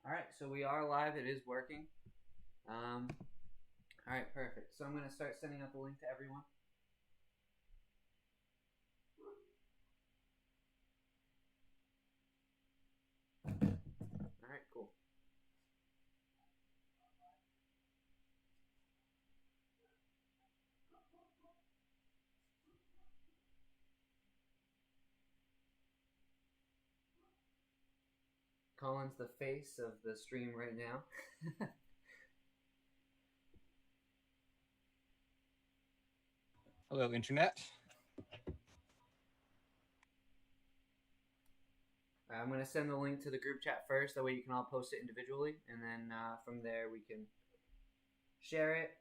All right, so we are live. It is working. All right, perfect. So I'm going to start sending out the link to everyone. All right, cool. Colin's the face of the stream right now. Hello, Internet. I'm going to send the link to the group chat first. That way you can all post it individually. And then from there we can share it.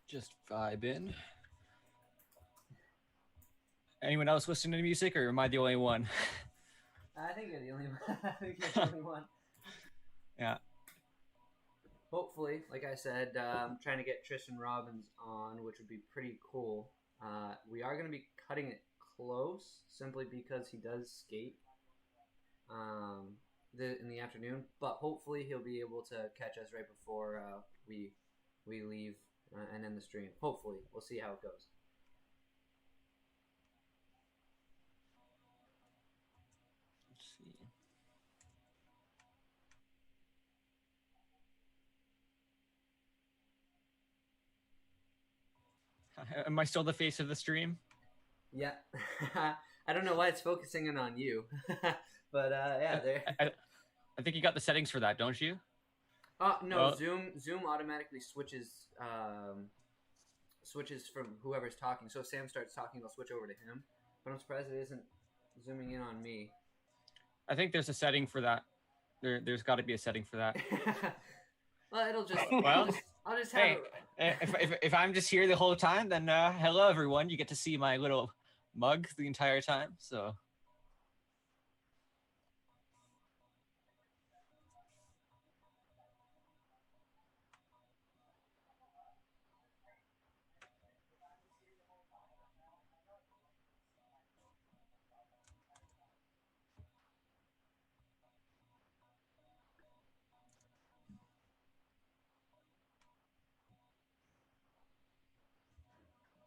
Just vibing. Anyone else listening to music, or am I the only one? I think you're the only one. I think you're the only one. Yeah. Hopefully, like I said, I'm trying to get Tristan Robbins on, which would be pretty cool. We are going to be cutting it close, simply because he does skate in the afternoon. But hopefully, he'll be able to catch us right before we leave and end the stream. Hopefully, we'll see how it goes. Let's see. Am I still the face of the stream? Yeah. I don't know why it's focusing in on you. But yeah. I think you got the settings for that, don't you? No, well, Zoom automatically switches from whoever's talking. So if Sam starts talking, they'll switch over to him. But I'm surprised it isn't zooming in on me. I think there's a setting for that. There's got to be a setting for that. Well, it'll just. Well, I'll just have. Hey, if I'm just here the whole time, then hello everyone. You get to see my little mug the entire time. So.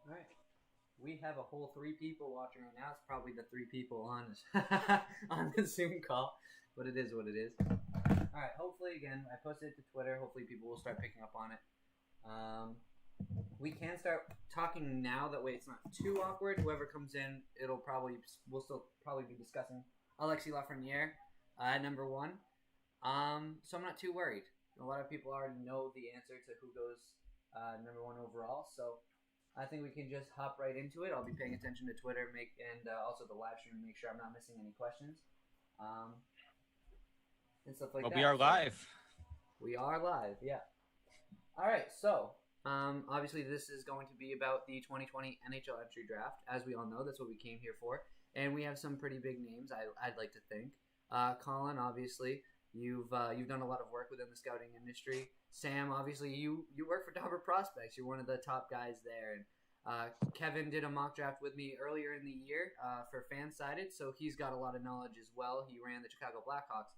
All right. We have a whole 3 people watching right now. It's probably the 3 people on on the Zoom call, but it is what it is. All right. Hopefully, again, I posted it to Twitter. Hopefully, people will start picking up on it. We can start talking now. That way, it's not too awkward. Whoever comes in, we'll still probably be discussing Alexis Lafreniere at number 1. So I'm not too worried. A lot of people already know the answer to who goes number 1 overall. So I think we can just hop right into it. I'll be paying attention to Twitter, and also the live stream, make sure I'm not missing any questions, and stuff like that. We are live. We are live, yeah. All right, so Obviously, this is going to be about the 2020 NHL entry draft. As we all know, that's what we came here for. And we have some pretty big names, I'd like to think. Colin, obviously, you've done a lot of work within the scouting industry. Sam, obviously, you work for Dobber Prospects. You're one of the top guys there. And Kevin did a mock draft with me earlier in the year for Fansided, so he's got a lot of knowledge as well. He ran the Chicago Blackhawks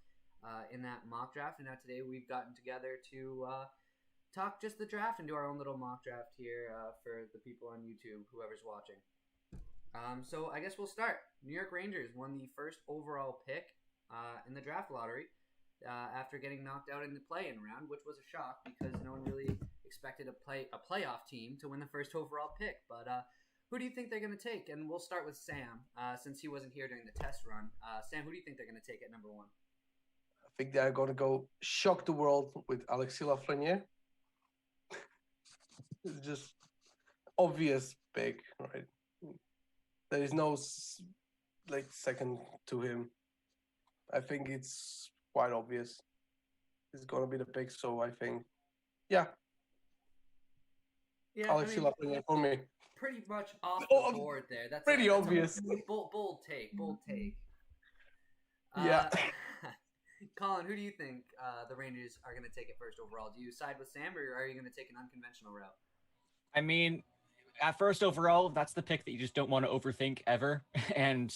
in that mock draft, and now today we've gotten together to talk just the draft and do our own little mock draft here for the people on YouTube, whoever's watching. So I guess we'll start. New York Rangers won the first overall pick in the draft lottery after getting knocked out in the play-in round, which was a shock because no one really expected a playoff team to win the first overall pick. But who do you think they're going to take? And we'll start with Sam, since he wasn't here during the test run. Sam, who do you think they're going to take at number 1? I think they're going to go shock the world with Alexis Lafreniere. It's just obvious pick, right? There is no second to him. I think it's quite obvious. It's going to be the pick, so I think, yeah, Alexis Lafreniere for me. Pretty much off the board there. That's pretty obvious. Bold take. Yeah. Colin, who do you think the Rangers are going to take it first overall? Do you side with Sam, or are you going to take an unconventional route? I mean, at first overall, that's the pick that you just don't want to overthink ever. And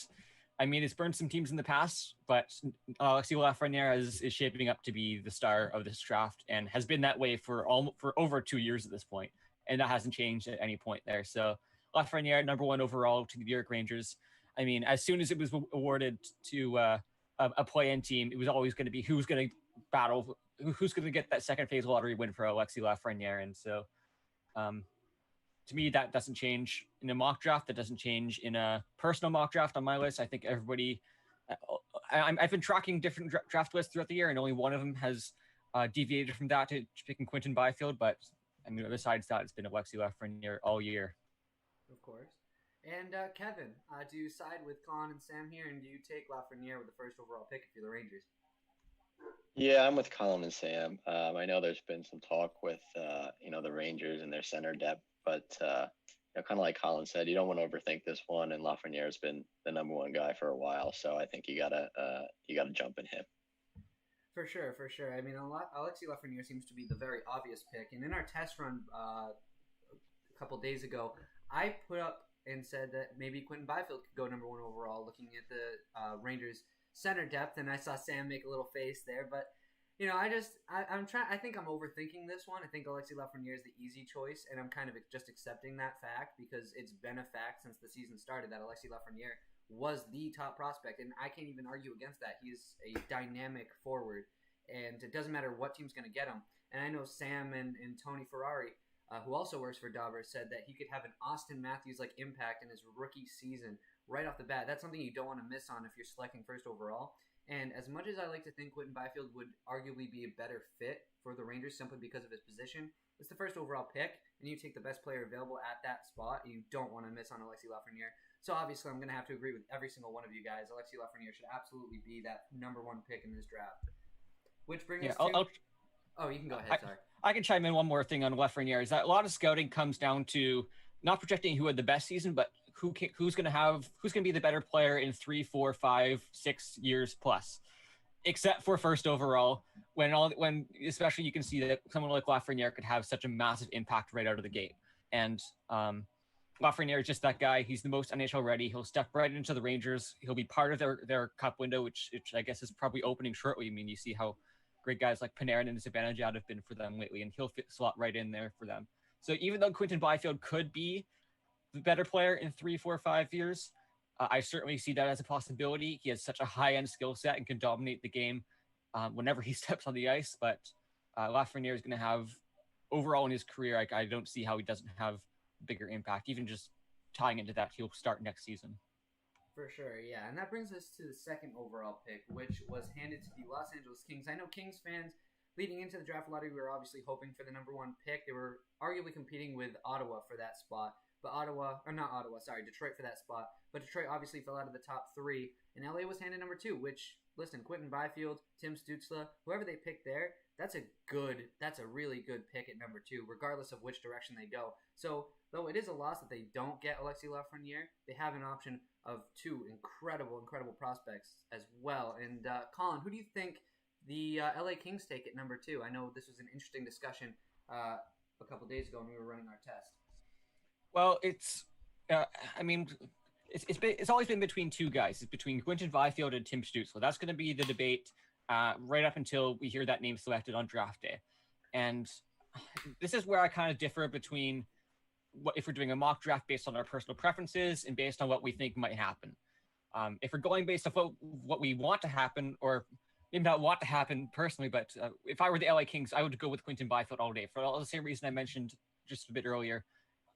I mean, it's burned some teams in the past, but Alexis Lafreniere is shaping up to be the star of this draft and has been that way for over 2 years at this point, and that hasn't changed at any point there. So Lafreniere, number 1 overall to the New York Rangers. I mean, as soon as it was awarded to a play-in team, it was always going to be who's going to battle, who's going to get that second phase lottery win for Alexis Lafreniere. And so, to me, that doesn't change in a mock draft. That doesn't change in a personal mock draft on my list. I think everybody, I've been tracking different draft lists throughout the year, and only one of them has deviated from that to picking Quinton Byfield. But I mean, besides that, it's been Alexis Lafreniere all year. Of course. And Kevin, do you side with Colin and Sam here, and do you take Lafreniere with the first overall pick if you're the Rangers? Yeah, I'm with Colin and Sam. I know there's been some talk with the Rangers and their center depth, but kind of like Colin said, you don't want to overthink this one. And Lafreniere has been the number 1 guy for a while, so I think you gotta jump in him. For sure. I mean, Alexis Lafreniere seems to be the very obvious pick. And in our test run a couple days ago, I put up and said that maybe Quinton Byfield could go number 1 overall, looking at the Rangers center depth, and I saw Sam make a little face there, but I think I'm overthinking this one. I think Alexis Lafreniere is the easy choice, and I'm kind of just accepting that fact because it's been a fact since the season started that Alexis Lafreniere was the top prospect, and I can't even argue against that. He's a dynamic forward, and it doesn't matter what team's going to get him. And I know Sam and Tony Ferrari, who also works for Dobber, said that he could have an Austin Matthews-like impact in his rookie season right off the bat. That's something you don't want to miss on if you're selecting first overall. And as much as I like to think Quinton Byfield would arguably be a better fit for the Rangers simply because of his position, it's the first overall pick, and you take the best player available at that spot. You don't want to miss on Alexis Lafreniere. So obviously I'm going to have to agree with every single one of you guys. Alexis Lafreniere should absolutely be that number 1 pick in this draft. Which brings us to... Oh, you can go ahead, sorry. I can chime in one more thing on Lafreniere. Is that a lot of scouting comes down to not projecting who had the best season, but who's going to be the better player in 3, 4, 5, 6 years plus. Except for first overall, when especially you can see that someone like Lafreniere could have such a massive impact right out of the gate. And Lafreniere is just that guy. He's the most NHL ready. He'll step right into the Rangers. He'll be part of their cup window, which I guess is probably opening shortly. I mean, you see how great guys like Panarin and Zibanejad have been for them lately, and he'll slot right in there for them. So even though Quinton Byfield could be the better player in 3, 4, 5 years, I certainly see that as a possibility. He has such a high-end skill set and can dominate the game whenever he steps on the ice. But Lafreniere is going to have, overall in his career, I don't see how he doesn't have bigger impact. Even just tying into that, he'll start next season. For sure, yeah. And that brings us to the second overall pick, which was handed to the Los Angeles Kings. I know Kings fans, leading into the draft lottery, we were obviously hoping for the number 1 pick. They were arguably competing with Ottawa for that spot. but Detroit for that spot. But Detroit obviously fell out of the top 3, and LA was handed number 2, which, listen, Quentin Byfield, Tim Stützle, whoever they pick there, that's a really good pick at number 2, regardless of which direction they go. So, though it is a loss that they don't get Alexis Lafreniere, they have an option of 2 incredible prospects as well. And Colin, who do you think the LA Kings take at number 2? I know this was an interesting discussion a couple days ago when we were running our test. Well, it's always been between 2 guys. It's between Quentin Byfield and Tim Stützle. That's going to be the debate right up until we hear that name selected on draft day. And this is where I kind of differ between if we're doing a mock draft based on our personal preferences and based on what we think might happen. If we're going based on what we want to happen, or maybe not want to happen personally, but if I were the LA Kings, I would go with Quentin Byfield all day for all the same reason I mentioned just a bit earlier.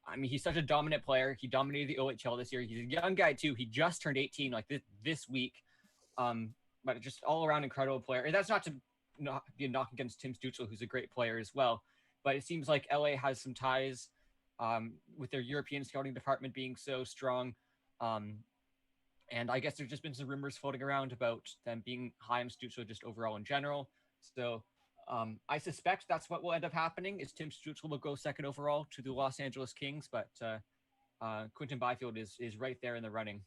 I mean, he's such a dominant player. He dominated the OHL this year. He's a young guy too. He just turned 18 like this week. But just all around incredible player. And that's not to be a knock against Tim Stützle, who's a great player as well. But it seems like LA has some ties with their European scouting department being so strong. And I guess there's just been some rumors floating around about them being high on Stützle just overall in general. So I suspect that's what will end up happening is Tim Stützle will go second overall to the Los Angeles Kings, but Quentin Byfield is right there in the running.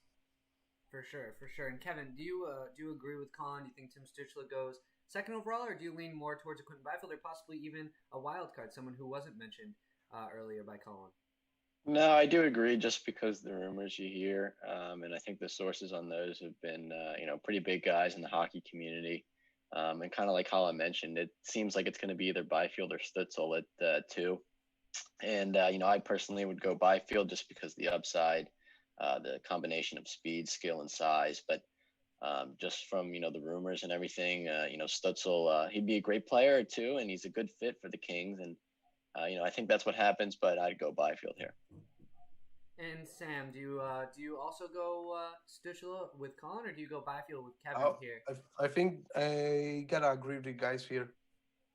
For sure. And Kevin, do you agree with Colin? Do you think Tim Stützle goes second overall, or do you lean more towards a Quentin Byfield, or possibly even a wild card, someone who wasn't mentioned earlier by Colin? No, I do agree, just because the rumors you hear, and I think the sources on those have been, pretty big guys in the hockey community. And kind of like Colin mentioned, it seems like it's going to be either Byfield or Stützle at 2. And, I personally would go Byfield just because the upside, the combination of speed, skill, and size. But just from, the rumors and everything, Stützle, he'd be a great player at 2, and he's a good fit for the Kings. And, I think that's what happens, but I'd go Byfield here. And Sam, do you also go Stützle with Colin, or do you go Byfield with Kevin here? I think I gotta agree with you guys here.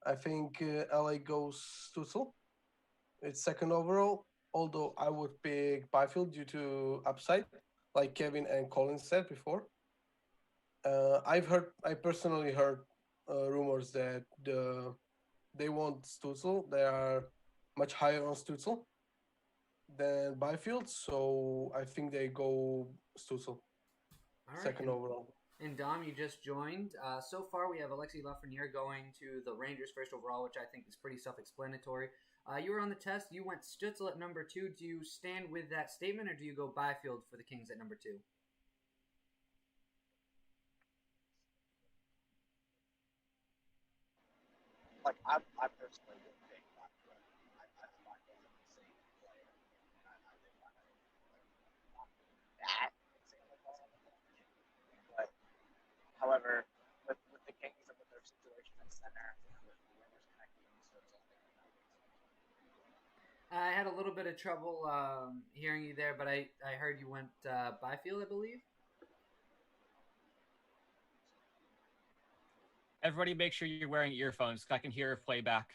I think LA goes Stützle. It's second overall, although I would pick Byfield due to upside, like Kevin and Colin said before. I personally heard rumors that they want Stützle. They are much higher on Stützle than Byfield, so I think they go Stützle, second overall. And Dom, you just joined. So far, we have Alexis Lafreniere going to the Rangers first overall, which I think is pretty self-explanatory. You were on the test. You went Stützle at number 2. Do you stand with that statement, or do you go Byfield for the Kings at number 2? Like I personally would pick Byfield. I find him an insane player. I think not that insane player. But however, with the Kings and with their situation at center, with the Rangers connecting, so I had a little bit of trouble hearing you there, but I heard you went Byfield, I believe. Everybody make sure you're wearing earphones so I can hear playback.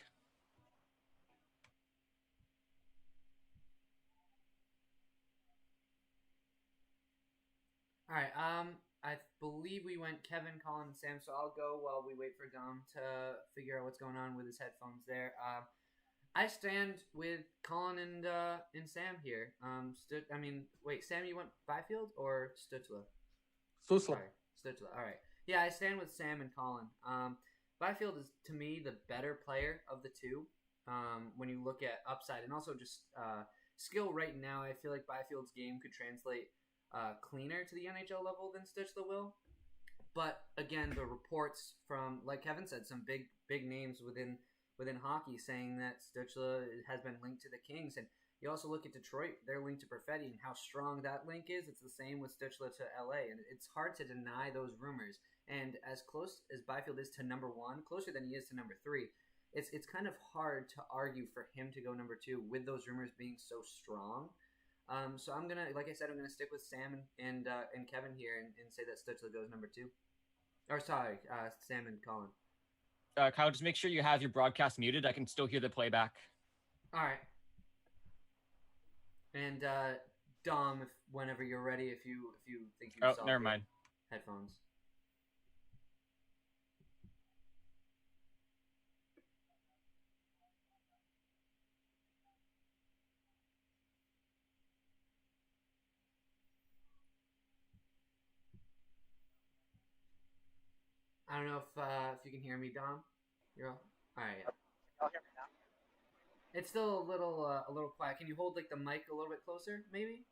All right. I believe we went Kevin, Colin, and Sam, so I'll go while we wait for Dom to figure out what's going on with his headphones there. I stand with Colin and Sam here. Wait, Sam, you went Byfield or Stützle? Stützle. Sorry, Stützle. All right. Yeah, I stand with Sam and Colin. Byfield is, to me, the better player of the 2 when you look at upside and also just skill right now. I feel like Byfield's game could translate cleaner to the NHL level than Stützle will. But again, the reports from, like Kevin said, some big names within hockey saying that Stützle has been linked to the Kings. And you also look at Detroit, they're linked to Perfetti, and how strong that link is. It's the same with Stützle to LA, and it's hard to deny those rumors. And as close as Byfield is to number 1, closer than he is to number 3, it's kind of hard to argue for him to go number 2 with those rumors being so strong. So I'm gonna, like I said, I'm gonna stick with Sam and Kevin here and say that Stützle goes number 2. Or sorry, Sam and Colin. Kyle, just make sure you have your broadcast muted. I can still hear the playback. All right. And Dom, if whenever you're ready, if you think you Oh, saw never the mind. headphones. I don't know if you can hear me, Dom. You're all right. Yeah. Can y'all hear me now? It's still a little quiet. Can you hold like the mic a little bit closer, maybe?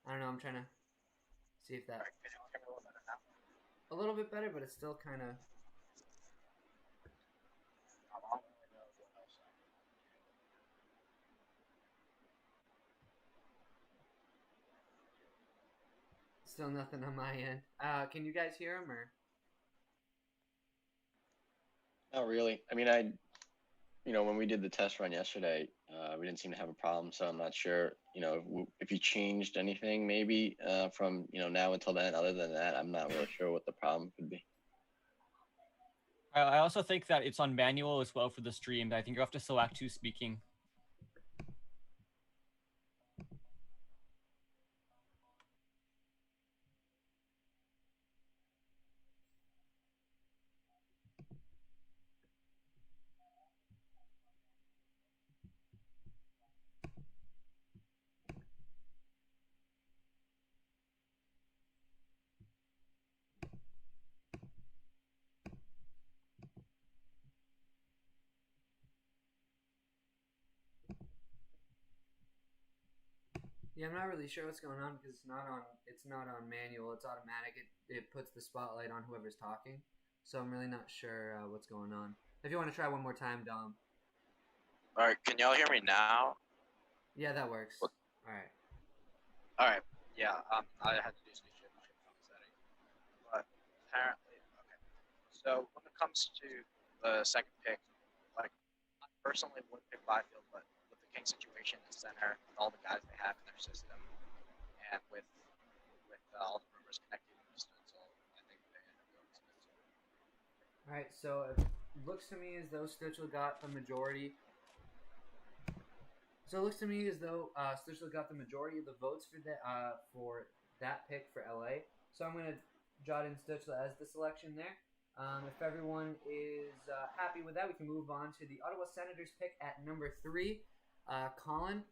I don't know. I'm trying to see if that All right, can y'all hear me a little better now? a little bit better, but it's still kind of. I don't really know what else. Still nothing on my end. Can you guys hear him or? Not really. I mean, when we did the test run yesterday, we didn't seem to have a problem. So I'm not sure, if you changed anything maybe from, now until then. Other than that, I'm not really sure what the problem could be. I also think that it's on manual as well for the stream. I think you have to select who's speaking. Yeah, I'm not really sure what's going on because it's not on manual. It's automatic. It puts the spotlight on whoever's talking. So I'm really not sure what's going on. If you want to try one more time, Dom. All right, can y'all hear me now? Yeah, that works. What? All right. All right, yeah, I had to do some shit on the setting, but apparently, okay. So when it comes to the second pick, like I personally would pick Byfield, but with the King situation in center, with all the guys they have in their system, and with all the rumors connected to Stützle, I think they end up going Stützle. All right. So it looks to me as though Stützle got the majority. So it looks to me as though Stützle got the majority of the votes for that pick for LA. So I'm gonna jot in Stützle as the selection there. If everyone is happy with that, we can move on to the Ottawa Senators pick at number 3. Colin,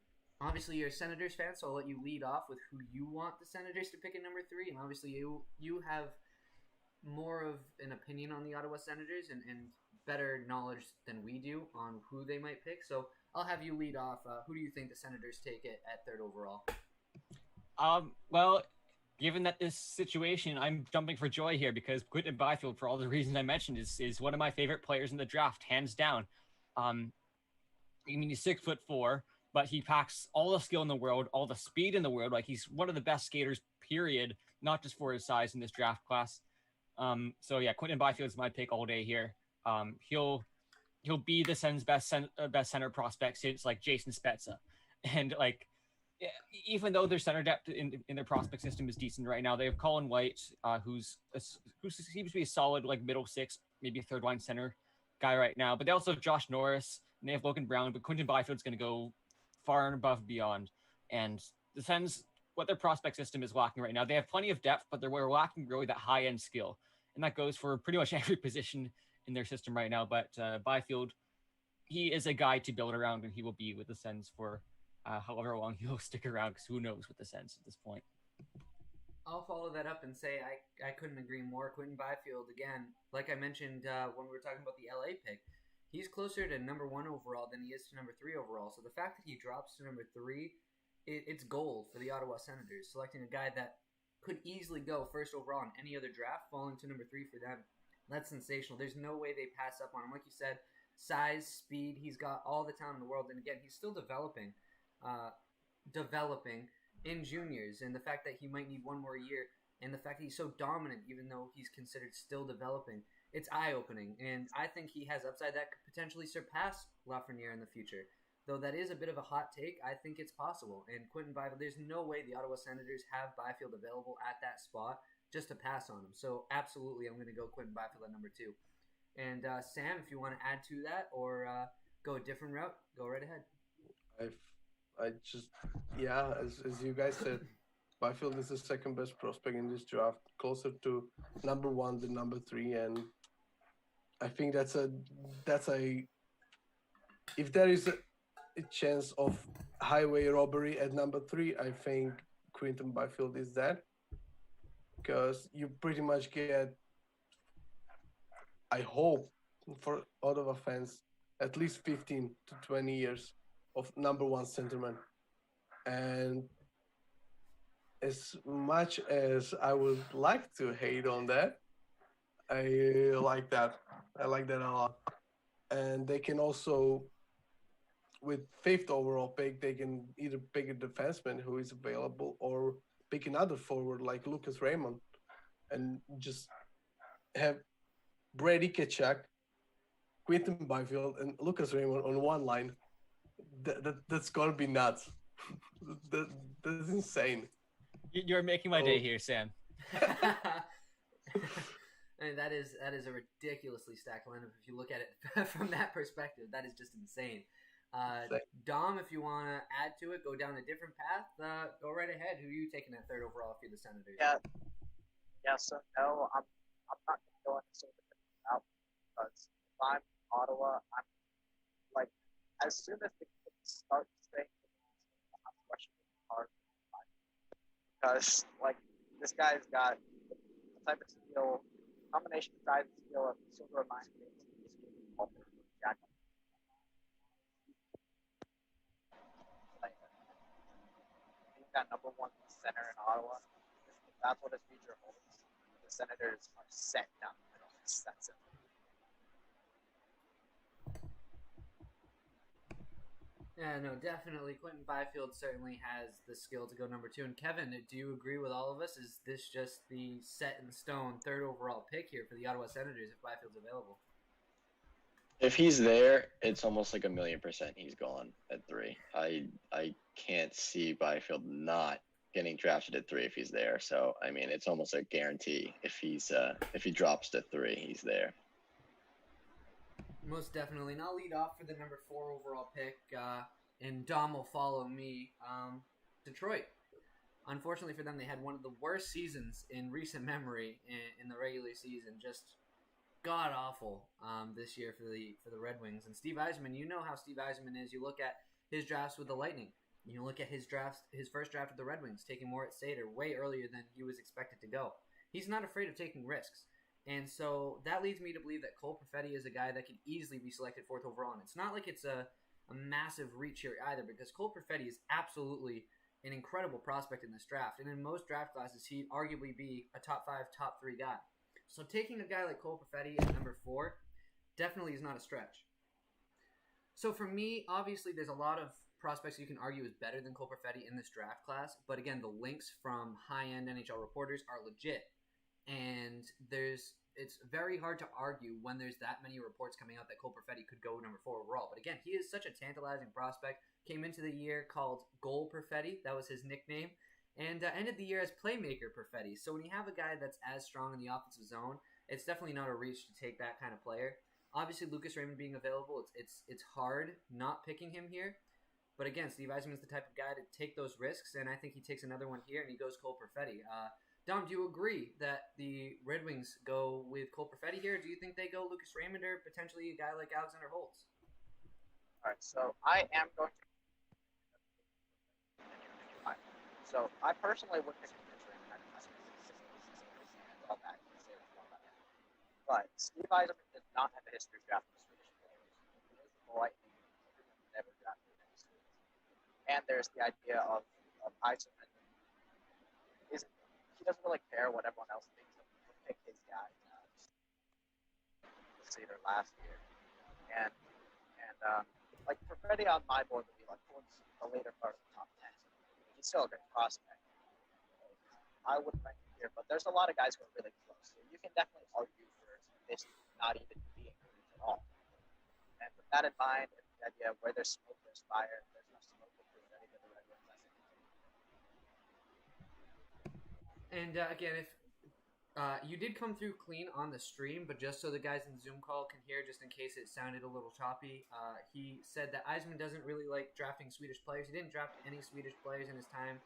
obviously you're a Senators fan, so I'll let you lead off with who you want the Senators to pick at number 3. And obviously you have more of an opinion on the Ottawa Senators and better knowledge than we do on who they might pick. So I'll have you lead off. Who do you think the Senators take it at 3rd overall? Well, given that this situation, I'm jumping for joy here because Quinton Byfield, for all the reasons I mentioned, is one of my favorite players in the draft, hands down. I mean, he's 6'4", but he packs all the skill in the world, all the speed in the world. Like, he's one of the best skaters, period, not just for his size in this draft class. So yeah, Quinton Byfield is my pick all day here. He'll be the Sens' best center prospect since like Jason Spezza, and like even though their center depth in their prospect system is decent right now, they have Colin White, who seems to be a solid like middle 6, maybe 3rd line center guy right now. But they also have Josh Norris and they have Logan Brown. But Quinton Byfield's going to go far and above beyond. And the Sens, what their prospect system is lacking right now, they have plenty of depth, but they're lacking really that high end skill, and that goes for pretty much every position in their system right now. But Byfield, he is a guy to build around, and he will be with the Sens for however long he'll stick around, because who knows with the Sens at this point. I'll follow that up and say I couldn't agree more. Quinton Byfield, again, like I mentioned when we were talking about the LA pick, he's closer to number 1 overall than he is to number 3 overall. So the fact that he drops to number 3, it's gold for the Ottawa Senators, selecting a guy that could easily go 1st overall in any other draft, falling to number 3 for them. That's sensational. There's no way they pass up on him. Like you said, size, speed, he's got all the talent in the world. And again, he's still developing in juniors. And the fact that he might need one more year, and the fact that he's so dominant, even though he's considered still developing, it's eye-opening. And I think he has upside that could potentially surpass Lafreniere in the future. Though that is a bit of a hot take, I think it's possible. And Quinton Byfield, there's no way the Ottawa Senators have Byfield available at that spot just to pass on him. So absolutely, I'm going to go Quinton Byfield at number 2. And Sam, if you want to add to that or go a different route, go right ahead. as you guys said, Byfield is the second best prospect in this draft, closer to number 1 than number 3, and I think that's a if there is a chance of highway robbery at number 3, I think Quinton Byfield is that, because you pretty much get, I hope, for Ottawa fans, at least 15 to 20 years of number 1 centerman. And as much as I would like to hate on that, I like that. I like that a lot. And they can also, with 5th overall pick, they can either pick a defenseman who is available or pick another forward like Lucas Raymond and just have Brady Tkachuk, Quinton Byfield, and Lucas Raymond on one line. That's gonna be nuts. That's insane. You're making my day here, Sam. I mean, that is a ridiculously stacked lineup. If you look at it from that perspective, that is just insane. Dom, if you want to add to it, go down a different path, go right ahead. Who are you taking at 3rd overall for the Senators? Yeah. So no, I'm not going to sort of out because if I'm Ottawa, I'm like, as soon as the kids start saying, I'm questioning hard because like this guy's got the type of skill, combination of size and skill of sort of reminds me of Jack. That number 1 center in Ottawa, if that's what his future holds, the Senators are set down the middle. That's it. Yeah, no, definitely. Quinton Byfield certainly has the skill to go number 2. And Kevin, do you agree with all of us? Is this just the set in stone 3rd overall pick here for the Ottawa Senators if Byfield's available? If he's there, it's almost like 1,000,000% he's gone at 3. I can't see Byfield not getting drafted at 3 if he's there. So I mean, it's almost a guarantee if he drops to 3, he's there. Most definitely. And I'll lead off for the number 4 overall pick, and Dom will follow me. Detroit. Unfortunately for them, they had one of the worst seasons in recent memory in the regular season. Just god awful this year for the Red Wings. And Steve Yzerman, you know how Steve Yzerman is. You look at his drafts with the Lightning. You look at his first draft with the Red Wings, taking Moritz Seider way earlier than he was expected to go. He's not afraid of taking risks. And so that leads me to believe that Cole Perfetti is a guy that could easily be selected 4th overall. And it's not like it's a massive reach here either, because Cole Perfetti is absolutely an incredible prospect in this draft. And in most draft classes, he'd arguably be a top 5, top 3 guy. So taking a guy like Cole Perfetti at number 4 definitely is not a stretch. So for me, obviously, there's a lot of prospects you can argue is better than Cole Perfetti in this draft class. But again, the links from high-end NHL reporters are legit. And it's very hard to argue when there's that many reports coming out that Cole Perfetti could go number 4 overall. But again, he is such a tantalizing prospect. Came into the year called Goal Perfetti. That was his nickname. And ended the year as Playmaker Perfetti. So when you have a guy that's as strong in the offensive zone, it's definitely not a reach to take that kind of player. Obviously, Lucas Raymond being available, it's hard not picking him here. But again, Steve Yzerman is the type of guy to take those risks, and I think he takes another one here, and he goes Cole Perfetti. Dom, do you agree that the Red Wings go with Cole Perfetti here? Or do you think they go Lucas Raymond or potentially a guy like Alexander Holtz? All right, so I am going to. So I personally would pick Lucas Raymond. All that. But Steve Yzerman does not have a history of drafting Swedish players. He is the Lightning, never drafted any Swedes. And there's the idea of Yzerman. He doesn't really care what everyone else thinks. He'll pick his guy. Cedar last year, and like Perfetti on my board would be like towards the later part of the top 10. He's still a great prospect. I wouldn't rank him here, but there's a lot of guys who are really close. So you can definitely argue for this not even being at all. And with that in mind, and the idea of where there's smoke, there's fire. There's no smoke with Perfetti to the Red Wings. And again, if You did come through clean on the stream, but just so the guys in the Zoom call can hear, just in case it sounded a little choppy, he said that Eisman doesn't really like drafting Swedish players. He didn't draft any Swedish players in his time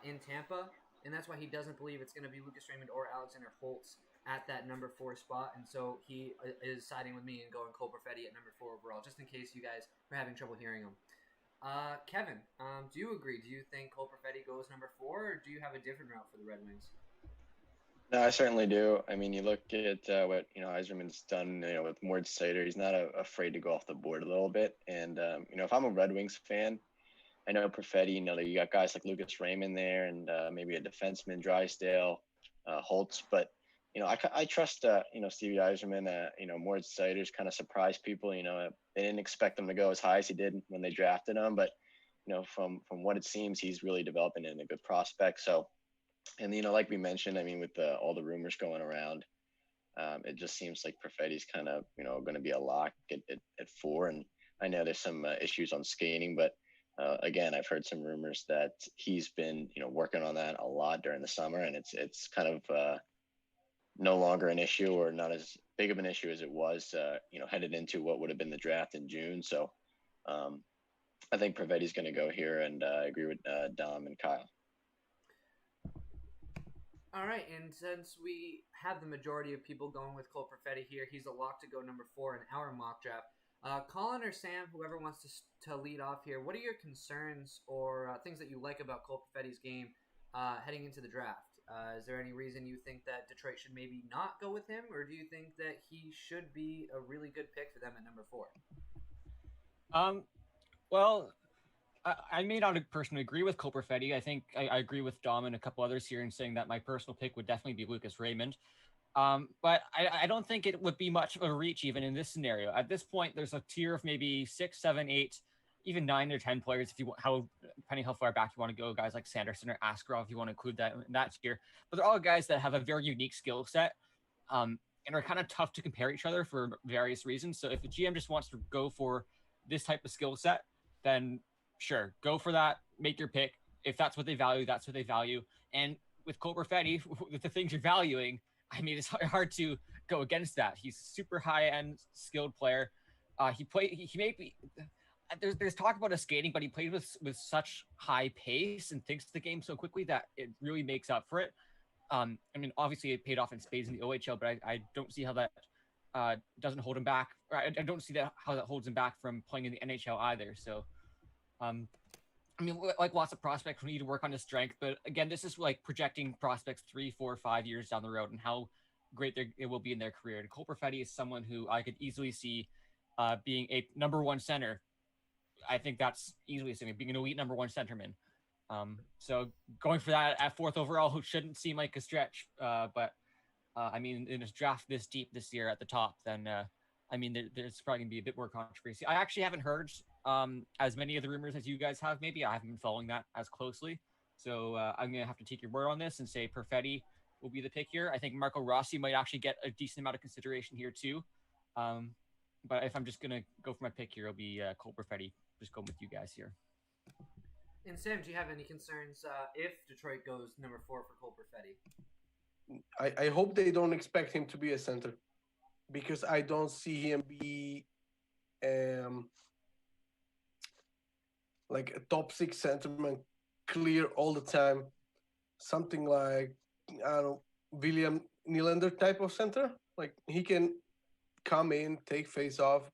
in Tampa, and that's why he doesn't believe it's going to be Lucas Raymond or Alexander Holtz at that number 4 spot. And so he is siding with me and going Cole Perfetti at number 4 overall, just in case you guys are having trouble hearing him. Kevin, do you agree? Do you think Cole Perfetti goes number 4, or do you have a different route for the Red Wings? No, I certainly do. I mean, you look at what Yzerman's done. With Moritz Seider, he's not afraid to go off the board a little bit. And if I'm a Red Wings fan, I know Perfetti. You got guys like Lucas Raymond there, and maybe a defenseman, Drysdale, Holtz. But I trust Stevie Yzerman. Moritz Seider's kind of surprised people. They didn't expect him to go as high as he did when they drafted him, but from what it seems, he's really developing into a good prospect. So. And, like we mentioned, I mean, with all the rumors going around, it just seems like Perfetti's kind of, going to be a lock at 4. And I know there's some issues on skating, but again, I've heard some rumors that he's been, working on that a lot during the summer, and it's kind of no longer an issue, or not as big of an issue as it was, headed into what would have been the draft in June. So I think Perfetti's going to go here, and I agree with Dom and Kyle. All right, and since we have the majority of people going with Cole Perfetti here, he's a lock to go number 4 in our mock draft. Colin or Sam, whoever wants to lead off here, what are your concerns or things that you like about Cole Perfetti's game heading into the draft? Is there any reason you think that Detroit should maybe not go with him, or do you think that he should be a really good pick for them at number 4? Well, I may not personally agree with Cole Perfetti. I think I agree with Dom and a couple others here in saying that my personal pick would definitely be Lucas Raymond. But I don't think it would be much of a reach even in this scenario. At this point, there's a tier of maybe 6, 7, 8, even 9 or 10 players if you want, depending how far back you want to go. Guys like Sanderson or Askarov, if you want to include that in that tier. But they're all guys that have a very unique skill set, and are kind of tough to compare each other for various reasons. So if a GM just wants to go for this type of skill set, then sure, go for that. Make your pick. If that's what they value, that's what they value. And with Cole Perfetti, with the things you're valuing, I mean, it's hard to go against that. He's a super high-end, skilled player. He may be. There's talk about his skating, but he played with such high pace and thinks the game so quickly that it really makes up for it. I mean, obviously it paid off in spades in the OHL, but I don't see how that doesn't hold him back. I don't see how that holds him back from playing in the NHL either. So. I mean, like lots of prospects, we need to work on his strength, but again, this is like projecting prospects 3, 4, 5 years down the road and how great it will be in their career. And Cole Perfetti is someone who I could easily see being a number 1 center. I think that's easily assuming being an elite number 1 centerman. So going for that at 4th overall shouldn't seem like a stretch. But I mean, in a draft this deep this year at the top, then I mean, there's probably gonna be a bit more controversy. I actually haven't heard as many of the rumors as you guys have. Maybe I haven't been following that as closely, so I'm gonna have to take your word on this and say Perfetti will be the pick here. I think Marco Rossi might actually get a decent amount of consideration here too. But if I'm just gonna go for my pick here, it'll be Cole Perfetti. Just going with you guys here. And Sam, do you have any concerns if Detroit goes number 4 for Cole Perfetti? I hope they don't expect him to be a center, because I don't see him be like a top 6 centerman, clear all the time. Something like, I don't know, William Nylander type of center. Like, he can come in, take face off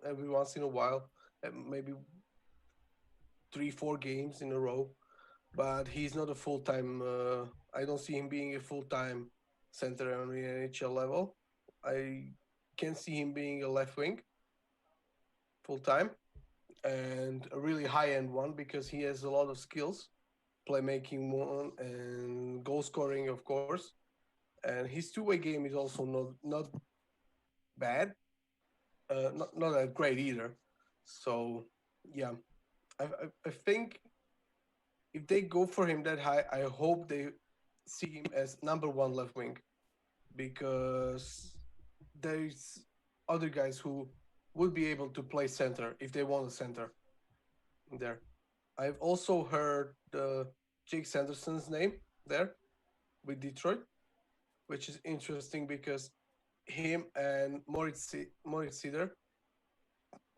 every once in a while, maybe 3-4 games in a row. But he's not a full-time. I don't see him being a full-time center on the NHL level. I can see him being a left wing full-time, and a really high-end one, because he has a lot of skills, playmaking one and goal scoring, of course. And his two-way game is also not bad, not that great either. So yeah, I think if they go for him that high, I hope they see him as number 1 left wing, because there's other guys who would be able to play center if they want a center there. I've also heard Jake Sanderson's name there with Detroit. which is interesting because him and Moritz Sider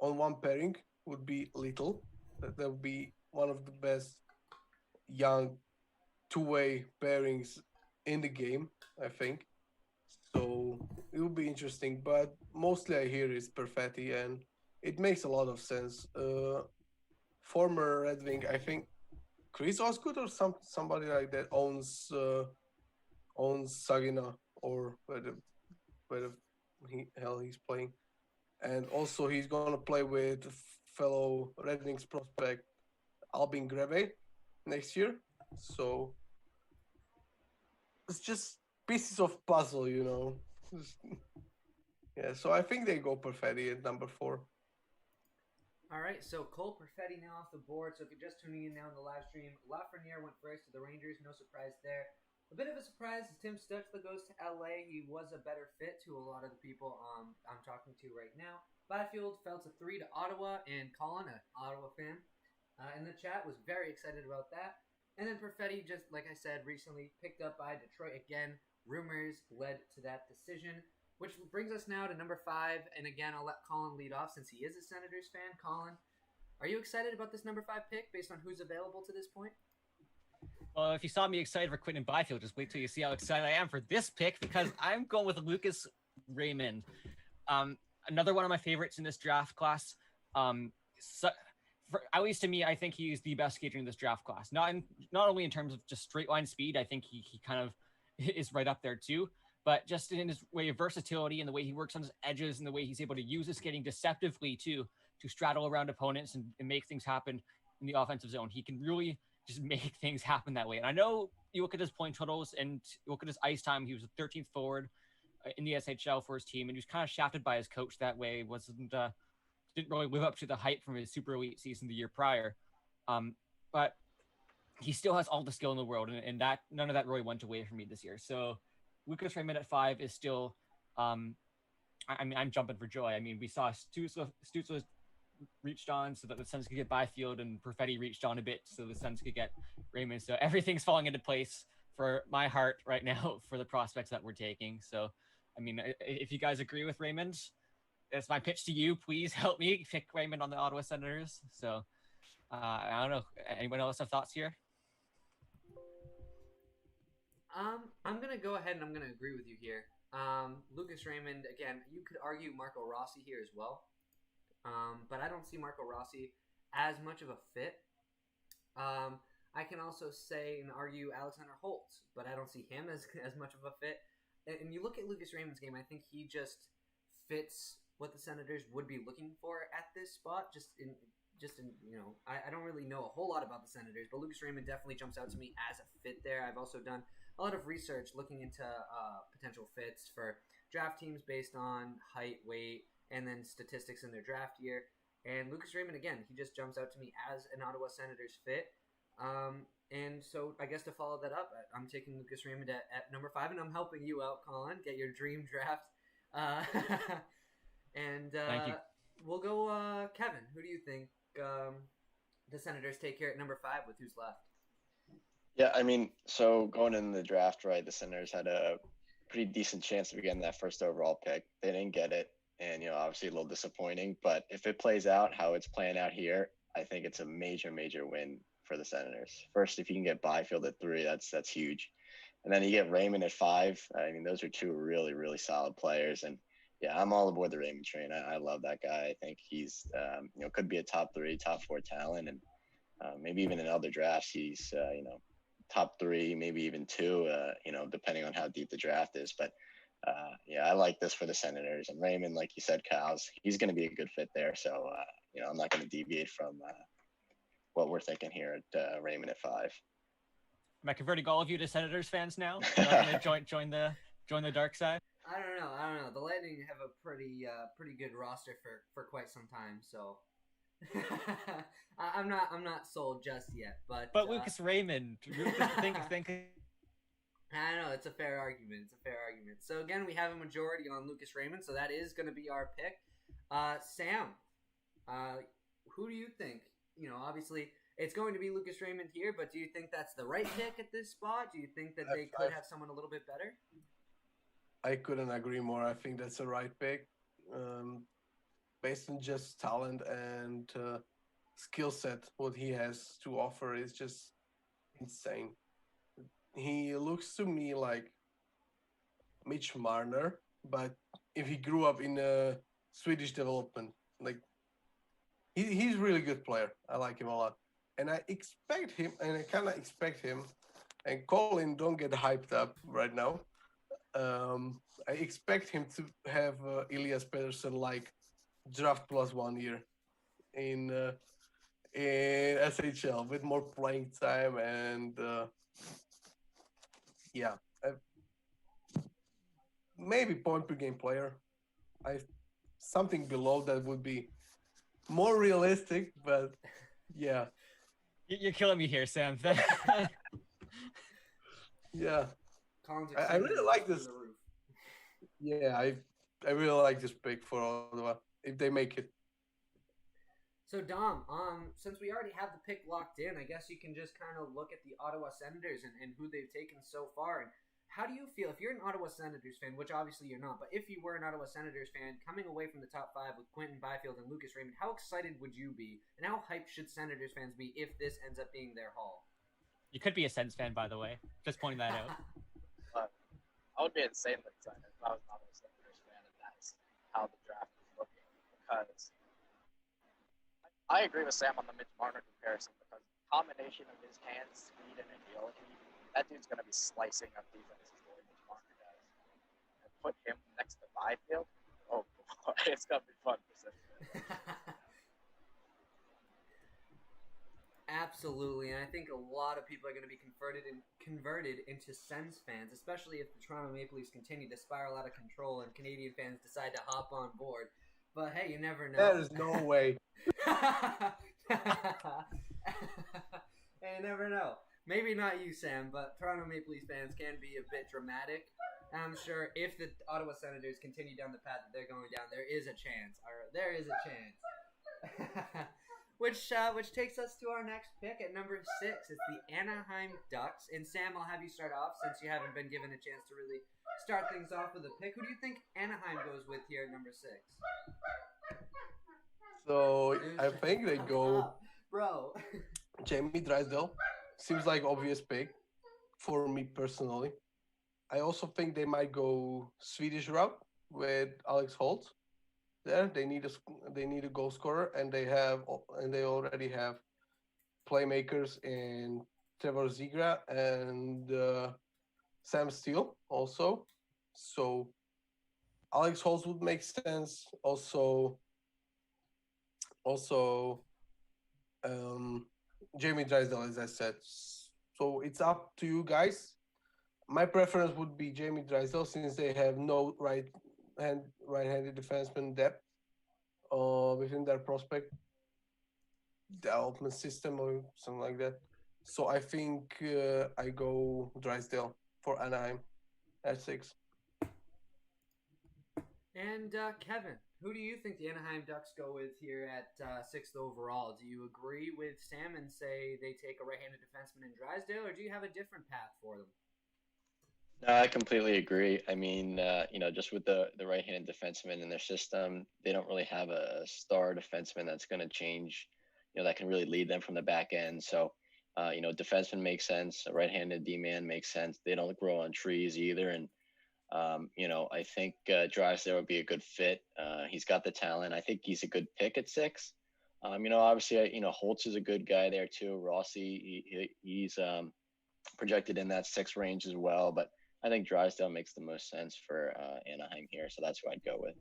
on one pairing would be lethal. That would be one of the best young two-way pairings in the game, I think. So it would be interesting. But mostly I hear is Perfetti, and it makes a lot of sense. Former Red Wing, I think Chris Osgood or somebody like that owns Saginaw or where the hell he's playing, and also he's gonna play with fellow Red Wings prospect Albin Greve next year. So it's just pieces of puzzle, you know. Yeah, so I think they go Perfetti at number 4. All right, so Cole Perfetti now off the board. So if you're just tuning in now in the live stream, Lafreniere went first to the Rangers. No surprise there. A bit of a surprise is Tim Stutzla goes to LA. He was a better fit to a lot of the people I'm talking to right now. Byfield fell to 3 to Ottawa, and Colin, an Ottawa fan, in the chat was very excited about that. And then Perfetti, just like I said, recently picked up by Detroit again. Rumors led to that decision. Which brings us now to number 5. And again, I'll let Colin lead off since he is a Senators fan. Colin, are you excited about this number 5 pick based on who's available to this point? Well, if you saw me excited for Quinton Byfield, just wait till you see how excited I am for this pick because I'm going with Lucas Raymond. Another one of my favorites in this draft class. At least to me, I think he's the best skater in this draft class. Not only in terms of just straight line speed, I think he kind of is right up there too, but just in his way of versatility and the way he works on his edges and the way he's able to use his skating deceptively too to straddle around opponents and make things happen in the offensive zone. He can really just make things happen that way. And I know you look at his point totals and you look at his ice time. He was the 13th forward in the SHL for his team, and he was kind of shafted by his coach that way. Didn't really live up to the hype from his super elite season the year prior. But he still has all the skill in the world, and that none of that really went away from me this year. So Lucas Raymond at 5 is still, I'm jumping for joy. I mean, we saw Stutzla reached on so that the Sens could get Byfield, and Perfetti reached on a bit so the Sens could get Raymond. So everything's falling into place for my heart right now for the prospects that we're taking. So, I mean, if you guys agree with Raymond, that's my pitch to you. Please help me pick Raymond on the Ottawa Senators. So, I don't know. Anyone else have thoughts here? I'm going to go ahead and I'm going to agree with you here. Lucas Raymond, again, you could argue Marco Rossi here as well. But I don't see Marco Rossi as much of a fit. I can also say and argue Alexander Holtz, but I don't see him as much of a fit. And you look at Lucas Raymond's game, I think he just fits what the Senators would be looking for at this spot. I don't really know a whole lot about the Senators, but Lucas Raymond definitely jumps out to me as a fit there. I've also done a lot of research looking into potential fits for draft teams based on height, weight, and then statistics in their draft year. And Lucas Raymond, again, he just jumps out to me as an Ottawa Senators fit. And so I guess to follow that up, I'm taking Lucas Raymond at number 5, and I'm helping you out, Colin, get your dream draft. And Thank you. We'll go Kevin. Who do you think the Senators take here at number 5 with who's left? Yeah, I mean, so going in the draft, right, the Senators had a pretty decent chance of getting that first overall pick. They didn't get it, and, obviously a little disappointing. But if it plays out how it's playing out here, I think it's a major, major win for the Senators. First, if you can get Byfield at 3, that's huge. And then you get Raymond at 5. I mean, those are 2 really, really solid players. And, yeah, I'm all aboard the Raymond train. I love that guy. I think he's, could be a top 3, top 4 talent. And maybe even in other drafts, he's, top 3, maybe even 2, depending on how deep the draft is. But, I like this for the Senators. And Raymond, like you said, Kyle, he's going to be a good fit there. So, I'm not going to deviate from what we're thinking here at Raymond at 5. Am I converting all of you to Senators fans now? Going to join the dark side? I don't know. The Lightning have a pretty good roster for quite some time, so I'm not sold just yet. But Lucas Raymond, think. I know it's a fair argument. So again, we have a majority on Lucas Raymond, so that is going to be our pick. Sam, who do you think? Obviously it's going to be Lucas Raymond here, but do you think that's the right pick at this spot? Do you think that they could have someone a little bit better? I couldn't agree more. I think that's the right pick. Based on just talent and skill set, what he has to offer is just insane. He looks to me like Mitch Marner, but if he grew up in a Swedish development, like he's a really good player. I like him a lot, and I expect him, and I kind of expect him. And Colin, don't get hyped up right now. I expect him to have Elias Pettersson like draft plus 1 year in SHL with more playing time and yeah, maybe point per game player. I something below that would be more realistic, but yeah, You're killing me here, Sam. yeah. Colin's I really excitement like is through this. the roof. Yeah, I really like this pick for Ottawa if they make it. So Dom, since we already have the pick locked in, I guess you can just kind of look at the Ottawa Senators and who they've taken so far. And how do you feel if you're an Ottawa Senators fan, which obviously you're not, but if you were an Ottawa Senators fan coming away from the top 5 with Quentin Byfield and Lucas Raymond, how excited would you be, and how hyped should Senators fans be if this ends up being their haul? You could be a Sens fan, by the way. Just pointing that out. I would be insanely excited if I was not a Senators fan, and that's how the draft is looking. Because I agree with Sam on the Mitch Marner comparison, because the combination of his hands, speed, and agility, that dude's going to be slicing up defenses the way Mitch Marner does. And put him next to Byfield, oh boy, it's going to be fun for Senators. Absolutely, and I think a lot of people are going to be converted into Sens fans, especially if the Toronto Maple Leafs continue to spiral out of control and Canadian fans decide to hop on board. But hey, you never know. There's no way. Hey, you never know. Maybe not you, Sam, but Toronto Maple Leafs fans can be a bit dramatic. I'm sure if the Ottawa Senators continue down the path that they're going down, there is a chance. All right, there is a chance. Which takes us to our next pick at number 6. It's the Anaheim Ducks. And Sam, I'll have you start off since you haven't been given a chance to really start things off with a pick. Who do you think Anaheim goes with here at number 6? So I think they go Bro. Jamie Drysdale. Seems like obvious pick for me personally. I also think they might go Swedish route with Alex Holt. There, they need a goal scorer, and they already have playmakers in Trevor Zigra and Sam Steele also. So Alex Holt would make sense. Also, Jamie Drysdale, as I said. So it's up to you guys. My preference would be Jamie Drysdale since they have no right-handed defenseman depth within their prospect development system or something like that. So I think I go Drysdale for Anaheim at 6. And Kevin, who do you think the Anaheim Ducks go with here at 6th overall? Do you agree with Sam and say they take a right-handed defenseman in Drysdale, or do you have a different path for them? No, I completely agree. I mean, just with the right-handed defenseman in their system, they don't really have a star defenseman that's going to change, that can really lead them from the back end. So, defenseman makes sense. A right-handed D-man makes sense. They don't grow on trees either. And, I think Drysdale would be a good fit. He's got the talent. I think he's a good pick at 6. Obviously, Holtz is a good guy there too. Rossi, he's projected in that 6 range as well. But I think Drysdale makes the most sense for Anaheim here, so that's who I'd go with.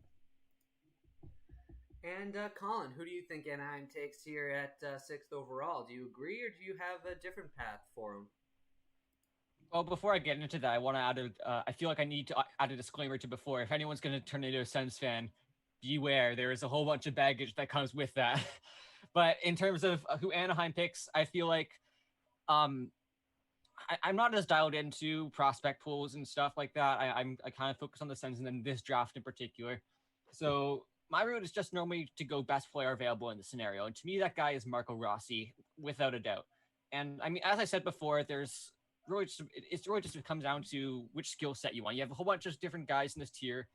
And Colin, who do you think Anaheim takes here at 6th overall? Do you agree, or do you have a different path for him? Well, before I get into that, I want to add I feel like I need to add a disclaimer to before. If anyone's going to turn into a Sens fan, beware. There is a whole bunch of baggage that comes with that. But in terms of who Anaheim picks, I feel like I'm not as dialed into prospect pools and stuff like that. I kind of focus on the Sens and then this draft in particular. So my route is just normally to go best player available in the scenario. And to me, that guy is Marco Rossi, without a doubt. And I mean, as I said before, there's it's really just comes down to which skill set you want. You have a whole bunch of different guys in this tier,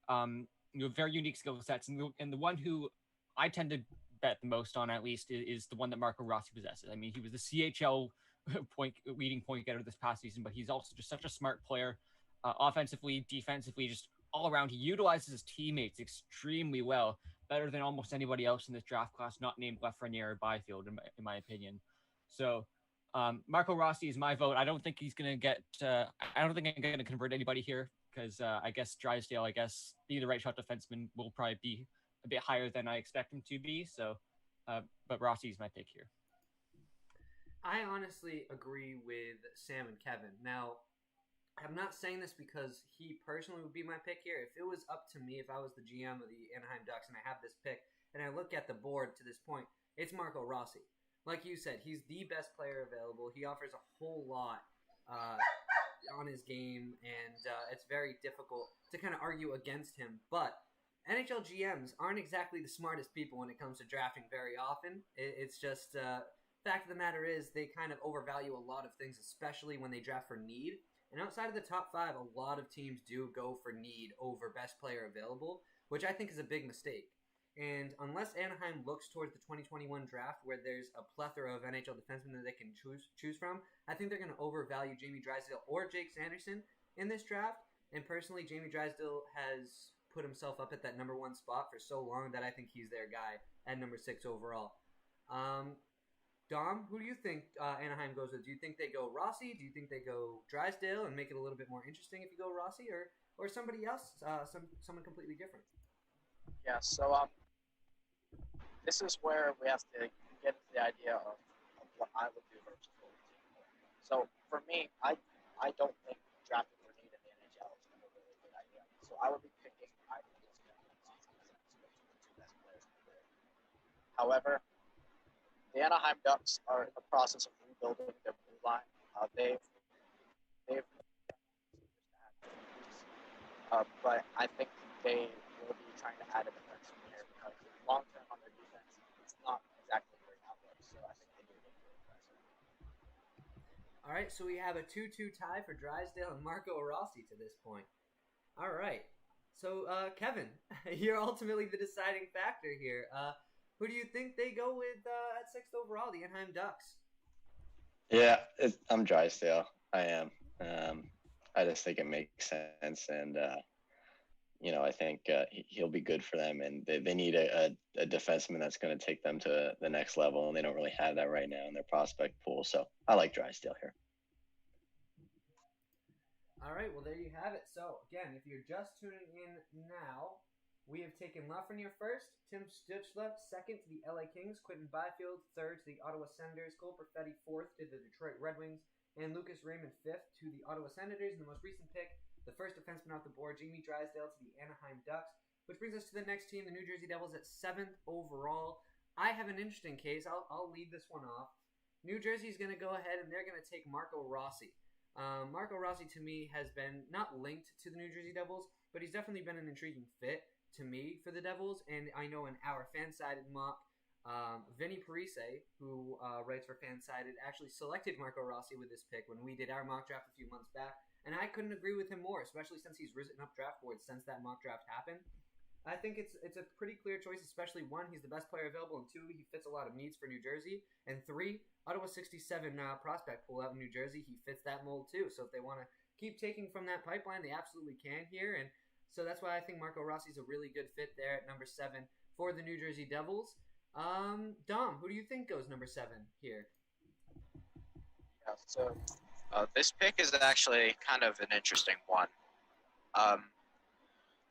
very unique skill sets, and the one who I tend to bet the most on, at least, is the one that Marco Rossi possesses. I mean, he was the CHL leading point getter this past season, but he's also just such a smart player, offensively, defensively, just all around. He utilizes his teammates extremely well, better than almost anybody else in this draft class, not named Lafreniere or Byfield, in my opinion. So Marco Rossi is my vote. I don't think he's going to get. I don't think I'm going to convert anybody here because I guess Drysdale, being the right shot defenseman, will probably be a bit higher than I expect him to be. So, but Rossi is my pick here. I honestly agree with Sam and Kevin. Now, I'm not saying this because he personally would be my pick here. If it was up to me, if I was the GM of the Anaheim Ducks and I have this pick and I look at the board to this point, it's Marco Rossi. Like you said, he's the best player available. He offers a whole lot on his game, and it's very difficult to kind of argue against him. But NHL GMs aren't exactly the smartest people when it comes to drafting very often. It's just fact of the matter is they kind of overvalue a lot of things, especially when they draft for need. And outside of the top 5, a lot of teams do go for need over best player available, which I think is a big mistake. And unless Anaheim looks towards the 2021 draft where there's a plethora of NHL defensemen that they can choose from, I think they're going to overvalue Jamie Drysdale or Jake Sanderson in this draft. And personally, Jamie Drysdale has put himself up at that number 1 spot for so long that I think he's their guy at number 6 overall. Dom, who do you think Anaheim goes with? Do you think they go Rossi? Do you think they go Drysdale and make it a little bit more interesting if you go Rossi, or somebody else, someone completely different? Yeah, so this is where we have to get into the idea of what I would do versus what the team would. So for me, I don't think drafting for need in the NHL is a really good idea. So I would be picking either of those season the two best players in the league. However, the Anaheim Ducks are in the process of rebuilding their blue line. They've but I think they will be trying to add a defenseman here because long term on their defense, it's not exactly a great outlook. So I think they do need to impress. All right, so we have a 2-2 tie for Drysdale and Marco Rossi to this point. All right, so Kevin, you're ultimately the deciding factor here. Who do you think they go with at 6th overall, the Anaheim Ducks? Yeah, I'm Drysdale. I am. I just think it makes sense, and I think he'll be good for them. And they need a defenseman that's going to take them to the next level, and they don't really have that right now in their prospect pool. So I like Drysdale here. All right, well, there you have it. So, again, if you're just tuning in now, we have taken Lafreniere first, Tim Stützle second to the LA Kings, Quinton Byfield third to the Ottawa Senators, Cole Perfetti fourth to the Detroit Red Wings, and Lucas Raymond fifth to the Ottawa Senators. And the most recent pick, the first defenseman off the board, Jamie Drysdale to the Anaheim Ducks, which brings us to the next team, the New Jersey Devils at 7th overall. I have an interesting case. I'll lead this one off. New Jersey's going to go ahead and they're going to take Marco Rossi. Marco Rossi, to me, has been not linked to the New Jersey Devils, but he's definitely been an intriguing fit to me for the Devils. And I know in our fan-sided mock, Vinny Parise, who writes for Fansided, actually selected Marco Rossi with this pick when we did our mock draft a few months back, and I couldn't agree with him more, especially since he's risen up draft boards since that mock draft happened. I think it's a pretty clear choice, especially 1, he's the best player available, and 2, he fits a lot of needs for New Jersey, and 3, Ottawa 67 prospect pool out in New Jersey, he fits that mold too. So if they want to keep taking from that pipeline, they absolutely can here, and so that's why I think Marco Rossi is a really good fit there at number 7 for the New Jersey Devils. Dom, who do you think goes number 7 here? Yeah, so this pick is actually kind of an interesting one.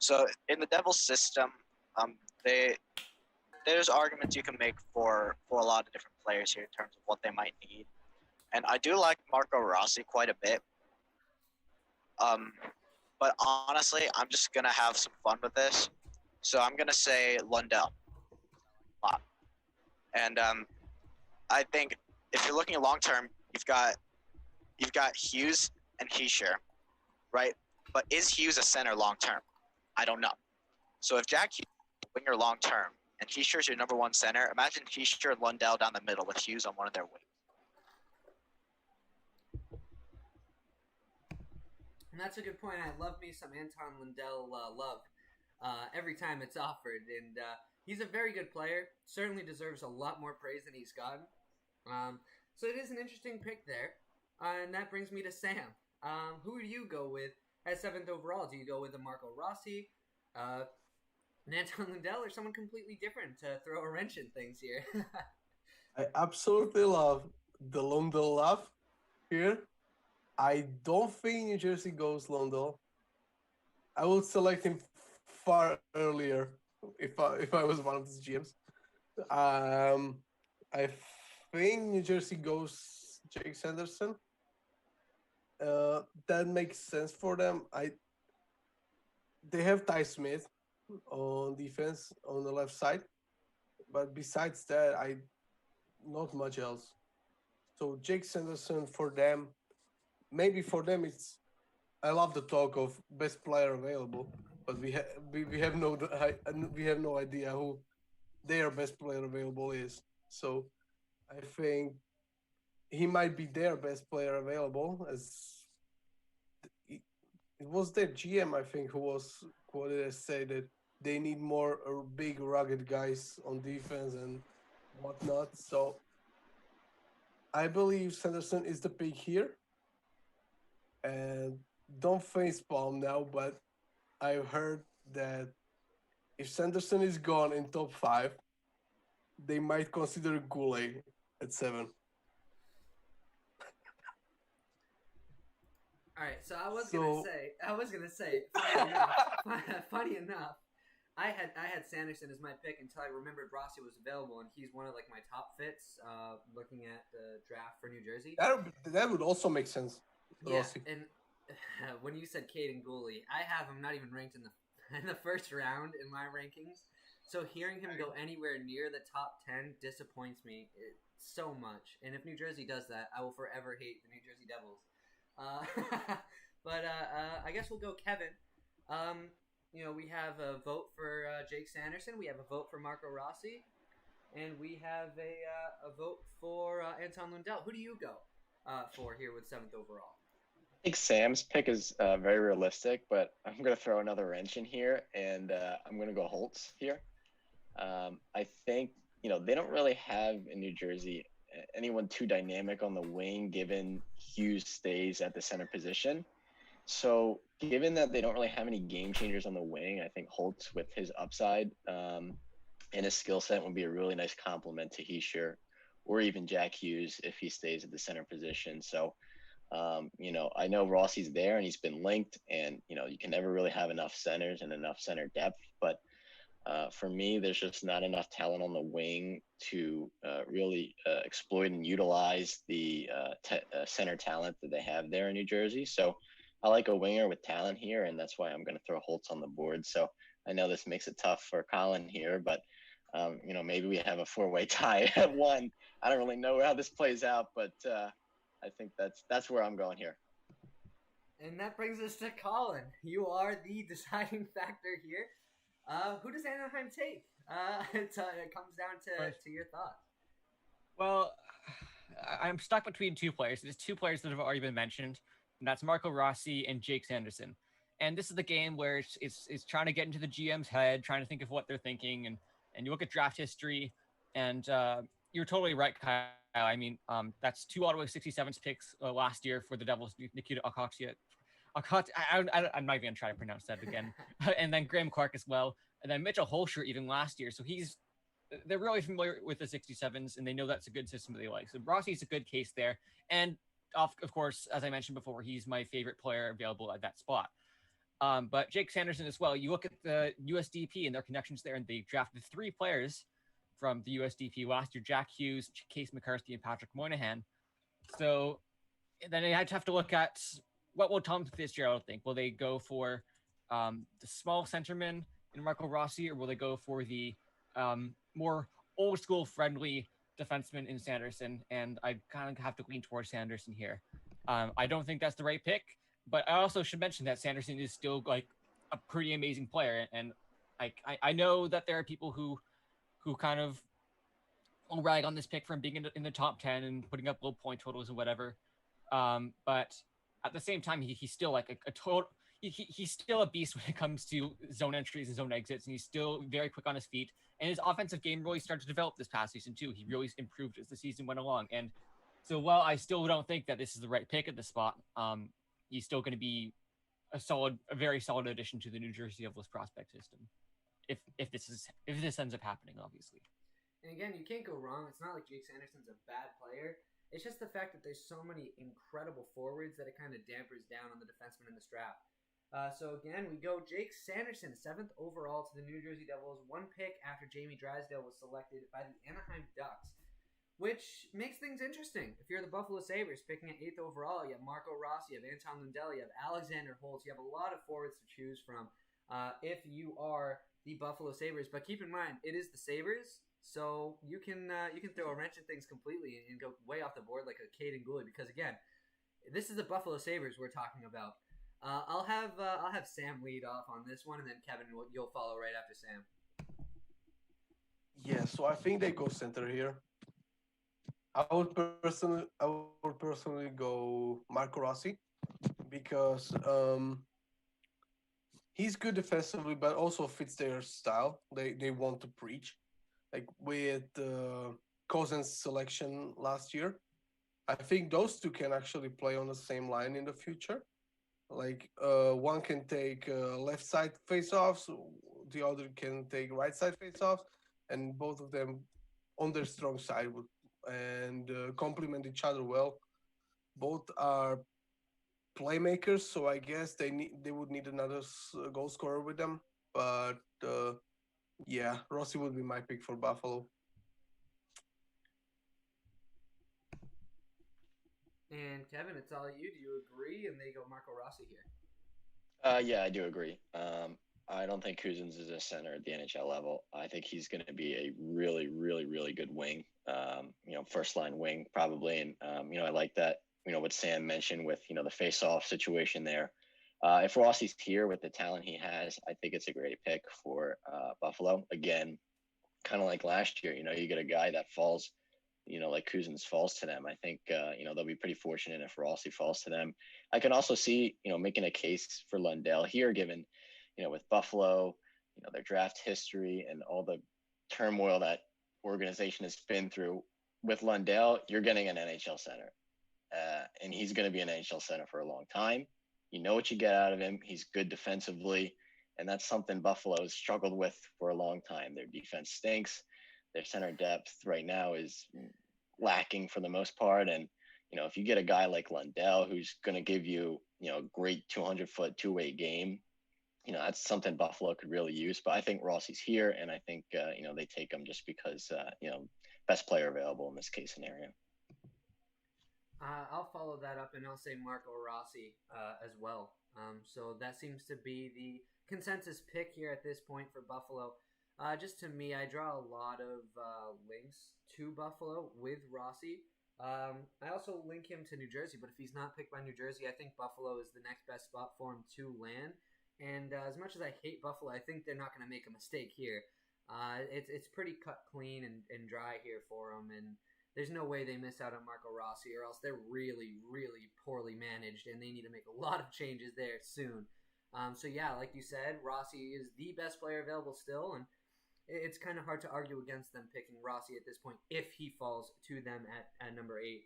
So in the Devils system, there's arguments you can make for a lot of different players here in terms of what they might need. And I do like Marco Rossi quite a bit. But honestly, I'm just going to have some fun with this. So I'm going to say Lundell. And I think if you're looking at long term, you've got Hughes and Hischier, right? But is Hughes a center long term? I don't know. So if Jack Hughes is a winger long term and Hischier's your number 1 center, imagine Hischier and Lundell down the middle with Hughes on one of their wings. that's a good point. I love me some Anton Lundell love every time it's offered, and he's a very good player. Certainly deserves a lot more praise than he's gotten. So it is an interesting pick there, and that brings me to Sam. Who do you go with as 7th overall? Do you go with a Marco Rossi, an Anton Lundell, or someone completely different to throw a wrench in things here? I absolutely love the Lundell love here. I don't think New Jersey goes Lundell. I would select him far earlier if I was one of these GMs. I think New Jersey goes Jake Sanderson. That makes sense for them. They have Ty Smith on defense on the left side, but besides that, not much else. So Jake Sanderson for them, maybe for them it's. I love the talk of best player available, but we have no idea who their best player available is. So I think he might be their best player available. As it was their GM, I think, who was quoted as say that they need more big, rugged guys on defense and whatnot. So I believe Sanderson is the pick here, and don't face palm now, but I've heard that if Sanderson is gone in top 5, they might consider Goulet at 7. All right, so I was gonna say, funny enough, I had Sanderson as my pick until I remembered Rossi was available, and he's one of like my top fits. Looking at the draft for New Jersey, That would also make sense. yeah. Rossi. And when you said Caden Gooley, I have him not even ranked in the first round in my rankings. So hearing him go anywhere near the top 10 disappoints me so much. And if New Jersey does that, I will forever hate the New Jersey Devils. But I guess we'll go Kevin. We have a vote for Jake Sanderson. We have a vote for Marco Rossi. And we have a vote for Anton Lundell. Who do you go for here with 7th overall? I think Sam's pick is very realistic, but I'm going to throw another wrench in here, and I'm going to go Holtz here. I think, they don't really have in New Jersey anyone too dynamic on the wing, given Hughes stays at the center position. So given that they don't really have any game changers on the wing, I think Holtz with his upside and his skill set would be a really nice complement to Heischer or even Jack Hughes if he stays at the center position. So, I know Rossi's there and he's been linked, and, you can never really have enough centers and enough center depth, but for me, there's just not enough talent on the wing to really exploit and utilize the center talent that they have there in New Jersey. So I like a winger with talent here, and that's why I'm going to throw Holtz on the board. So I know this makes it tough for Colin here, but, maybe we have a 4-way tie at 1. I don't really know how this plays out, but I think that's where I'm going here. And that brings us to Colin. You are the deciding factor here. Who does Anaheim take? It comes down to your thoughts. Well, I'm stuck between 2 players. There's 2 players that have already been mentioned, and that's Marco Rossi and Jake Sanderson. And this is the game where it's trying to get into the GM's head, trying to think of what they're thinking, and you look at draft history, and you're totally right, Kyle. I mean, that's 2 Ottawa 67s picks last year for the Devils, Nikita Okasia. I'm not even going to try to pronounce that again. And then Graham Clark as well. And then Mitchell Holscher even last year. So they're really familiar with the 67s, and they know that's a good system that they like. So Rossi's a good case there. And of course, as I mentioned before, he's my favorite player available at that spot. But Jake Sanderson as well. You look at the USDP and their connections there, and they drafted 3 players from the USDP last year: Jack Hughes, Case McCarthy, and Patrick Moynihan. So then I have to look at what will Tom Fitzgerald think. Will they go for the small centerman in Marco Rossi, or will they go for the more old school friendly defenseman in Sanderson? And I kind of have to lean towards Sanderson here. I don't think that's the right pick, but I also should mention that Sanderson is still like a pretty amazing player. And I know that there are people who kind of will rag on this pick from being in the top 10 and putting up low point totals and whatever. But at the same time, he's still like a total. He's still a beast when it comes to zone entries and zone exits, and he's still very quick on his feet. And his offensive game really started to develop this past season too. He really improved as the season went along. And so while I still don't think that this is the right pick at the spot, he's still going to be a very solid addition to the New Jersey Devils prospect system. If this ends up happening, obviously. And again, you can't go wrong. It's not like Jake Sanderson's a bad player. It's just the fact that there's so many incredible forwards that it kind of dampers down on the defenseman in this draft. So again, we go Jake Sanderson, 7th overall to the New Jersey Devils, one pick after Jamie Drysdale was selected by the Anaheim Ducks, which makes things interesting. If you're the Buffalo Sabres, picking at 8th overall, you have Marco Rossi, you have Anton Lundell, you have Alexander Holtz, you have a lot of forwards to choose from if you are the Buffalo Sabres. But keep in mind, it is the Sabres, so you can throw a wrench in things completely and go way off the board like a Caden Gooley, because again, this is the Buffalo Sabres we're talking about. I'll have Sam lead off on this one, and then Kevin, you'll follow right after Sam. Yeah, so I think they go center here. I would personally go Marco Rossi because he's good defensively, but also fits their style. They want to preach, like with Cousins' selection last year. I think those two can actually play on the same line in the future. Like one can take left side face-offs, the other can take right side face-offs, and both of them on their strong side would and complement each other well. Both are playmakers, so I guess they would need another goal scorer with them. But yeah, Rossi would be my pick for Buffalo. And Kevin, it's all you. Do you agree? And they go Marco Rossi here. Yeah, I do agree. I don't think Cousins is a center at the NHL level. I think he's going to be a really, really, really good wing. First line wing probably. And I like that. What Sam mentioned with the face-off situation there. If Rossi's here with the talent he has, I think it's a great pick for Buffalo. Again, kind of like last year. You get a guy that falls. Like Cousins falls to them. I think, they'll be pretty fortunate if Rossi falls to them. I can also see, making a case for Lundell here, given, with Buffalo, their draft history and all the turmoil that organization has been through. With Lundell, you're getting an NHL center. And he's going to be an NHL center for a long time. You know what you get out of him. He's good defensively. And that's something Buffalo has struggled with for a long time. Their defense stinks. Their center depth right now is lacking for the most part. And, if you get a guy like Lundell, who's going to give you, a great 200-foot two-way game, that's something Buffalo could really use. But I think Rossi's here, and I think, they take him just because, best player available in this case scenario. I'll follow that up, and I'll say Marco Rossi as well. So that seems to be the consensus pick here at this point for Buffalo. Just to me, I draw a lot of links to Buffalo with Rossi. I also link him to New Jersey, but if he's not picked by New Jersey, I think Buffalo is the next best spot for him to land. And as much as I hate Buffalo, I think they're not going to make a mistake here. It's pretty cut clean and dry here for them, and there's no way they miss out on Marco Rossi, or else they're really, really poorly managed, and they need to make a lot of changes there soon. So yeah, like you said, Rossi is the best player available still, and it's kind of hard to argue against them picking Rossi at this point if he falls to them at number 8.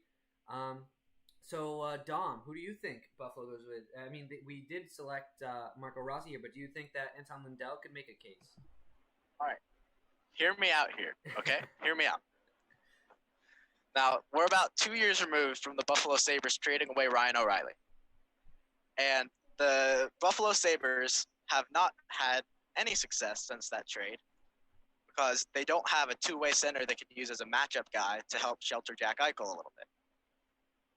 So Dom, who do you think Buffalo goes with? I mean, we did select Marco Rossi here, but do you think that Anton Lundell could make a case? All right. Hear me out here, okay? Hear me out. Now, we're about 2 years removed from the Buffalo Sabres trading away Ryan O'Reilly. And the Buffalo Sabres have not had any success since that trade because they don't have a two-way center they could use as a matchup guy to help shelter Jack Eichel a little bit.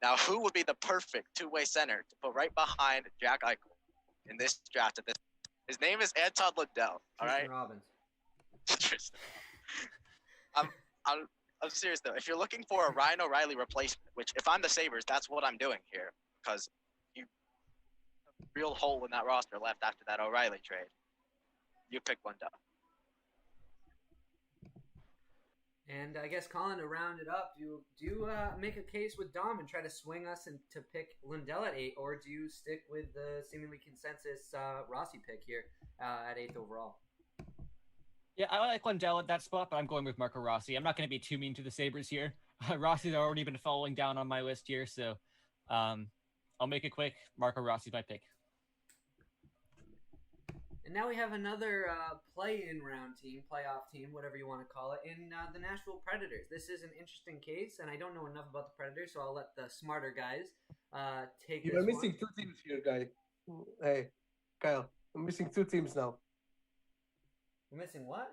Now, who would be the perfect two-way center to put right behind Jack Eichel in this draft? His name is Anton Lundell, all right? Robbins. Tristan. I'm serious, though. If you're looking for a Ryan O'Reilly replacement, which if I'm the Sabres, that's what I'm doing here because you have a real hole in that roster left after that O'Reilly trade. You pick Lundell. And I guess, Colin, to round it up, do you make a case with Dom and try to swing us to pick Lundell at 8, or do you stick with the seemingly consensus Rossi pick here at 8th overall? Yeah, I like Lundell at that spot, but I'm going with Marco Rossi. I'm not going to be too mean to the Sabres here. Rossi's already been falling down on my list here, so I'll make it quick. Marco Rossi's my pick. And now we have another play-in round team, playoff team, whatever you want to call it, in the Nashville Predators. This is an interesting case, and I don't know enough about the Predators, so I'll let the smarter guys take this You're one. missing 2 teams here, guy. Hey, Kyle, I'm missing 2 teams now. We're missing what?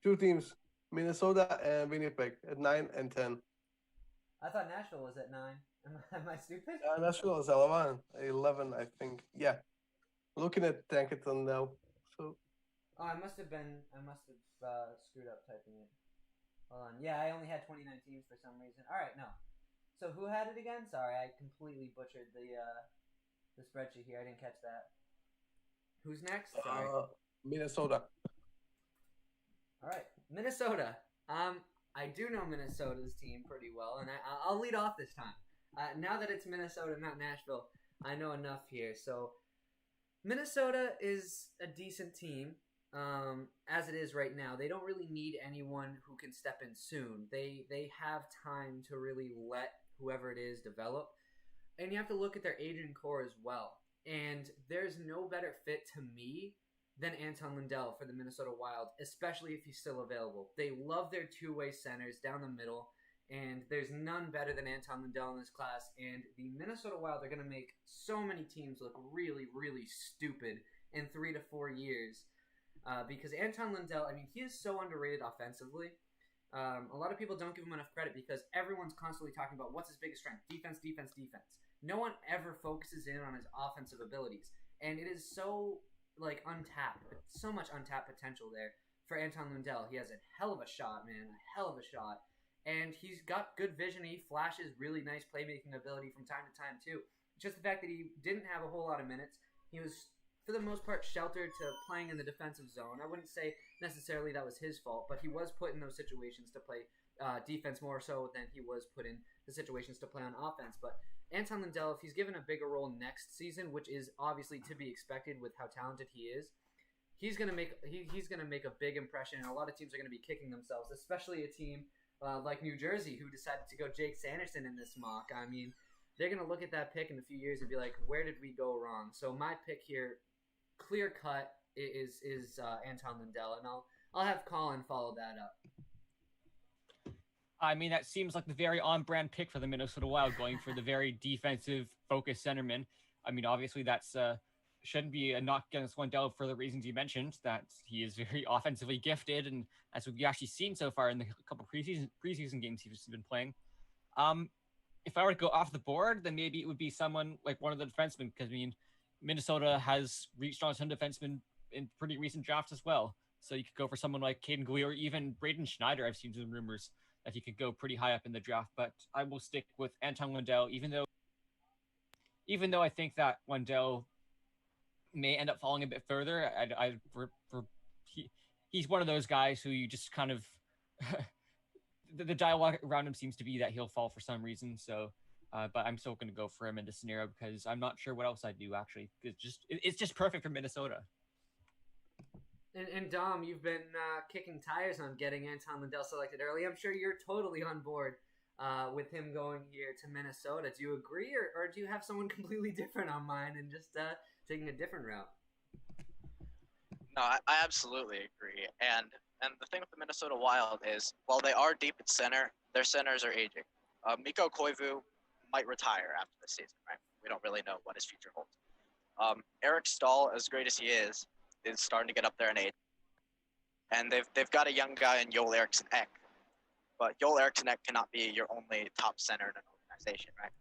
2 teams, Minnesota and Winnipeg at 9 and 10. I thought Nashville was at 9. Am I stupid? Nashville is 11, I think. Yeah. Looking at Tankerton now. So. Oh, I must have screwed up typing it. Hold on. Yeah, I only had 29 teams for some reason. All right, no. So who had it again? Sorry, I completely butchered the spreadsheet here. I didn't catch that. Who's next? Sorry. Minnesota. All right, Minnesota. I do know Minnesota's team pretty well, and I'll lead off this time. Now that it's Minnesota, not Nashville, I know enough here. So Minnesota is a decent team as it is right now. They don't really need anyone who can step in soon. They have time to really let whoever it is develop. And you have to look at their aging core as well. And there's no better fit to me than Anton Lundell for the Minnesota Wild, especially if he's still available. They love their two-way centers down the middle, and there's none better than Anton Lundell in this class. And the Minnesota Wild are going to make so many teams look really, really stupid in 3 to 4 years because Anton Lundell, I mean, he is so underrated offensively. A lot of people don't give him enough credit because everyone's constantly talking about what's his biggest strength: defense, defense, defense. No one ever focuses in on his offensive abilities, and it is so untapped, so much untapped potential there for Anton Lundell. He has a hell of a shot, man, a hell of a shot. And he's got good vision. He flashes really nice playmaking ability from time to time, too. Just the fact that he didn't have a whole lot of minutes. He was, for the most part, sheltered to playing in the defensive zone. I wouldn't say necessarily that was his fault, but he was put in those situations to play defense more so than he was put in the situations to play on offense. But Anton Lundell, if he's given a bigger role next season, which is obviously to be expected with how talented he is, he's gonna make a big impression, and a lot of teams are gonna be kicking themselves, especially a team like New Jersey, who decided to go Jake Sanderson in this mock. I mean, they're going to look at that pick in a few years and be like, where did we go wrong? So my pick here, clear cut, is Anton Lundell, and I'll have Colin follow that up. I mean, that seems like the very on-brand pick for the Minnesota Wild, going for the very defensive-focused centerman. I mean, obviously that's shouldn't be a knock against Lundell for the reasons you mentioned, that he is very offensively gifted, and as we've actually seen so far in the couple preseason games he's been playing. If I were to go off the board, then maybe it would be someone like one of the defensemen, because I mean, Minnesota has reached on some defensemen in pretty recent drafts as well. So you could go for someone like Caden Glee or even Braden Schneider. I've seen some rumors that he could go pretty high up in the draft, but I will stick with Anton Lundell, even though I think that Lundell may end up falling a bit further. He's one of those guys who you just kind of the dialogue around him seems to be that he'll fall for some reason. So, but I'm still going to go for him in this scenario because I'm not sure what else I'd do. Actually, it's just perfect for Minnesota. And Dom, you've been kicking tires on getting Anton Lundell selected early. I'm sure you're totally on board with him going here to Minnesota. Do you agree, or do you have someone completely different on mind and just taking a different route? No, I absolutely agree. And the thing with the Minnesota Wild is, while they are deep at center, their centers are aging. Mikko Koivu might retire after this season, right? We don't really know what his future holds. Eric Stahl, as great as he is starting to get up there in age. And they've got a young guy in Joel Eriksson Ek. But Joel Eriksson Ek cannot be your only top center in an organization, right?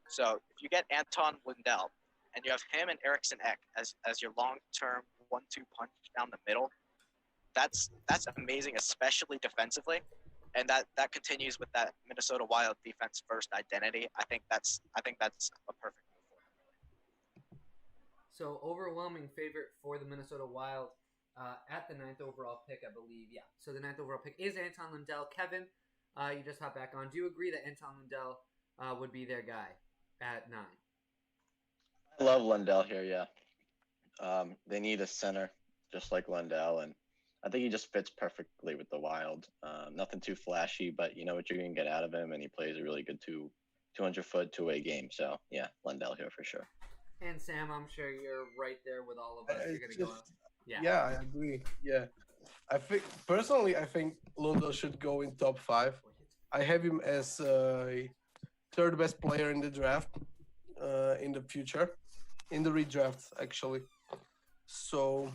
So if you get Anton Lundell, and you have him and Eriksson Ek as your long-term 1-2 punch down the middle, that's amazing, especially defensively, and that continues with that Minnesota Wild defense first identity. I think that's a perfect move for him. So overwhelming favorite for the Minnesota Wild. at the 9th overall pick, I believe. Yeah. So the 9th overall pick is Anton Lundell. Kevin, you just hop back on. Do you agree that Anton Lundell would be their guy at 9? I love Lundell here. Yeah. They need a center just like Lundell, and I think he just fits perfectly with the Wild. Nothing too flashy, but you know what you're going to get out of him, and he plays a really good 200-foot two-way game. So, yeah, Lundell here for sure. And Sam, I'm sure you're right there with all of us. You're going to go. Yeah, I agree. Yeah. I think Lundell should go in top 5. I have him as a third best player in the draft in the future, in the redraft, actually. So,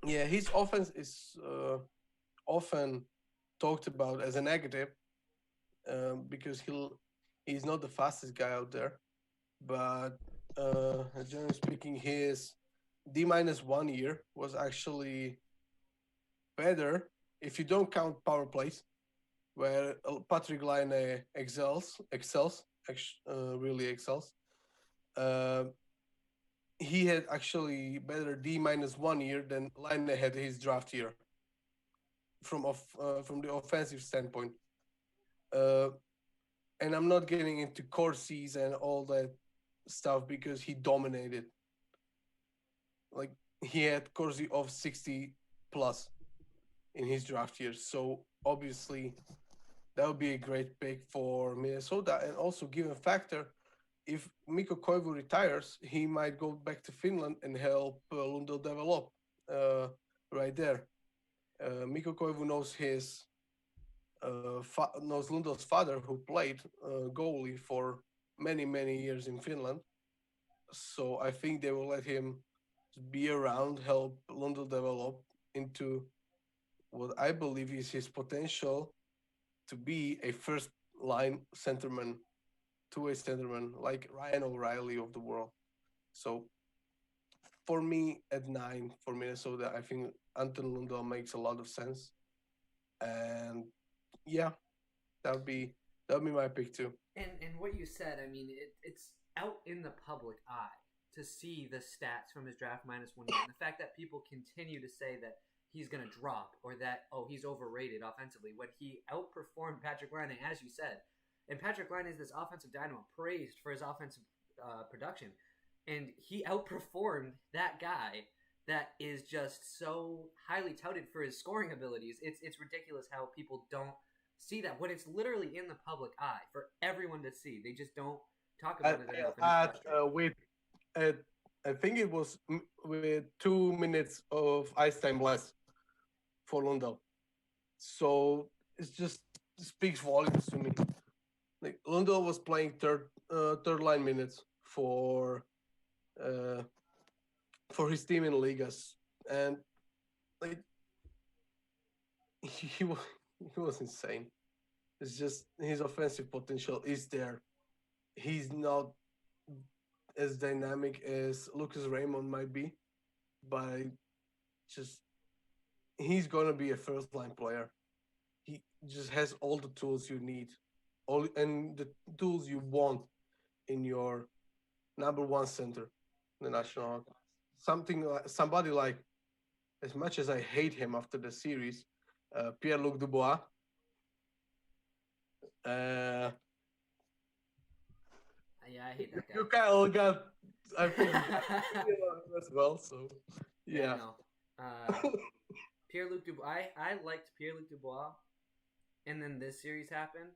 yeah, his offense is often talked about as a negative because he's not the fastest guy out there. But generally speaking, his D-1 year was actually better if you don't count power plays, where Patrick Laine really excels. He had actually better D-1 year than Laine had his draft year from the offensive standpoint. And I'm not getting into Corsi's and all that stuff because he dominated. Like, he had Corsi of 60 plus in his draft year. So obviously that would be a great pick for Minnesota. And also, given factor, if Mikko Koivu retires, he might go back to Finland and help Lundell develop right there. Mikko Koivu knows knows Lundell's father, who played goalie for many, many years in Finland. So I think they will let him be around, help Lundell develop into what I believe is his potential to be a first-line centerman, two-way centerman, like Ryan O'Reilly of the world. So for me, at 9 for Minnesota, I think Anton Lundell makes a lot of sense. And yeah, that would be my pick too. And what you said, I mean, it's out in the public eye to see the stats from his draft -1 year, and the fact that people continue to say that he's going to drop or that, he's overrated offensively when he outperformed Patrick Laine, as you said. And Patrick Laine is this offensive dynamo, praised for his offensive production, and he outperformed that guy that is just so highly touted for his scoring abilities. It's ridiculous how people don't see that when it's literally in the public eye for everyone to see. They just don't talk about it enough. I think it was with 2 minutes of ice time less for Lundell. So it just speaks volumes to me. Like, Lundell was playing third line minutes for his team in Ligas, and like he was insane. It's just his offensive potential is there. He's not as dynamic as Lucas Raymond might be, but just he's gonna be a first line player. He just has all the tools you need, and the tools you want in your number 1 center in the National Hockey. Somebody like, as much as I hate him after the series, Pierre-Luc Dubois. Yeah, I hate that guy. You kind of got, I think, as well. So yeah. Pierre-Luc Dubois. I liked Pierre-Luc Dubois, and then this series happened,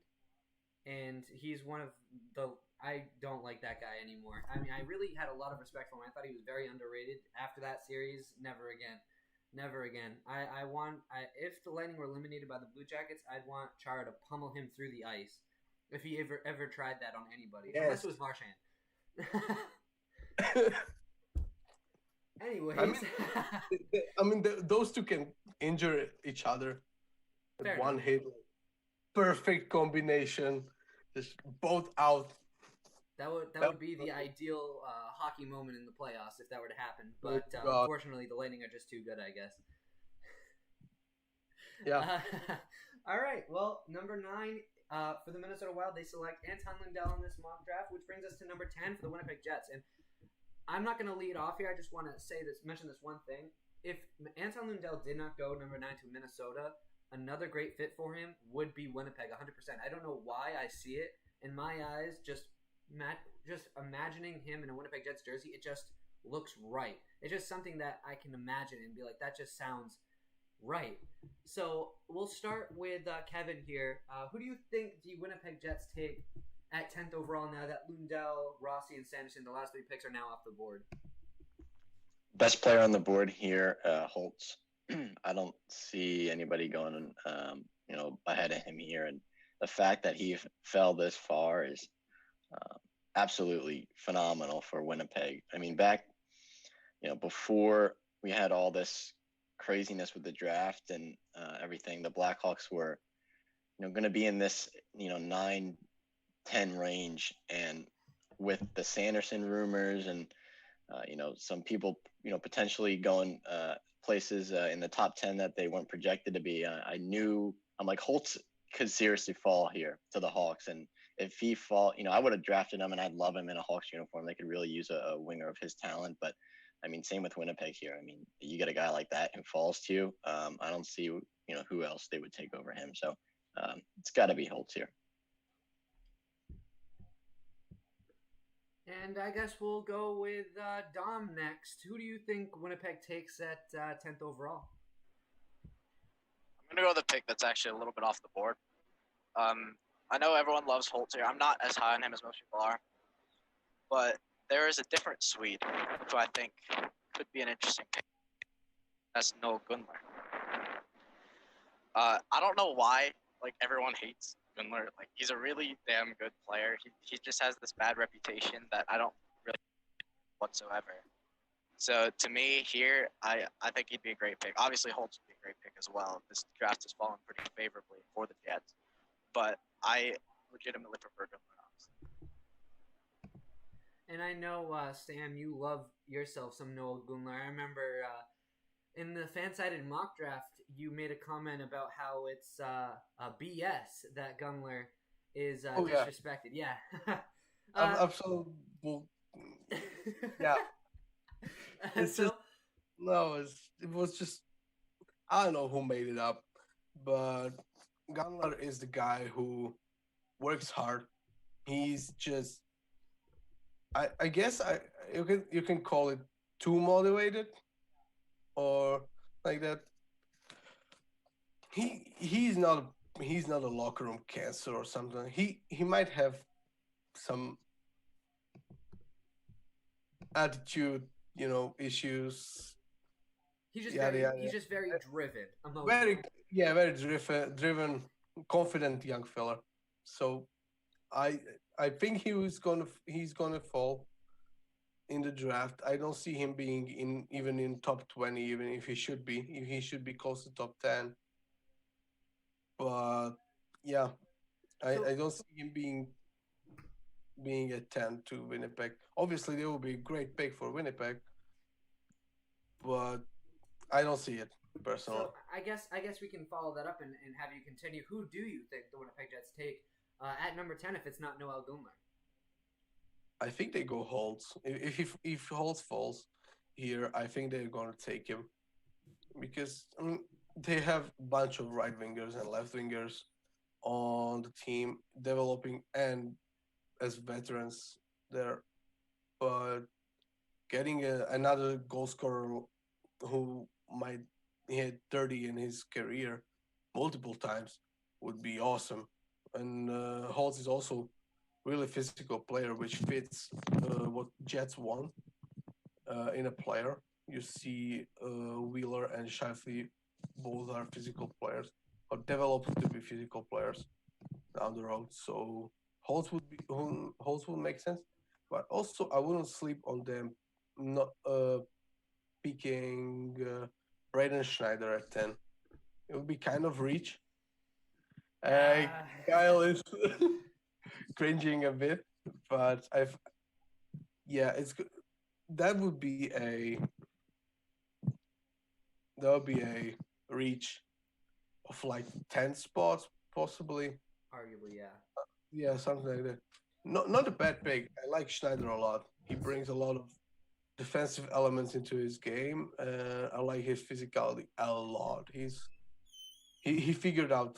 and he's one of the. I don't like that guy anymore. I mean, I really had a lot of respect for him. I thought he was very underrated. After that series, never again. Never again. If the Lightning were eliminated by the Blue Jackets, I'd want Chara to pummel him through the ice. If he ever tried that on anybody. Yes. Unless it was Marchand. Anyways. I mean those two can injure each other. Fair one enough. Hit. Perfect combination. Just both out. That would be the ideal hockey moment in the playoffs if that were to happen. But unfortunately, the Lightning are just too good, I guess. Yeah. All right. Well, number 9 for the Minnesota Wild, they select Anton Lundell in this mock draft, which brings us to number 10 for the Winnipeg Jets. And I'm not going to lead off here. I just want to mention this one thing. If Anton Lundell did not go number 9 to Minnesota, another great fit for him would be Winnipeg, 100%. I don't know why I see it in my eyes. Just imagining him in a Winnipeg Jets jersey, it just looks right. It's just something that I can imagine and be like, that just sounds right. So we'll start with Kevin here. Who do you think the Winnipeg Jets take at 10th overall now that Lundell, Rossi, and Sanderson, the last 3 picks, are now off the board? Best player on the board here, Holtz. I don't see anybody going, ahead of him here. And the fact that he fell this far is absolutely phenomenal for Winnipeg. I mean, back, before we had all this craziness with the draft and everything, the Blackhawks were, going to be in this, 9-10 range. And with the Sanderson rumors and, some people, potentially going places in the top 10 that they weren't projected to be, I'm like, Holtz could seriously fall here to the Hawks. And if he I would have drafted him and I'd love him in a Hawks uniform. They could really use a winger of his talent. But I mean, same with Winnipeg here. I mean, you get a guy like that who falls to you. I don't see, who else they would take over him. So it's got to be Holtz here. And I guess we'll go with Dom next. Who do you think Winnipeg takes at 10th overall? I'm going to go with a pick that's actually a little bit off the board. I know everyone loves Holtz here. I'm not as high on him as most people are. But there is a different Swede who I think could be an interesting pick. That's Noel Gunler. I don't know why everyone hates Gunler. He's a really damn good player. He just has this bad reputation that I don't really whatsoever. So to me here, I think he'd be a great pick. Obviously Holtz would be a great pick as well. This draft has fallen pretty favorably for the Jets. But I legitimately prefer Gunler, honestly. And I know, Sam, you love yourself some Noel Gunler. I remember in the fan-sided mock draft, you made a comment about how it's BS that Gunler is disrespected. Yeah. Absolutely. Yeah. It was just, I don't know who made it up, but Gunler is the guy who works hard. He's just, I guess you can call it too motivated or like that. He's not a locker room cancer or something. He might have some attitude, issues. He's just he's just very driven. Very driven, confident young fella. So I think he's gonna fall in the draft. I don't see him being even in top 20, even if he should be. If he should be close to top 10. But yeah, I don't see him being a 10 to Winnipeg. Obviously, they will be a great pick for Winnipeg, but I don't see it personally. So I guess we can follow that up and have you continue. Who do you think the Winnipeg Jets take at number 10 if it's not Noel Gunler? I think they go Holtz. If Holtz falls here, I think they're going to take him because they have a bunch of right wingers and left wingers on the team developing and as veterans there, but getting another goal scorer who might hit 30 in his career multiple times would be awesome. And Holtz is also really physical player, which fits what Jets want in a player. You see Wheeler and Shifley both are physical players or developed to be physical players down the road. So Holtz would make sense. But also I wouldn't sleep on them not picking Braden Schneider at 10. It would be kind of reach. Kyle is cringing a bit, but it's good. That would be a reach of like 10 spots possibly. Arguably, yeah. Yeah, something like that. Not a bad pick. I like Schneider a lot. He brings a lot of defensive elements into his game. I like his physicality a lot. He figured out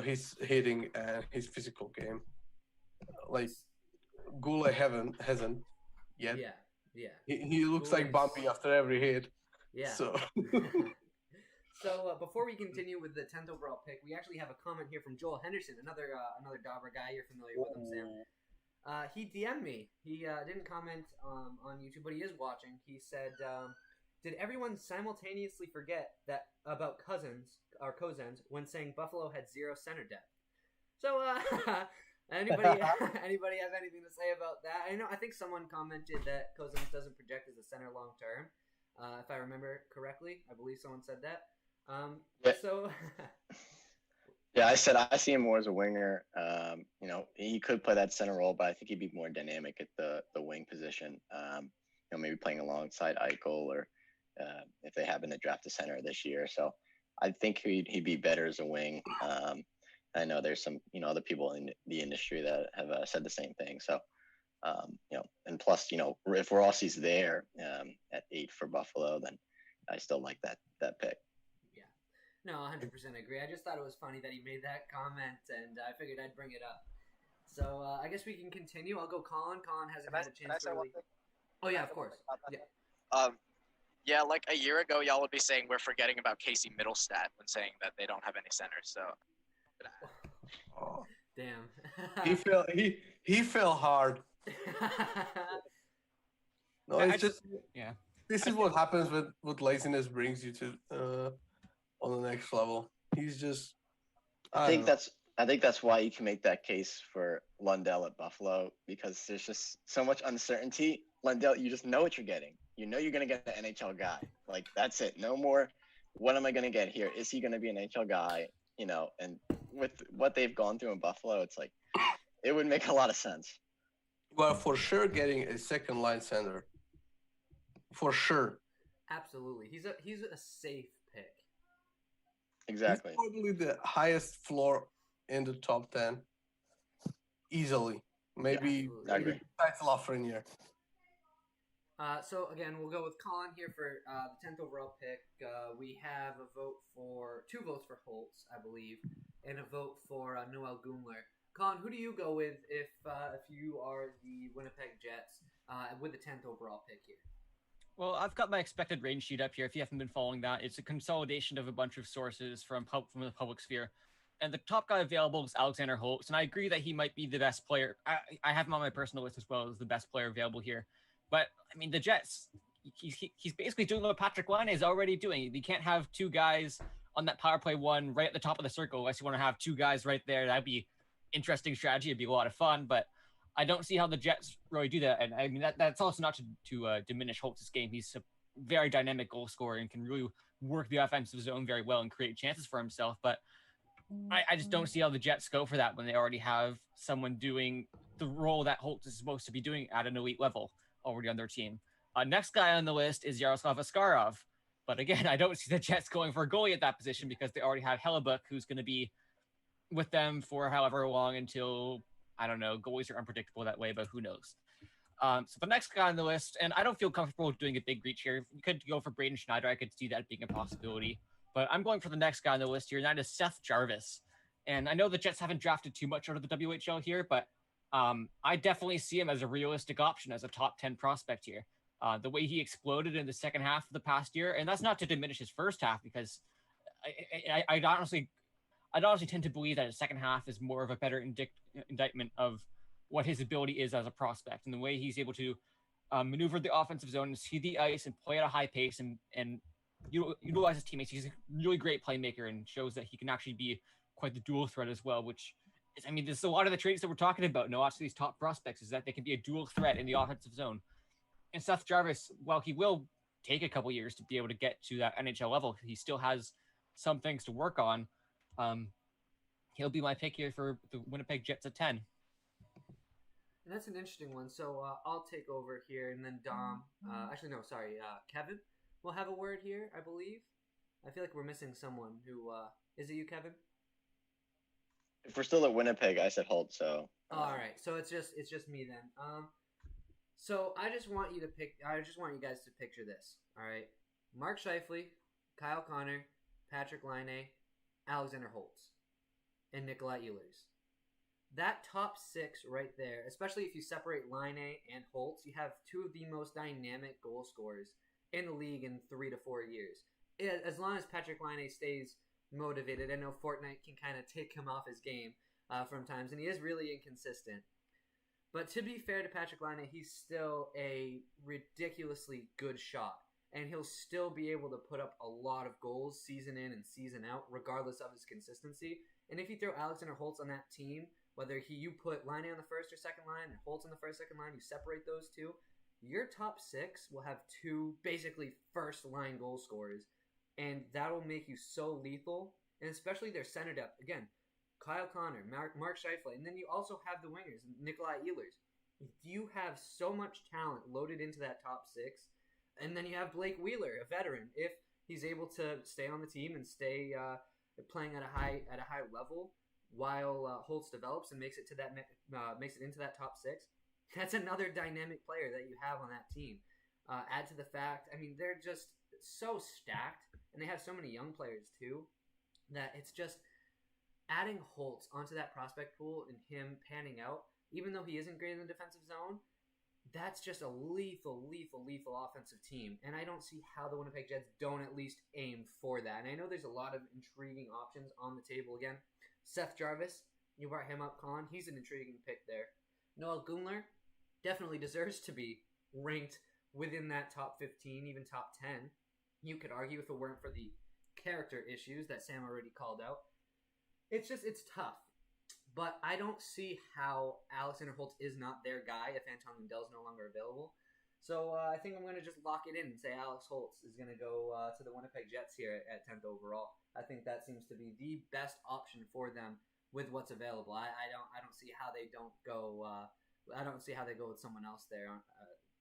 his hitting and his physical game. Like Goulet hasn't yet. Yeah, yeah, He looks like Goulet's- bumpy after every hit. yeah. So So before we continue with the 10th overall pick, we actually have a comment here from Joel Henderson, another Dauber guy. You're familiar with him, Sam. He DM'd me. He didn't comment on YouTube, but he is watching. He said, "Did everyone simultaneously forget that about Cousins when saying Buffalo had zero center depth?" So, anybody have anything to say about that? I think someone commented that Cousins doesn't project as a center long term. If I remember correctly, I believe someone said that. Yeah. So. Yeah, I said I see him more as a winger. He could play that center role, but I think he'd be more dynamic at the wing position. Maybe playing alongside Eichel, or if they happen to draft a center this year. So I think he'd be better as a wing. I know there's some other people in the industry that have said the same thing. So and plus if Rossi's there at 8 for Buffalo, then I still like that pick. No, 100% agree. I just thought it was funny that he made that comment, and I figured I'd bring it up. So I guess we can continue. I'll go Colin. Colin hasn't had a chance Can I say to one really... thing? Oh, yeah, of course. Yeah. Yeah, like a year ago, y'all would be saying we're forgetting about Casey Middlestat when saying that they don't have any centers. So, Damn. he fell hard. No, it's just yeah. This is what happens with what laziness brings you to on the next level. He's just. I think that's why you can make that case for Lundell at Buffalo, because there's just so much uncertainty. Lundell, you just know what you're getting. You know you're going to get the NHL guy. Like, that's it. No more, what am I going to get here? Is he going to be an NHL guy? And with what they've gone through in Buffalo, it's like, it would make a lot of sense. Well, for sure getting a second line center. For sure. Absolutely. He's a safe pick. Exactly. He's probably the highest floor in the top 10. Easily. Maybe besides Lafreniere. So again, we'll go with Colin here for the 10th overall pick. We have two votes for Holtz, I believe, and a vote for Noel Goomler. Colin, who do you go with if you are the Winnipeg Jets with the 10th overall pick here? Well, I've got my expected range sheet up here. If you haven't been following that, it's a consolidation of a bunch of sources from the public sphere. And the top guy available is Alexander Holtz, and I agree that he might be the best player. I have him on my personal list as well as the best player available here. But, I mean, the Jets, he's basically doing what Patrick Laine is already doing. You can't have two guys on that power play one right at the top of the circle unless you want to have two guys right there. That'd be interesting strategy. It'd be a lot of fun, but I don't see how the Jets really do that. And I mean, that's also not to diminish Holtz's game. He's a very dynamic goal scorer and can really work the offensive zone very well and create chances for himself. But I just don't see how the Jets go for that when they already have someone doing the role that Holtz is supposed to be doing at an elite level already on their team. Next guy on the list is Yaroslav Askarov. But again, I don't see the Jets going for a goalie at that position because they already have Hellebuck, who's going to be with them for however long until, I don't know, goalies are unpredictable that way, but who knows. So the next guy on the list, and I don't feel comfortable doing a big reach here. You could go for Braden Schneider. I could see that being a possibility. But I'm going for the next guy on the list here, and that is Seth Jarvis. And I know the Jets haven't drafted too much out of the WHL here, but I definitely see him as a realistic option as a top 10 prospect here. The way he exploded in the second half of the past year, and that's not to diminish his first half, because I honestly tend to believe that his second half is more of a better indictment of what his ability is as a prospect and the way he's able to maneuver the offensive zone and see the ice and play at a high pace and utilize his teammates. He's a really great playmaker and shows that he can actually be quite the dual threat as well, which is, I mean, there's a lot of the traits that we're talking about. No, lots of these top prospects is that they can be a dual threat in the offensive zone. And Seth Jarvis, while he will take a couple years to be able to get to that NHL level, he still has some things to work on. He'll be my pick here for the Winnipeg Jets at 10. And that's an interesting one. So I'll take over here, and then Dom. Kevin will have a word here, I believe. I feel like we're missing someone. Who is it? You, Kevin? If we're still at Winnipeg, I said Holt. So. All right. So it's just me then. So I just want you guys to picture this. All right, Mark Scheifele, Kyle Connor, Patrick Laine, Alexander Holtz, and Nikolai Ehlers. That top six right there, especially if you separate Laine and Holtz, you have two of the most dynamic goal scorers in the league in 3 to 4 years. As long as Patrick Laine stays motivated, I know Fortnite can kind of take him off his game from times, and he is really inconsistent. But to be fair to Patrick Laine, he's still a ridiculously good shot, and he'll still be able to put up a lot of goals season in and season out, regardless of his consistency. And if you throw Alexander Holtz on that team, whether you put Laine on the first or second line and Holtz on the first, second line, you separate those two, your top six will have two basically first-line goal scorers, and that'll make you so lethal, and especially their center depth. Again, Kyle Connor, Mark Scheifele, and then you also have the wingers, Nikolai Ehlers. You have so much talent loaded into that top six, and then you have Blake Wheeler, a veteran. If he's able to stay on the team and stay playing at a high level while Holtz develops and makes it into that top six, that's another dynamic player that you have on that team. Add to the fact, I mean, they're just so stacked, and they have so many young players too, that it's just adding Holtz onto that prospect pool and him panning out, even though he isn't great in the defensive zone, that's just a lethal offensive team. And I don't see how the Winnipeg Jets don't at least aim for that. And I know there's a lot of intriguing options on the table again. Seth Jarvis, you brought him up, Colin. He's an intriguing pick there. Noel Gunler definitely deserves to be ranked within that top 15, even top 10. You could argue if it weren't for the character issues that Sam already called out. It's tough. But I don't see how Alexander Holtz is not their guy if Anton Lundell is no longer available. So I think I'm going to just lock it in and say Alex Holtz is going to go to the Winnipeg Jets here at 10th overall. I think that seems to be the best option for them with what's available. I don't see how they don't go. I don't see how they go with someone else there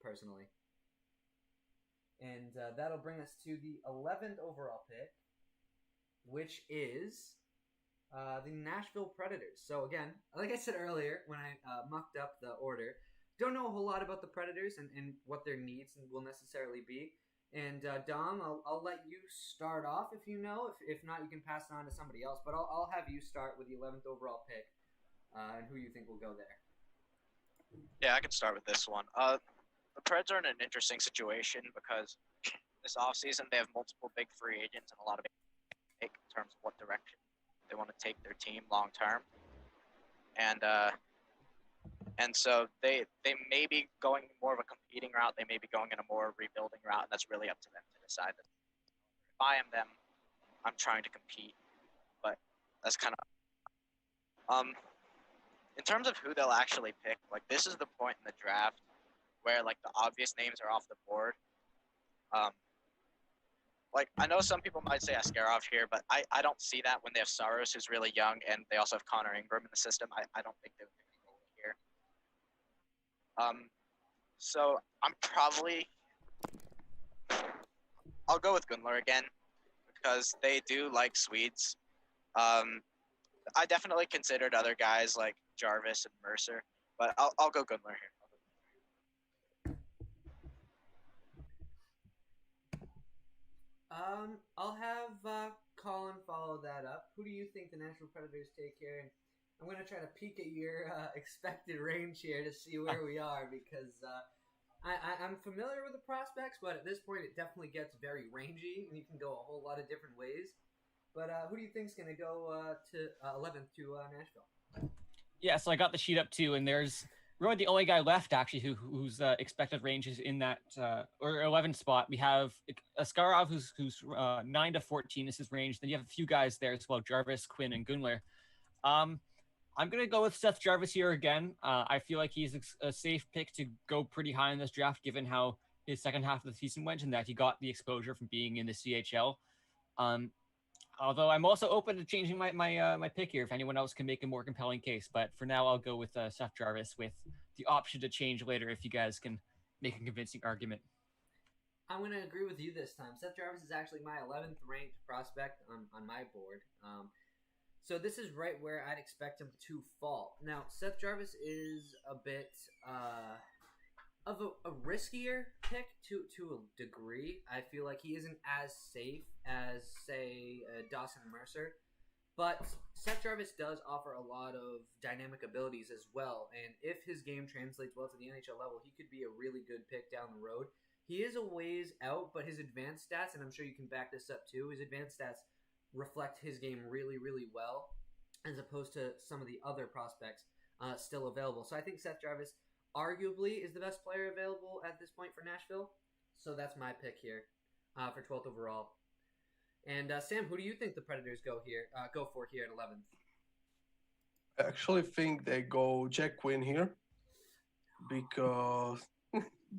personally. And that'll bring us to the 11th overall pick, which is the Nashville Predators. So again, like I said earlier when I mucked up the order, don't know a whole lot about the Predators and what their needs will necessarily be. And Dom, I'll let you start off if you know. If not, you can pass it on to somebody else. But I'll have you start with the 11th overall pick and who you think will go there. Yeah, I can start with this one. The Preds are in an interesting situation because this offseason they have multiple big free agents and a lot of in terms of what direction they want to take their team long term. And so they may be going more of a competing route. They may be going in a more rebuilding route, and that's really up to them to decide. If I am them, I'm trying to compete. But that's kind of in terms of who they'll actually pick, like this is the point in the draft where like the obvious names are off the board. Like I know some people might say Askarov here, but I don't see that when they have Saros, who's really young, and they also have Connor Ingram in the system. I don't think they would pick a goalie here. So I'll go with Gunler again because they do like Swedes. I definitely considered other guys like Jarvis and Mercer, but I'll go Gunler here. I'll have Colin follow that up. Who do you think the Nashville Predators take here? And I'm going to try to peek at your expected range here to see where we are because I'm familiar with the prospects, but at this point it definitely gets very rangy and you can go a whole lot of different ways. But who do you think is going to go to 11th to Nashville? Yeah, so I got the sheet up too, and there's really the only guy left actually whose expected range is in that or 11th spot. We have Askarov, who's 9 to 14 is his range. Then you have a few guys there as well, Jarvis, Quinn, and Gunler. I'm going to go with Seth Jarvis here again. I feel like he's a safe pick to go pretty high in this draft, given how his second half of the season went and that he got the exposure from being in the CHL. Although I'm also open to changing my pick here if anyone else can make a more compelling case. But for now, I'll go with Seth Jarvis with the option to change later if you guys can make a convincing argument. I'm going to agree with you this time. Seth Jarvis is actually my 11th ranked prospect on my board. So this is right where I'd expect him to fall. Now, Seth Jarvis is a bit of a riskier pick to a degree. I feel like he isn't as safe as, say, Dawson Mercer. But Seth Jarvis does offer a lot of dynamic abilities as well. And if his game translates well to the NHL level, he could be a really good pick down the road. He is a ways out, but his advanced stats, and I'm sure you can back this up too, his advanced stats reflect his game really, really well, as opposed to some of the other prospects still available. So I think Seth Jarvis arguably is the best player available at this point for Nashville. So that's my pick here for 12th overall. And Sam, who do you think the Predators go for here at 11th? I actually think they go Jack Quinn here because,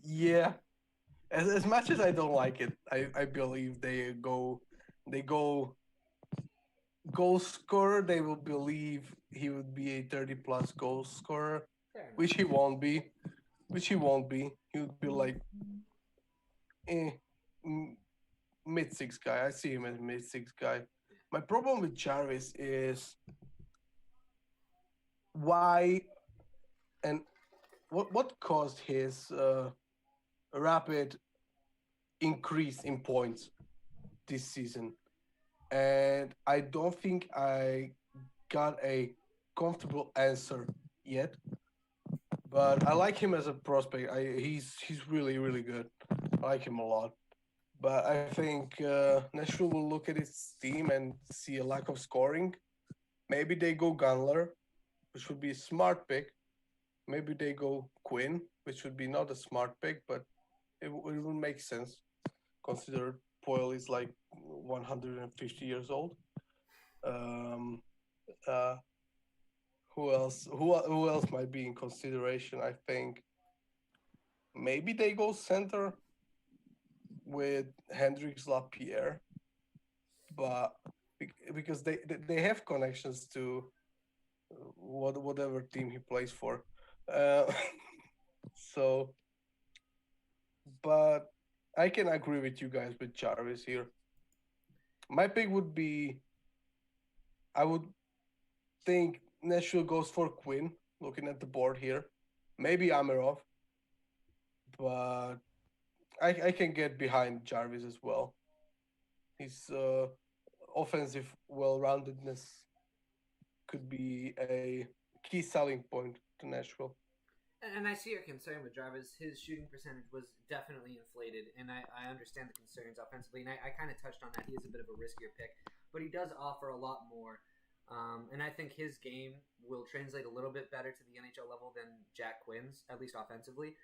yeah, as much as I don't like it, I believe they go goal scorer. They will believe he would be a 30-plus goal scorer, which he won't be. He would be like mid-six guy. I see him as mid-six guy. My problem with Jarvis is why and what caused his rapid increase in points this season. And I don't think I got a comfortable answer yet. But I like him as a prospect. He's really, really good. I like him a lot. But I think Nashville will look at its team and see a lack of scoring. Maybe they go Gunler, which would be a smart pick. Maybe they go Quinn, which would be not a smart pick, but it will make sense. Consider Poyle is like 150 years old. Who else? Who else might be in consideration? I think maybe they go center with Hendrix Lapierre, but because they have connections to whatever team he plays for. So, but I can agree with you guys with Jarvis here. My pick would be, I would think Nashville goes for Quinn, looking at the board here. Maybe Amirov, but I can get behind Jarvis as well. His offensive well-roundedness could be a key selling point to Nashville. And I see your concern with Jarvis. His shooting percentage was definitely inflated, and I understand the concerns offensively. And I kind of touched on that. He is a bit of a riskier pick, but he does offer a lot more. And I think his game will translate a little bit better to the NHL level than Jack Quinn's, at least offensively.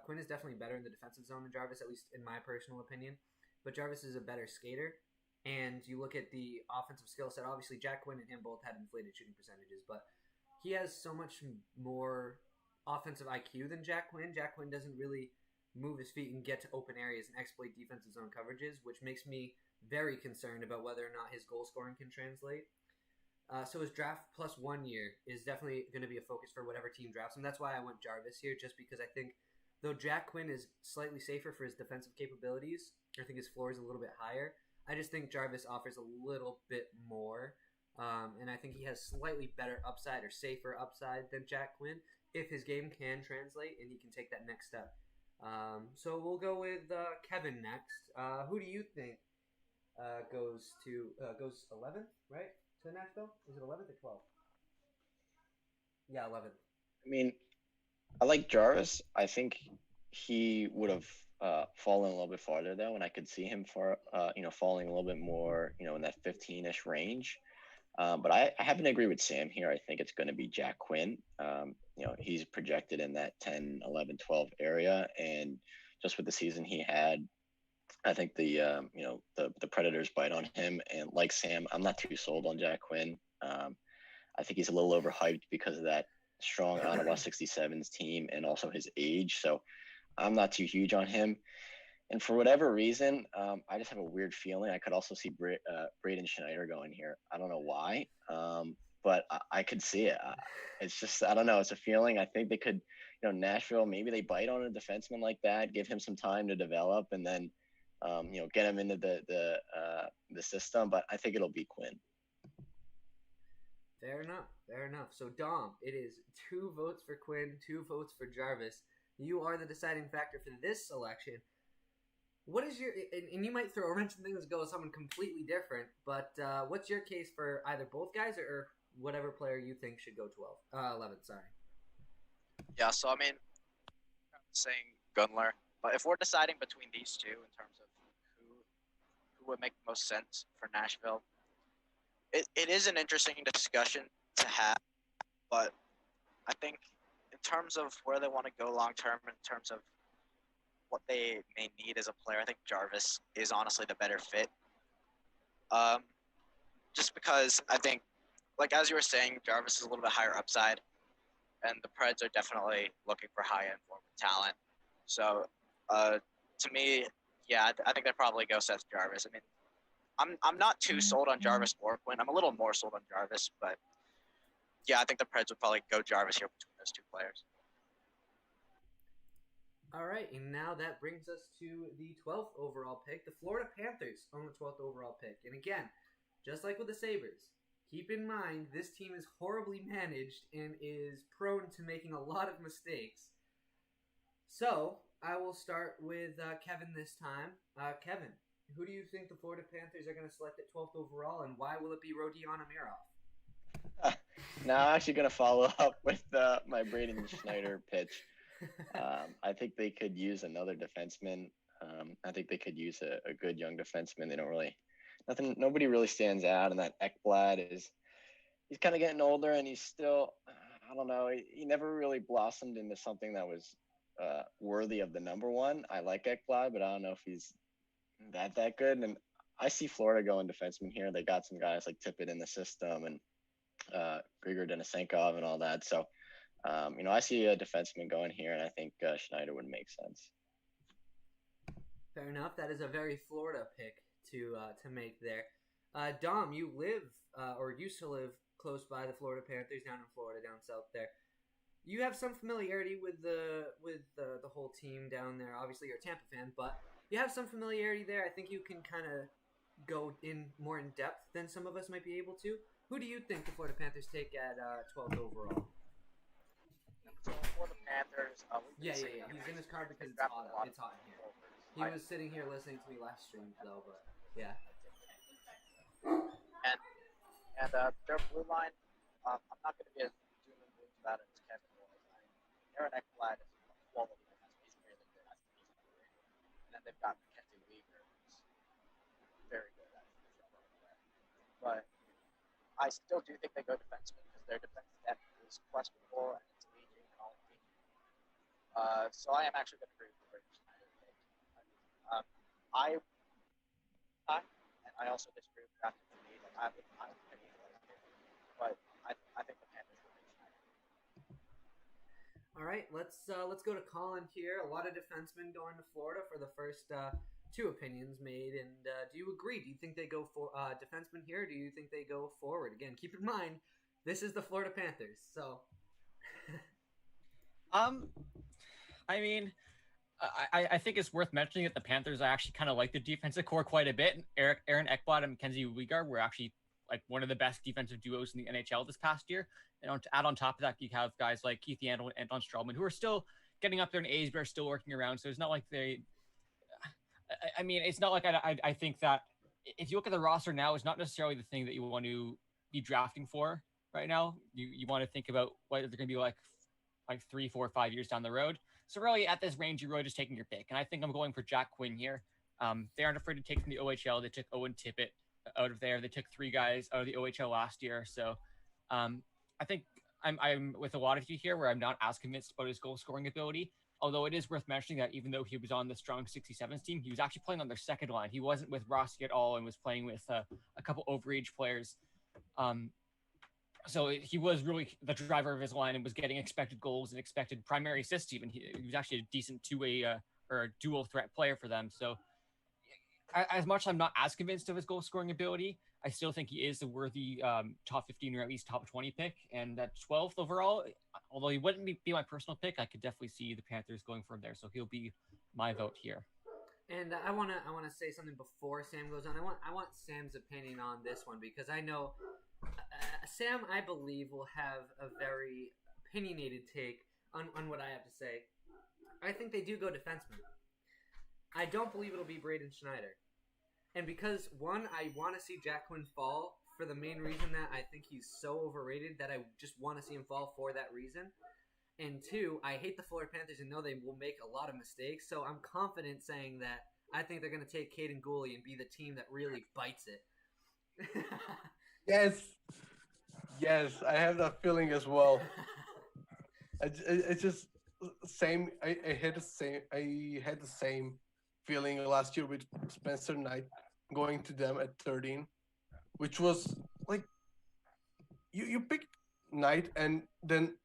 Quinn is definitely better in the defensive zone than Jarvis, at least in my personal opinion. But Jarvis is a better skater. And you look at the offensive skill set, obviously Jack Quinn and him both had inflated shooting percentages, but he has so much more offensive IQ than Jack Quinn. Jack Quinn doesn't really move his feet and get to open areas and exploit defensive zone coverages, which makes me very concerned about whether or not his goal scoring can translate. So his draft plus 1 year is definitely going to be a focus for whatever team drafts him. That's why I went Jarvis here, just because I think though Jack Quinn is slightly safer for his defensive capabilities, I think his floor is a little bit higher. I just think Jarvis offers a little bit more, and I think he has slightly better upside or safer upside than Jack Quinn if his game can translate and he can take that next step. So we'll go with Kevin next. Who do you think goes 11th, right? To Nashville? Is it 11th or 12th? Yeah, 11th. I mean, I like Jarvis. I think he would have fallen a little bit farther though, and I could see him falling a little bit more, in that 15-ish range. But I happen to agree with Sam here. I think it's going to be Jack Quinn. He's projected in that 10, 11, 12 area, and just with the season he had, I think the Predators bite on him. And like Sam, I'm not too sold on Jack Quinn. I think he's a little overhyped because of that strong Ottawa 67s team and also his age. So I'm not too huge on him. And for whatever reason, I just have a weird feeling. I could also see Braden Schneider going here. I don't know why, but I could see it. It's just, I don't know. It's a feeling. I think they could, Nashville, maybe they bite on a defenseman like that, give him some time to develop, and then, get him into the system. But I think it'll be Quinn. Fair enough. So, Dom, it is 2 votes for Quinn, 2 votes for Jarvis. you are the deciding factor for this selection. What is your and you might throw a wrench in things and go with someone completely different, but what's your case for either both guys or whatever player you think should go 11? Sorry. Yeah, so I mean, I'm saying Gunler, but if we're deciding between these two in terms of who would make the most sense for Nashville, it is an interesting discussion to have, but I think in terms of where they want to go long term, in terms of what they may need as a player, I think Jarvis is honestly the better fit. Just because I think, like as you were saying, Jarvis is a little bit higher upside, and the Preds are definitely looking for high-end forward talent. So, to me, yeah, I think they'd probably go Seth Jarvis. I mean, I'm not too sold on Jarvis or Quinn. I'm a little more sold on Jarvis, but yeah, I think the Preds would probably go Jarvis here between those two players. All right, and now that brings us to the 12th overall pick. The Florida Panthers own the 12th overall pick. And again, just like with the Sabres, keep in mind this team is horribly managed and is prone to making a lot of mistakes. So, I will start with Kevin this time. Kevin, who do you think the Florida Panthers are going to select at 12th overall, and why will it be Rodion Amirov? Now I'm actually going to follow up with my Braden Schneider pitch. I think they could use another defenseman. I think they could use a good young defenseman. They don't really, nobody really stands out. And that Ekblad he's kind of getting older, and he's still, I don't know, he never really blossomed into something that was worthy of the number one. I like Ekblad, but I don't know if he's that good. And I see Florida going defenseman here. They got some guys like Tippett in the system, and Grigor Denisenkov and all that. So, I see a defenseman going here, and I think Schneider would make sense. Fair enough. That is a very Florida pick to make there. Dom, you live or used to live close by the Florida Panthers down in Florida, down south there. You have some familiarity with the whole team down there. Obviously, you're a Tampa fan, but you have some familiarity there. I think you can kind of go more in depth than some of us might be able to. Who do you think the Florida Panthers take at 12th overall? So for the Panthers, Yeah. He's in his car because it's hot. It's hot in here. He was sitting here listening to me last stream though, but yeah. And their blue line, I'm not going to be as doom and gloom about it as Kevin was. Aaron Ekblad is a quality defenseman. He's really good. I think he's underrated. And then they've got Mackenzie Weegar, who's very good at it. But I still do think they go defenseman because their defense depth is questionable and it's aging and all. So I am actually going to agree with the British Schneider pick. I also disagree with drafting for me. Like I would pick but I think the Panthers will pick Schneider. All right, let's go to Colin here. A lot of defensemen going to Florida for the first two opinions made. And do you agree? Do you think they go for defenseman here? Or do you think they go forward? Again, keep in mind, this is the Florida Panthers. So, I mean, I think it's worth mentioning that the Panthers, I actually kind of like the defensive core quite a bit. Aaron Ekblad and Mackenzie Weegar were actually like one of the best defensive duos in the NHL this past year. And to add on top of that, you have guys like Keith Yandel and Anton Stralman who are still getting up there in age, but are still working around. So it's not like it's not like I think that if you look at the roster now, it's not necessarily the thing that you want to be drafting for right now. You want to think about what they're going to be like 3, 4, 5 years down the road. So really at this range, you're really just taking your pick. And I think I'm going for Jack Quinn here. They aren't afraid to take from the OHL. They took Owen Tippett out of there. They took 3 guys out of the OHL last year. So I think I'm with a lot of you here where I'm not as convinced about his goal scoring ability. Although it is worth mentioning that even though he was on the strong 67s team, he was actually playing on their second line. He wasn't with Rossi at all and was playing with a couple overage players. So he was really the driver of his line and was getting expected goals and expected primary assists even. He was actually a decent two-way or a dual threat player for them. So as much as I'm not as convinced of his goal scoring ability, I still think he is a worthy top 15 or at least top 20 pick. And at 12th overall, although he wouldn't be my personal pick, I could definitely see the Panthers going from there. So he'll be my vote here. And I wanna say something before Sam goes on. I want Sam's opinion on this one because I know Sam, I believe, will have a very opinionated take on what I have to say. I think they do go defenseman. I don't believe it'll be Braden Schneider. And because, one, I want to see Jack Quinn fall for the main reason that I think he's so overrated that I just want to see him fall for that reason. And two, I hate the Florida Panthers and know they will make a lot of mistakes, so I'm confident saying that I think they're going to take Caden Gooley and be the team that really bites it. Yes, I have that feeling as well. It's just same. I had the same feeling last year with Spencer Knight going to them at 13, which was like you picked Knight and then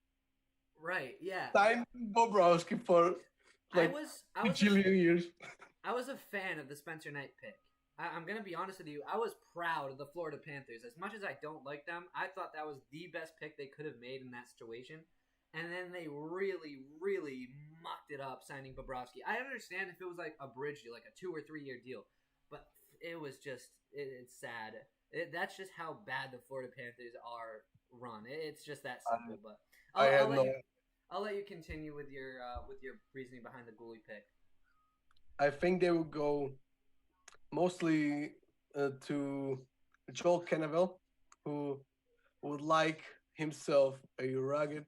Right, yeah. signed Bobrovsky for like I was bajillion years. I was a fan of the Spencer Knight pick. I'm going to be honest with you. I was proud of the Florida Panthers. As much as I don't like them, I thought that was the best pick they could have made in that situation. And then they really, really mucked it up signing Bobrovsky. I understand if it was like a bridge deal, like a 2 or 3 year deal. But it was just, it's sad. That's just how bad the Florida Panthers are run. It's just that simple. But I'll let you continue with your reasoning behind the goalie pick. I think they will go mostly to Joel Kenneville, who would like himself a rugged,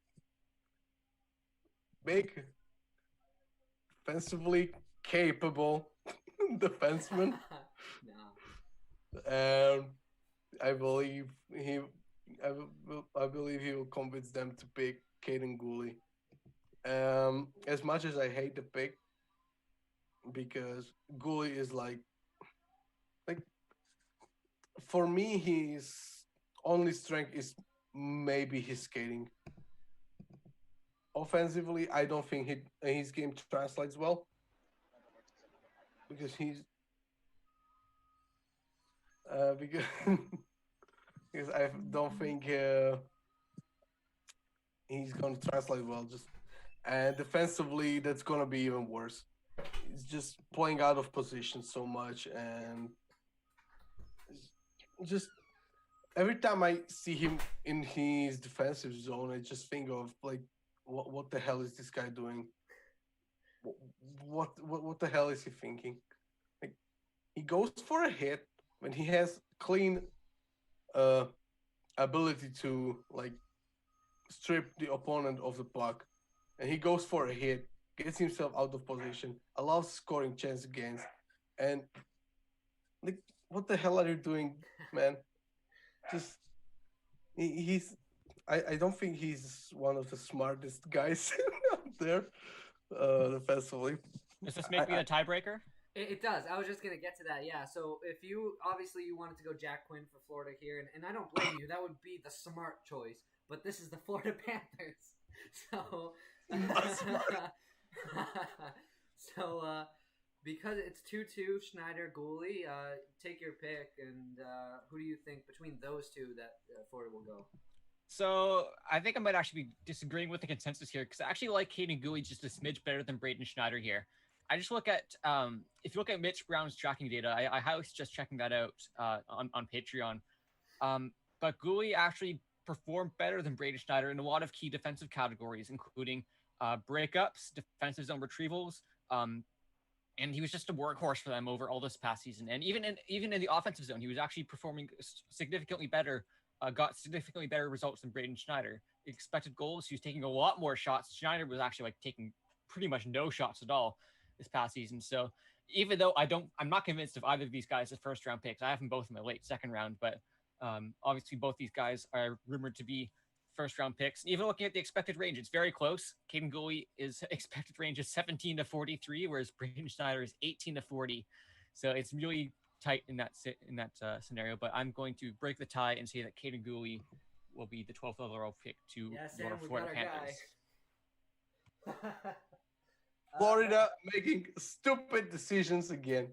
big, defensively capable defenseman. No. I believe he will convince them to pick Caden Gooley. As much as I hate the pick, because Gooley is like for me, his only strength is maybe his skating. Offensively, I don't think his game translates well because because I don't think he's gonna translate well. And defensively, that's gonna be even worse. He's just playing out of position so much, and just every time I see him in his defensive zone, I just think of like, what the hell is this guy doing? What the hell is he thinking? Like, he goes for a hit when he has clean ability to like strip the opponent of the puck, and he goes for a hit, gets himself out of position, allows scoring chance against, and like, what the hell are you doing, man? Just he's. I don't think he's one of the smartest guys out there defensively. Does this make me the tiebreaker? It does. I was just going to get to that, yeah. So if you wanted to go Jack Quinn for Florida here, and I don't blame you, that would be the smart choice. But this is the Florida Panthers. So, because it's 2-2, Schneider, Gooley, take your pick, and who do you think between those two that Florida will go? So I think I might actually be disagreeing with the consensus here because I actually like Caden Gooley just a smidge better than Braden Schneider here. I just look at if you look at Mitch Brown's tracking data, I highly suggest checking that out on Patreon. But Gooley actually performed better than Braden Schneider in a lot of key defensive categories, including breakups, defensive zone retrievals, and he was just a workhorse for them over all this past season. And even in the offensive zone, he was actually performing significantly better. Got significantly better results than Braden Schneider. Expected goals, he was taking a lot more shots. Schneider was actually like taking pretty much no shots at all this past season. So even though I'm not convinced of either of these guys as first round picks. I have them both in my late second round, but obviously both these guys are rumored to be first round picks. Even looking at the expected range, it's very close. Caden Gooley is expected range is 17 to 43, whereas Braden Schneider is 18 to 40. So it's really tight in that scenario, but I'm going to break the tie and say that Caden Gooley will be the 12th overall pick to your Florida Panthers. Florida making stupid decisions again.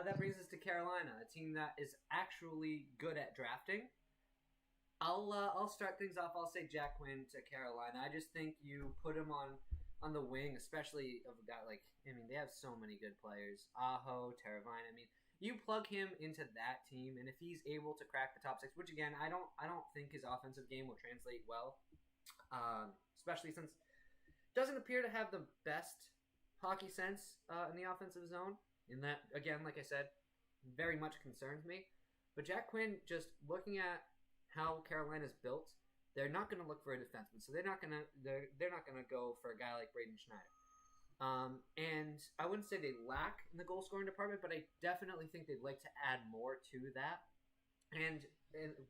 That brings us to Carolina, a team that is actually good at drafting. I'll start things off. I'll say Jack Quinn to Carolina. I just think you put him on the wing, especially of a guy like, they have so many good players. Aho, Teravainen. You plug him into that team, and if he's able to crack the top six, which again, I don't think his offensive game will translate well, especially since doesn't appear to have the best hockey sense in the offensive zone. In that, again, like I said, very much concerns me. But Jack Quinn, just looking at how Carolina's built, they're not going to look for a defenseman, so they're not going to go for a guy like Braden Schneider. And I wouldn't say they lack in the goal scoring department, but I definitely think they'd like to add more to that. And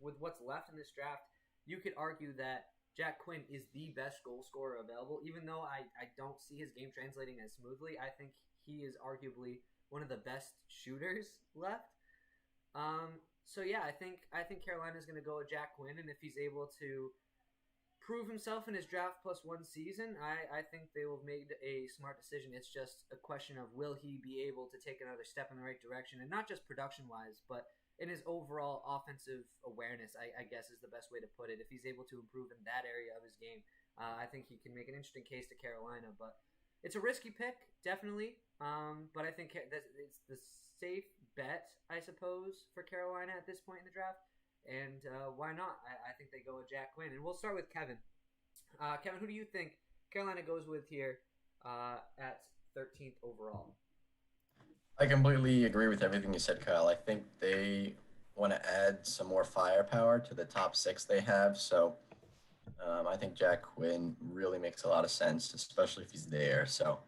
with what's left in this draft, you could argue that Jack Quinn is the best goal scorer available. Even though I don't see his game translating as smoothly, I think he is arguably one of the best shooters left. So yeah, I think Carolina's going to go with Jack Quinn, and if he's able to prove himself in his draft plus one season, I think they will have made a smart decision. It's just a question of will he be able to take another step in the right direction, and not just production-wise, but in his overall offensive awareness, I guess is the best way to put it. If he's able to improve in that area of his game, I think he can make an interesting case to Carolina. But it's a risky pick, definitely. But I think it's the safe bet, I suppose, for Carolina at this point in the draft. And why not? I think they go with Jack Quinn. And we'll start with Kevin. Kevin, who do you think Carolina goes with here at 13th overall? I completely agree with everything you said, Kyle. I think they want to add some more firepower to the top 6 they have. So I think Jack Quinn really makes a lot of sense, especially if he's there. So,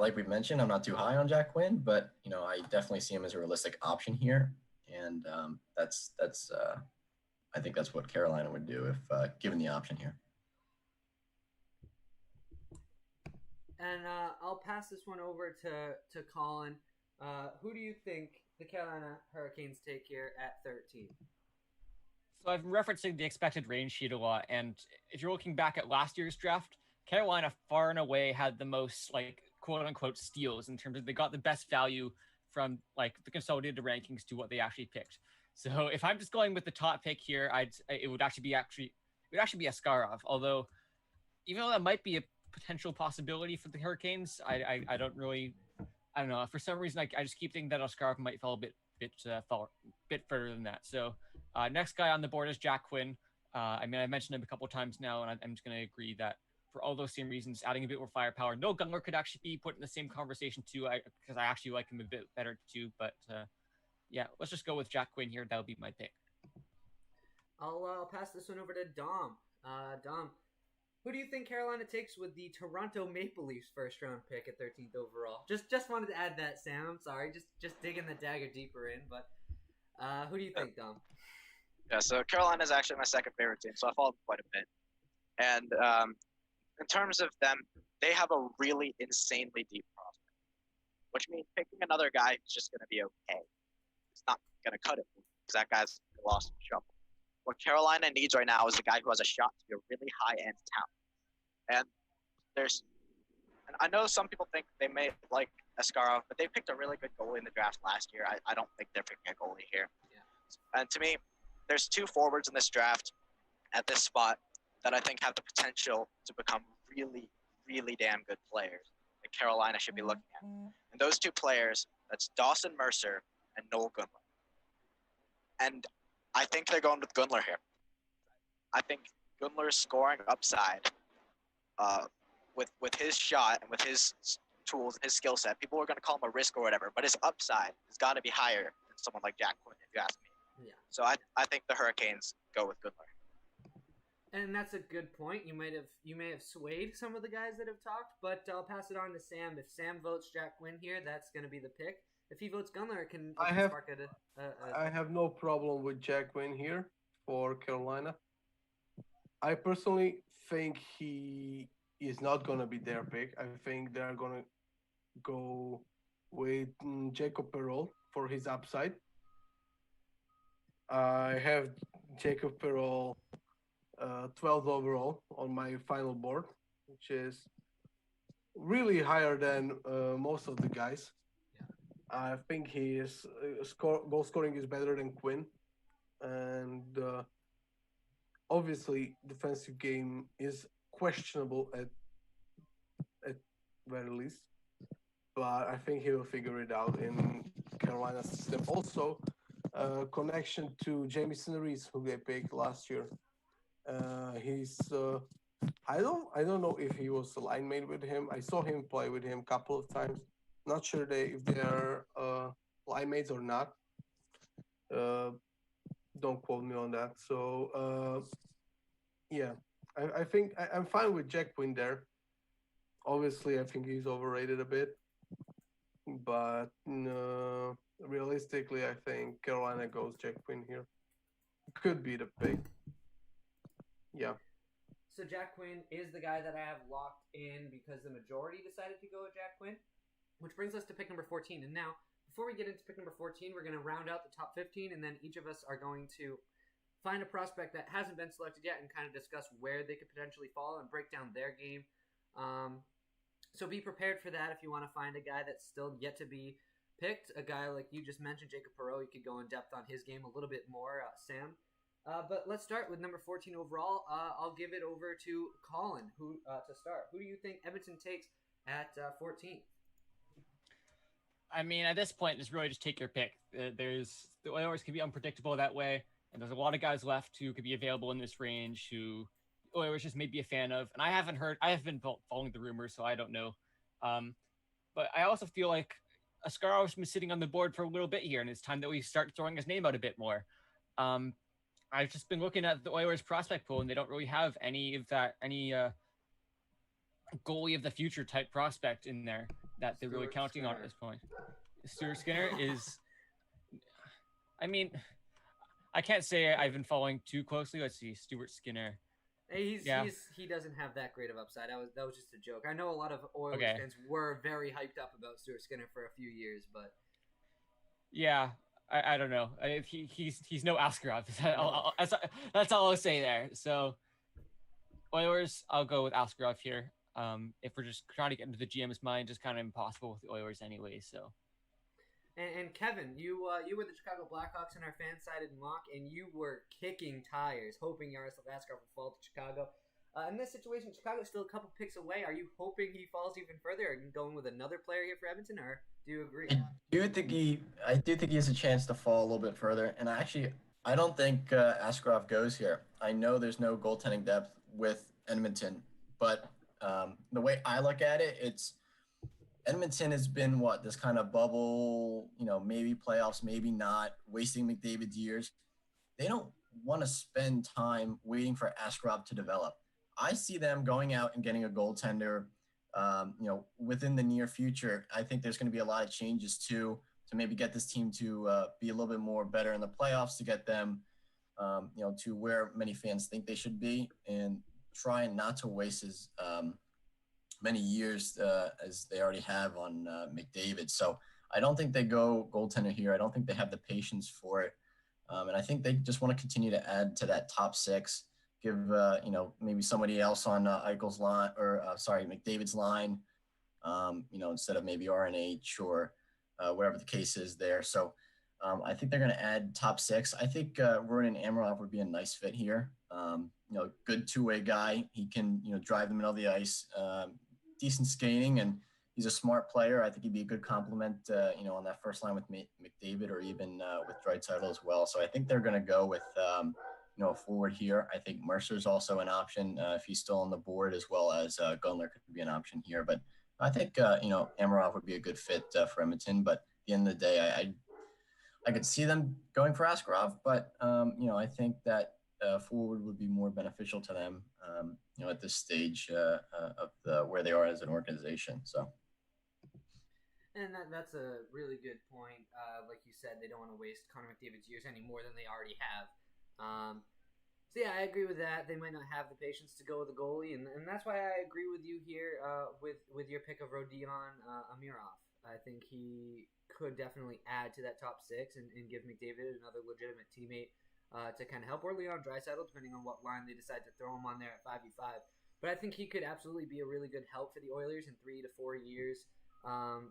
like we mentioned, I'm not too high on Jack Quinn, but I definitely see him as a realistic option here, and that's I think that's what Carolina would do if given the option here. And I'll pass this one over to Colin. Who do you think the Carolina Hurricanes take here at 13? So I've been referencing the expected range sheet a lot, and if you're looking back at last year's draft, Carolina far and away had the most quote-unquote steals in terms of they got the best value from the consolidated rankings to what they actually picked. So if I'm just going with the top pick here, it would actually be Askarov. Although, even though that might be a potential possibility for the Hurricanes, I don't know. For some reason, I just keep thinking that Askarov might fall a bit further than that. So next guy on the board is Jack Quinn. I mentioned him a couple of times now, and I'm just going to agree that for all those same reasons, adding a bit more firepower. No, Gunler could actually be put in the same conversation too, because I actually like him a bit better too. But yeah, let's just go with Jack Quinn here. That'll be my pick. I'll pass this one over to Dom. Dom, who do you think Carolina takes with the Toronto Maple Leafs first round pick at 13th overall? Just wanted to add that, Sam. I'm sorry, just digging the dagger deeper in. But who do you think, Dom? Yeah, so Carolina is actually my second favorite team, so I follow them quite a bit. And in terms of them, they have a really insanely deep prospect, which means picking another guy is just going to be okay. It's not going to cut it because that guy's lost in trouble. What Carolina needs right now is a guy who has a shot to be a really high-end talent. And I know some people think they may like Askarov, but they picked a really good goalie in the draft last year. I don't think they're picking a goalie here. Yeah. And to me, there's 2 forwards in this draft at this spot that I think have the potential to become really, really damn good players that Carolina should be looking at. And those 2 players, that's Dawson Mercer and Noel Gunler. And I think they're going with Gunler here. I think Gunler's scoring upside with his shot and with his tools and his skill set, people are going to call him a risk or whatever, but his upside has got to be higher than someone like Jack Quinn, if you ask me. Yeah. So I think the Hurricanes go with Gunler. And that's a good point. You may have swayed some of the guys that have talked, but I'll pass it on to Sam. If Sam votes Jack Quinn here, that's going to be the pick. If he votes Gunler, it can spark I have no problem with Jack Quinn here for Carolina. I personally think he is not going to be their pick. I think they're going to go with Jacob Perreault for his upside. I have Jacob Perreault 12th overall on my final board, which is really higher than most of the guys. Yeah. I think his goal scoring is better than Quinn, and obviously defensive game is questionable at very least, but I think he will figure it out in Carolina's system. Also, connection to Jamison Reese, who they picked last year. He's I don't know if he was a line mate with him. I saw him play with him a couple of times. Not sure if they are line mates or not. Uh, don't quote me on that. So yeah, I think I'm fine with Jack Quinn there. Obviously, I think he's overrated a bit, but realistically, I think Carolina goes Jack Quinn here. Could be the pick. Yeah. So Jack Quinn is the guy that I have locked in because the majority decided to go with Jack Quinn, which brings us to pick number 14. And now, before we get into pick number 14, we're going to round out the top 15, and then each of us are going to find a prospect that hasn't been selected yet and kind of discuss where they could potentially fall and break down their game. So be prepared for that if you want to find a guy that's still yet to be picked. A guy like you just mentioned, Jacob Perreault, you could go in depth on his game a little bit more, Sam. But let's start with number 14 overall. I'll give it over to Colin to start. Who do you think Edmonton takes at 14? I mean, at this point, it's really just take your pick. The Oilers can be unpredictable that way, and there's a lot of guys left who could be available in this range who Oilers just may be a fan of. And I have been following the rumors, so I don't know. But I also feel like Askarov's been sitting on the board for a little bit here, and it's time that we start throwing his name out a bit more. I've just been looking at the Oilers prospect pool, and they don't really have any goalie of the future type prospect in there that they're really counting on at this point. Stuart Skinner is, I mean, I can't say I've been following too closely. Let's see, Stuart Skinner. He doesn't have that great of upside. That was just a joke. I know a lot of Oilers fans were very hyped up about Stuart Skinner for a few years, but yeah, I don't know. He's no Askarov. That's all I'll say there. So Oilers, I'll go with Askarov here. If we're just trying to get into the GM's mind, just kind of impossible with the Oilers anyway. So. And Kevin, you were the Chicago Blackhawks in our fan-sided mock, and you were kicking tires, hoping Yaroslav Askarov would fall to Chicago. In this situation, Chicago's still a couple picks away. Are you hoping he falls even further? Are you going with another player here for Edmonton, or do you agree? I do think he has a chance to fall a little bit further. And I don't think Askarov goes here. I know there's no goaltending depth with Edmonton, but the way I look at it, it's Edmonton has been this kind of bubble, maybe playoffs, maybe not, wasting McDavid's years. They don't want to spend time waiting for Askarov to develop. I see them going out and getting a goaltender, within the near future. I think there's going to be a lot of changes to maybe get this team to be a little bit more better in the playoffs, to get them, to where many fans think they should be, and trying not to waste as many years as they already have on McDavid. So I don't think they go goaltender here. I don't think they have the patience for it. And I think they just want to continue to add to that top six, give, maybe somebody else on Eichel's line, or McDavid's line, instead of maybe RNH or whatever the case is there. So I think they're going to add top six. I think Ronan Amarov would be a nice fit here. Good two-way guy. He can, drive the middle of the ice, decent skating, and he's a smart player. I think he'd be a good complement, on that first line with McDavid, or even with Draisaitl as well. So I think they're going to go with, a forward here. I think Mercer's also an option if he's still on the board, as well as Gunler could be an option here. But I think, Amarov would be a good fit for Edmonton. But at the end of the day, I could see them going for Askarov, but, I think that forward would be more beneficial to them, at this stage of where they are as an organization. So. And that's a really good point. Like you said, they don't want to waste Connor McDavid's years any more than they already have. So yeah, I agree with that. They might not have the patience to go with the goalie, and that's why I agree with you here with your pick of Rodion Amirov. I think he could definitely add to that top six and give McDavid another legitimate teammate to kind of help, or Leon Draisaitl, depending on what line they decide to throw him on there at 5v5. But I think he could absolutely be a really good help for the Oilers in 3 to 4 years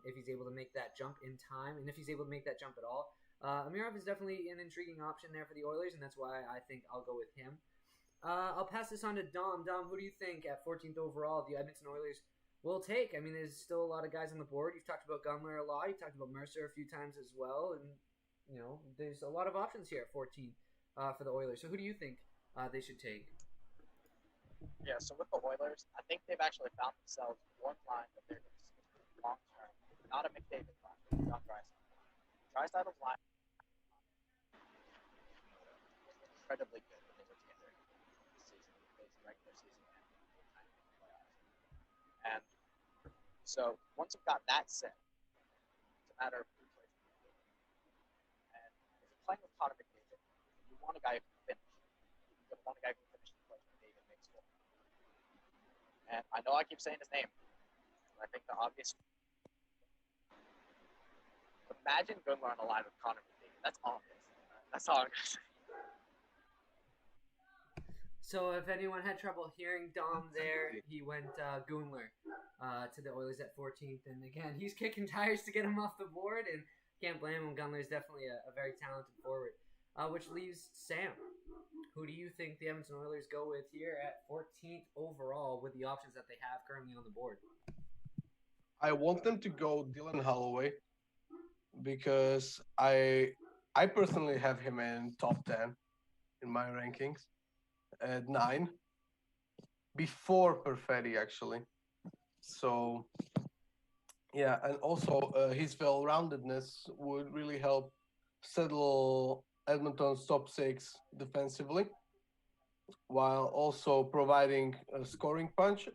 if he's able to make that jump in time, and if he's able to make that jump at all. Amirov is definitely an intriguing option there for the Oilers, and that's why I think I'll go with him. I'll pass this on to Dom. Dom, who do you think at 14th overall the Edmonton Oilers will take? I mean, there's still a lot of guys on the board. You've talked about Gunler a lot. You've talked about Mercer a few times as well, and there's a lot of options here at 14 for the Oilers. So who do you think they should take? Yeah, so with the Oilers, I think they've actually found themselves one line that they're going to stick with long term. Not a McDavid line, but John Draisaitl. Draisaitl's line was incredibly good when they were together this season, both regular season and playoffs. And so once you've got that set, it's a matter of who plays with McDavid. And if you're playing with Connor McDavid, you want a guy who can finish. You want a guy who can finish the play McDavid makes for. And I know I keep saying his name, but I think the obvious. Imagine Gunler on a line with Connor McDavid. That's obvious. That's all I'm gonna say. So if anyone had trouble hearing Dom there, he went Gunler to the Oilers at 14th. And again, he's kicking tires to get him off the board, and can't blame him. Gunler is definitely a very talented forward. Which leaves Sam. Who do you think the Edmonton Oilers go with here at 14th overall with the options that they have currently on the board? I want them to go Dylan Holloway because I personally have him in top 10 in my rankings at 9 before Perfetti actually. So yeah, and also his well-roundedness would really help settle Edmonton's top 6 defensively, while also providing a scoring punch,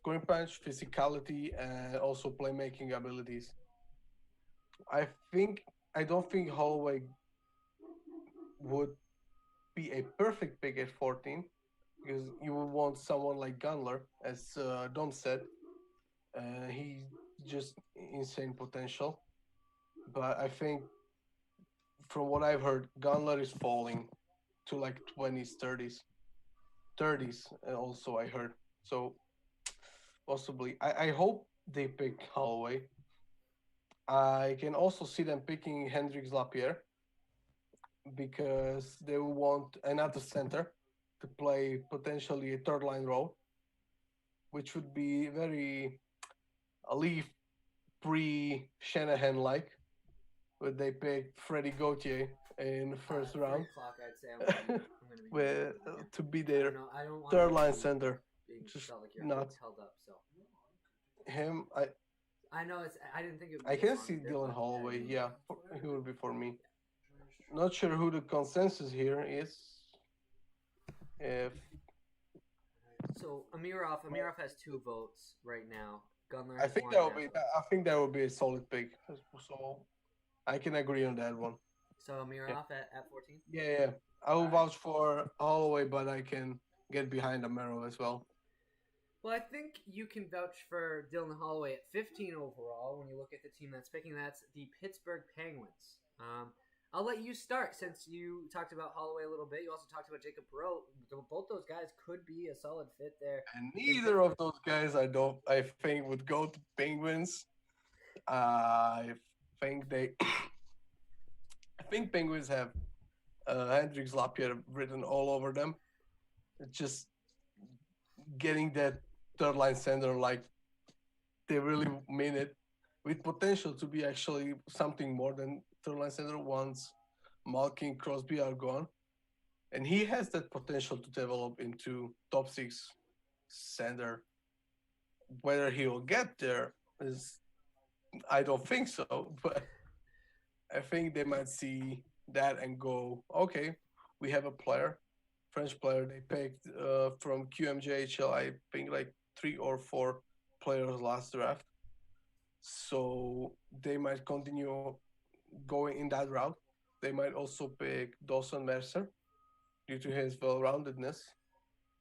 physicality, and also playmaking abilities. I don't think Holloway would be a perfect pick at 14 because you would want someone like Gunler, as Dom said. He's just insane potential. But I think from what I've heard, Gunler is falling to like 20s, 30s also I heard. So possibly. I hope they pick Holloway. I can also see them picking Hendrix Lapierre because they will want another center to play potentially a third line role, which would be very Leaf pre-Shanahan like, where they picked Freddie Gauthier in the first round 3 o'clock, I'd say I'm gonna be with, to be I their don't want third line center. being Just felt like your not- heart's held up. So Him, I know it's. I didn't think it would be I as can long see as this, Dylan but Holloway. yeah, Yeah, he would be for me. Not sure who the consensus here is. If So Amirov has 2 votes right now. Gunler I has think 1 that would as be, well. I think that would be a solid pick. So I can agree on that one. So Amirov at 14. Yeah. I will vouch for Holloway, but I can get behind Amaro as well. Well, I think you can vouch for Dylan Holloway at 15 overall when you look at the team that's picking. That's the Pittsburgh Penguins. I'll let you start since you talked about Holloway a little bit. You also talked about Jacob Perreault. Both those guys could be a solid fit there. And neither of those guys I think would go to Penguins. I think Penguins have Hendrix Lapierre written all over them. It's just getting that third line center like they really mean it, with potential to be actually something more than third line center once Malkin, Crosby are gone. And he has that potential to develop into top 6 center. Whether he will get there is, I don't think so, but I think they might see that and go, okay, we have a player, French player they picked from QMJHL, I think like 3 or 4 players last draft. So they might continue going in that route. They might also pick Dawson Mercer due to his well-roundedness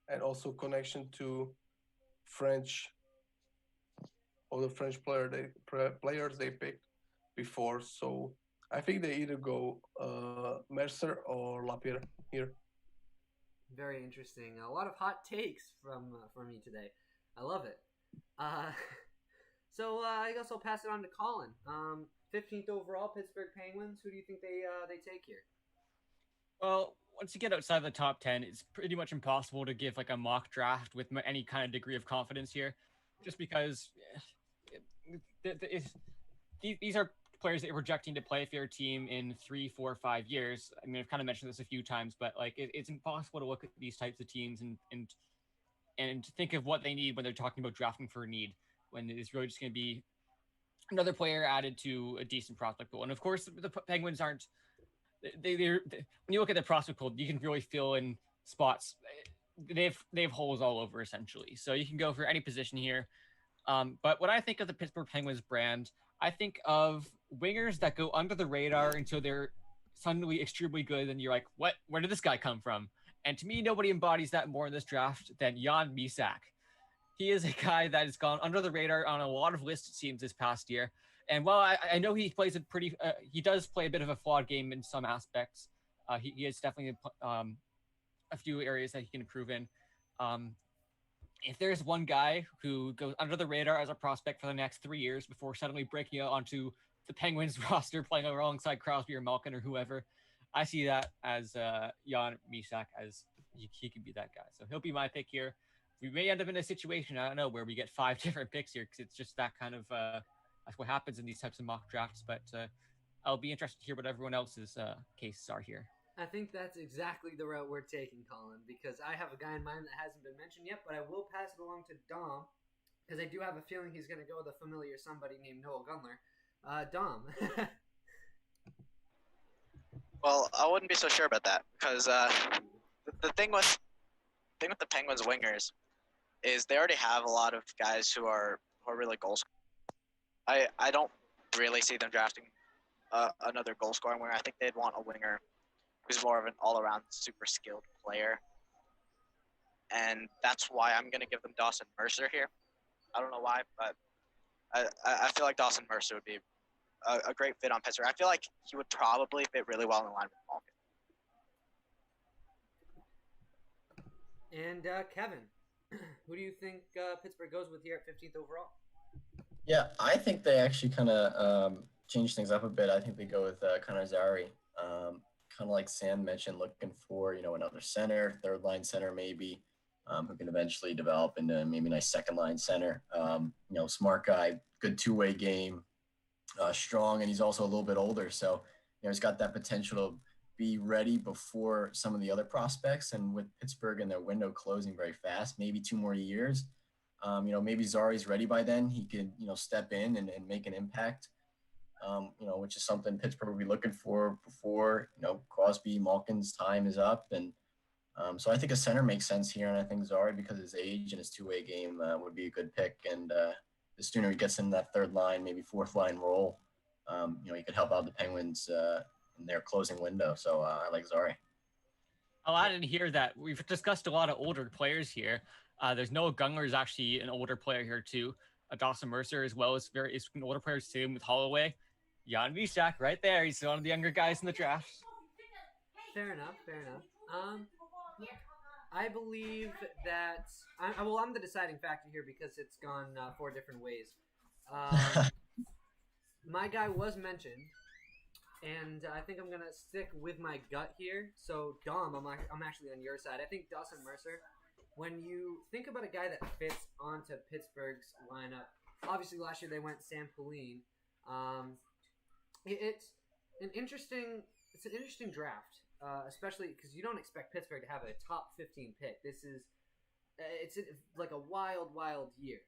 and also connection to French or the French players they picked before. So I think they either go Mercer or Lapierre here. Very interesting. A lot of hot takes from me today. I love it. So I guess I'll pass it on to Colin. 15th overall, Pittsburgh Penguins. Who do you think they take here? Well, once you get outside the top 10, it's pretty much impossible to give like a mock draft with any kind of degree of confidence here, just because these are players that you're projecting to play for your team in 3, 4, 5 years. I mean, I've kind of mentioned this a few times, but like it's impossible to look at these types of teams and think of what they need when they're talking about drafting for a need, when it's really just going to be another player added to a decent prospect pool. And of course, the Penguins aren't. They're when you look at the prospect pool, you can really fill in spots. They have holes all over essentially. So you can go for any position here. But when I think of the Pittsburgh Penguins brand, I think of wingers that go under the radar until they're suddenly extremely good, and you're like, what? Where did this guy come from? And to me, nobody embodies that more in this draft than Jan Misak. He is a guy that has gone under the radar on a lot of lists, it seems, this past year. And while I know he plays he does play a bit of a flawed game in some aspects. He has definitely a few areas that he can improve in. If there's one guy who goes under the radar as a prospect for the next 3 years before suddenly breaking out onto the Penguins roster, playing alongside Crosby or Malkin or whoever, I see that as Jan Misak, as he could be that guy. So he'll be my pick here. We may end up in a situation, I don't know, where we get 5 different picks here, because it's just that kind of that's what happens in these types of mock drafts. But I'll be interested to hear what everyone else's cases are here. I think that's exactly the route we're taking, Colin, because I have a guy in mind that hasn't been mentioned yet, but I will pass it along to Dom, because I do have a feeling he's going to go with a familiar somebody named Noel Gunler. Dom. Well, I wouldn't be so sure about that, because the thing with the Penguins wingers is they already have a lot of guys who are really goal scorers. I don't really see them drafting another goal scoring winger. I think they'd want a winger who's more of an all-around super skilled player. And that's why I'm going to give them Dawson Mercer here. I don't know why, but I feel like Dawson Mercer would be a great fit on Pittsburgh. I feel like he would probably fit really well in line with Malkin. And Kevin, who do you think Pittsburgh goes with here at 15th overall? Yeah, I think they actually kind of change things up a bit. I think they go with Connor Zary. Kind of like Sam mentioned, looking for, another center, third line center maybe, who can eventually develop into maybe a nice second line center. Smart guy, good two-way game, strong, and he's also a little bit older. So, he's got that potential to be ready before some of the other prospects. And with Pittsburgh and their window closing very fast, maybe 2 more years, maybe Zari's ready by then. He could, step in and make an impact. Which is something Pittsburgh will be looking for before, Crosby, Malkin's time is up. And so I think a center makes sense here. And I think Zari, because of his age and his two-way game, would be a good pick. And the sooner he gets in that third line, maybe fourth line role, he could help out the Penguins in their closing window. So I like Zari. I'll add in here that we've discussed a lot of older players here. There's Noah Gungler is actually an older player here too. Dawson Mercer as well is an older player too, with Holloway. Jan Misak right there. He's one of the younger guys in the draft. Fair enough. I believe that I'm the deciding factor here because it's gone 4 different ways. My guy was mentioned, and I think I'm gonna stick with my gut here. So Dom, I'm actually on your side. I think Dawson Mercer. When you think about a guy that fits onto Pittsburgh's lineup, obviously last year they went Sam Poulin. It's an interesting draft, especially because you don't expect Pittsburgh to have a top 15 pick. It's like a wild year.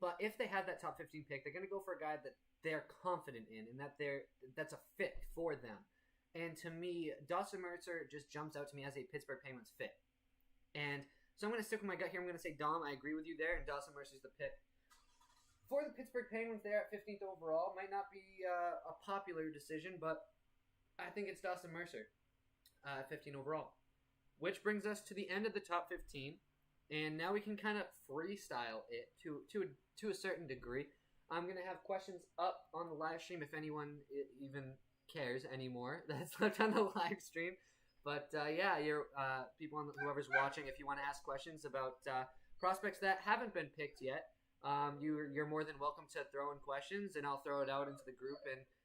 But if they have that top 15 pick, they're going to go for a guy that they're confident in and that's a fit for them. And to me, Dawson Mercer just jumps out to me as a Pittsburgh Penguins fit. And so I'm going to stick with my gut here. I'm going to say Dom. I agree with you there, and Dawson Mercer's the pick. For the Pittsburgh Penguins there at 15th overall, might not be a popular decision, but I think it's Dawson Mercer at 15 overall. Which brings us to the end of the top 15, and now we can kind of freestyle it to a certain degree. I'm going to have questions up on the live stream if anyone even cares anymore. That's left on the live stream. But you're people whoever's watching, if you want to ask questions about prospects that haven't been picked yet, you're more than welcome to throw in questions, and I'll throw it out into the group,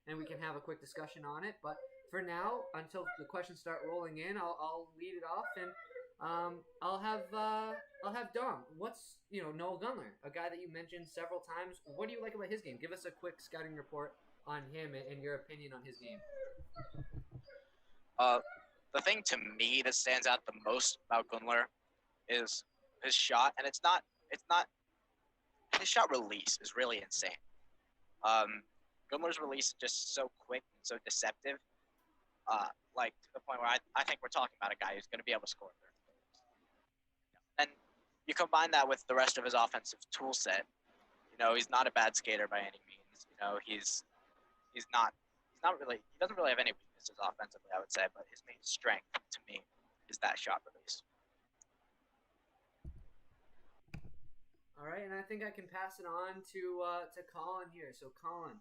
and we can have a quick discussion on it. But for now, until the questions start rolling in, I'll lead it off, and I'll have Dom. What's Noel Gunler, a guy that you mentioned several times? What do you like about his game? Give us a quick scouting report on him and your opinion on his game. The thing to me that stands out the most about Gunler is his shot, and it's not his shot release is really insane. Gunler's release is just so quick and so deceptive, like to the point where I think we're talking about a guy who's going to be able to score 30 goals. And you combine that with the rest of his offensive tool set. He's not a bad skater by any means. He doesn't really have any weaknesses offensively, I would say, but his main strength to me is that shot release. All right, and I think I can pass it on to Colin here. So, Colin,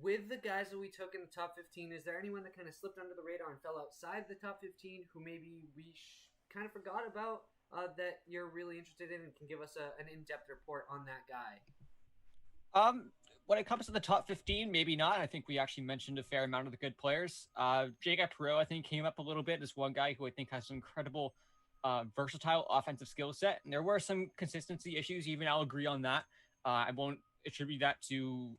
with the guys that we took in the top 15, is there anyone that kind of slipped under the radar and fell outside the top 15 who maybe we kind of forgot about that you're really interested in and can give us an in-depth report on that guy? When it comes to the top 15, maybe not. I think we actually mentioned a fair amount of the good players. Jacob Perreault, I think, came up a little bit as one guy who I think has an incredible versatile offensive skill set. And there were some consistency issues. Even I'll agree on that. I won't attribute that to,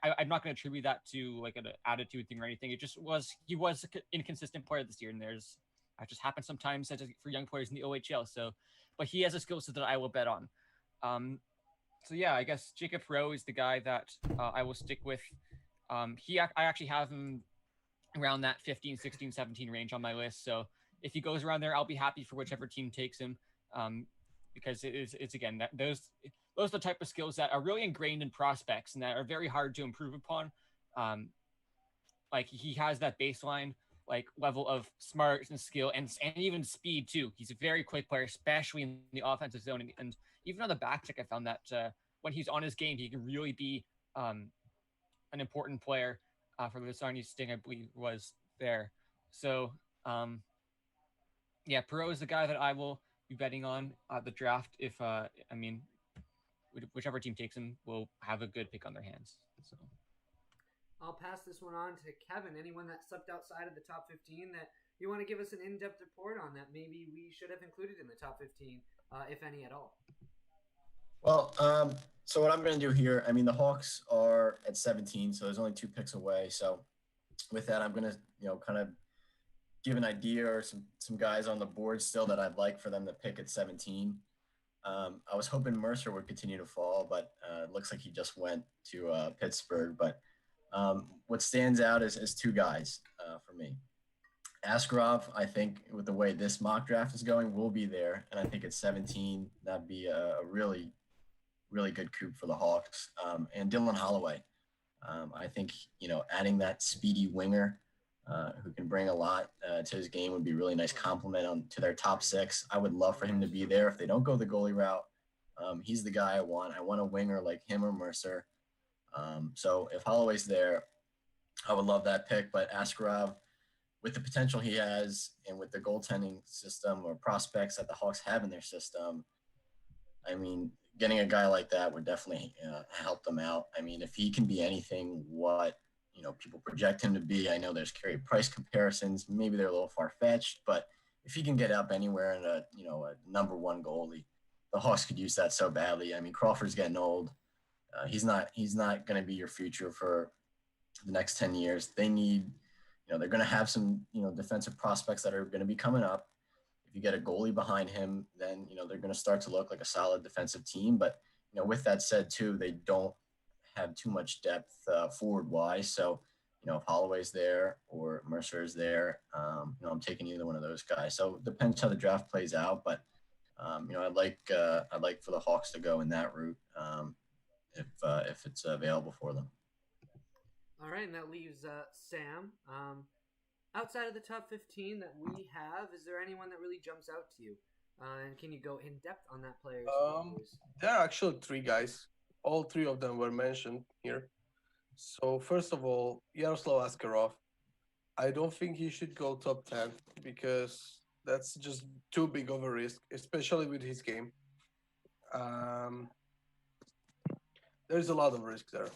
I'm not going to attribute that to like an attitude thing or anything. It just was, he was an inconsistent player this year. And that just happens sometimes for young players in the OHL. So, but he has a skill set that I will bet on. So yeah, I guess Jacob Perreault is the guy that I will stick with. I actually have him around that 15, 16, 17 range on my list. So if he goes around there, I'll be happy for whichever team takes him, because it's again that those are the type of skills that are really ingrained in prospects and that are very hard to improve upon. Like he has that baseline like level of smarts and skill and even speed too. He's a very quick player, especially in the offensive zone. And even on the back check, I found that when he's on his game, he can really be an important player for the Sarnia Sting, I believe, was there. So, yeah, Perreault is the guy that I will be betting on the draft. If whichever team takes him will have a good pick on their hands. So. I'll pass this one on to Kevin. Anyone that slipped outside of the top 15 that you want to give us an in-depth report on that maybe we should have included in the top 15, if any at all? Well, so what I'm going to do here, I mean, the Hawks are at 17, so there's only 2 picks away. So with that, I'm going to, kind of give an idea or some guys on the board still that I'd like for them to pick at 17. I was hoping Mercer would continue to fall, but it looks like he just went to Pittsburgh. But what stands out is 2 guys for me. Askarov, I think with the way this mock draft is going, will be there. And I think at 17, that'd be a really, really good coup for the Hawks. And Dylan Holloway. I think, adding that speedy winger who can bring a lot to his game would be a really nice compliment to their top 6. I would love for him to be there. If they don't go the goalie route, he's the guy I want. I want a winger like him or Mercer. So if Holloway's there, I would love that pick. But Askarov, with the potential he has and with the goaltending system or prospects that the Hawks have in their system, I mean, getting a guy like that would definitely help them out. I mean, if he can be anything what, people project him to be, I know there's Carey Price comparisons. Maybe they're a little far-fetched, but if he can get up anywhere in a number 1 goalie, the Hawks could use that so badly. I mean, Crawford's getting old. He's not going to be your future for the next 10 years. They need, they're going to have some, defensive prospects that are going to be coming up. If you get a goalie behind him, then, they're going to start to look like a solid defensive team. But, with that said, too, they don't have too much depth forward-wise. So, if Holloway's there or Mercer is there, I'm taking either one of those guys. So it depends how the draft plays out. But, I'd like for the Hawks to go in that route if it's available for them. All right, and that leaves Sam. Outside of the top 15 that we have, is there anyone that really jumps out to you? And can you go in depth on that player? There are actually 3 guys. All 3 of them were mentioned here. So first of all, Yaroslav Askarov. I don't think he should go top 10 because that's just too big of a risk, especially with his game. There's a lot of risk there.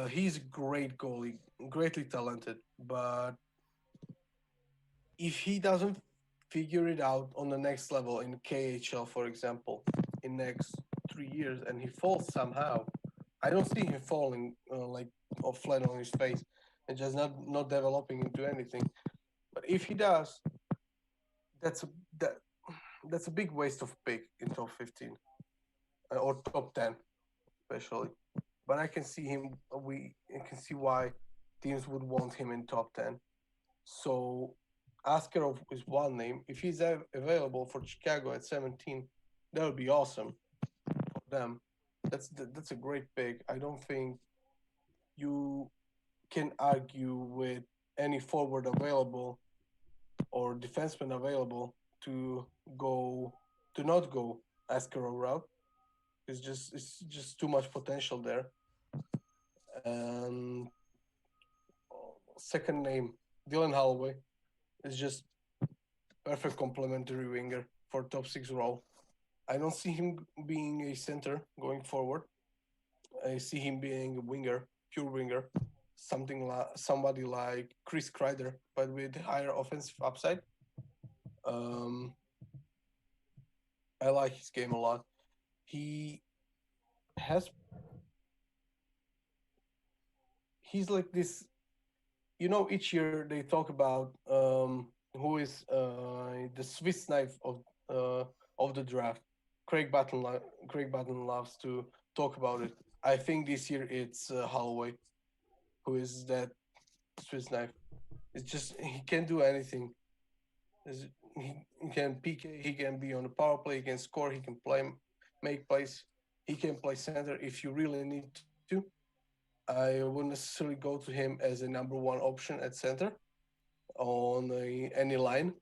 He's a great goalie, greatly talented, but if he doesn't figure it out on the next level in KHL, for example, in next 3 years, and he falls somehow, I don't see him falling like or flat on his face and just not developing into anything. But if he does, that's a that that's a big waste of pick in top 15 or top 10 especially. But I can see him. I can see why teams would want him in top 10. So Askarov is one name. If he's available for Chicago at 17, that would be awesome for them. That's a great pick. I don't think you can argue with any forward available or defenseman available to go to not go Askarov route. It's just too much potential there. And second name, Dylan Holloway, is just perfect complementary winger for top 6 role. I don't see him being a center going forward. I see him being a winger, pure winger, somebody like Chris Kreider, but with higher offensive upside. Um, I like his game a lot. He has he's like this. Each year they talk about who is the Swiss knife of the draft. Craig Button loves to talk about it. I think this year it's Holloway, who is that Swiss knife. It's just he can do anything. He can PK. He can be on the power play. He can score. He can make plays. He can play center if you really need to. I wouldn't necessarily go to him as a number one option at center on any line,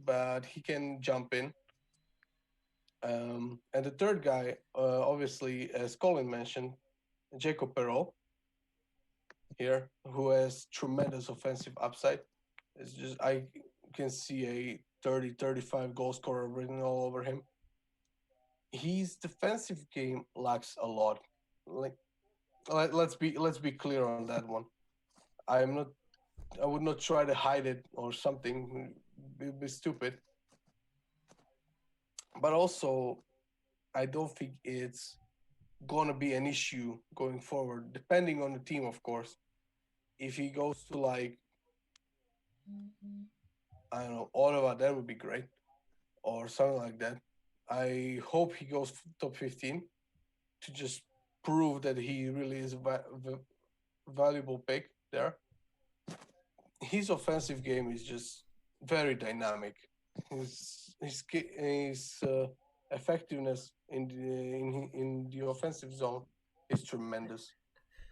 but he can jump in. And the third guy, obviously, as Colin mentioned, Jacob Perreault here, who has tremendous offensive upside. It's just I can see a 30, 35 goal scorer written all over him. His defensive game lacks a lot. Like let's be clear on that one. I'm not I would not try to hide it or something. It'd be stupid. But also, I don't think it's gonna be an issue going forward, depending on the team, of course. If he goes to like I don't know Ottawa, that would be great, or something like that. I hope he goes top 15 to just prove that he really is a valuable pick there. His offensive game is just very dynamic. His effectiveness in the offensive zone is tremendous,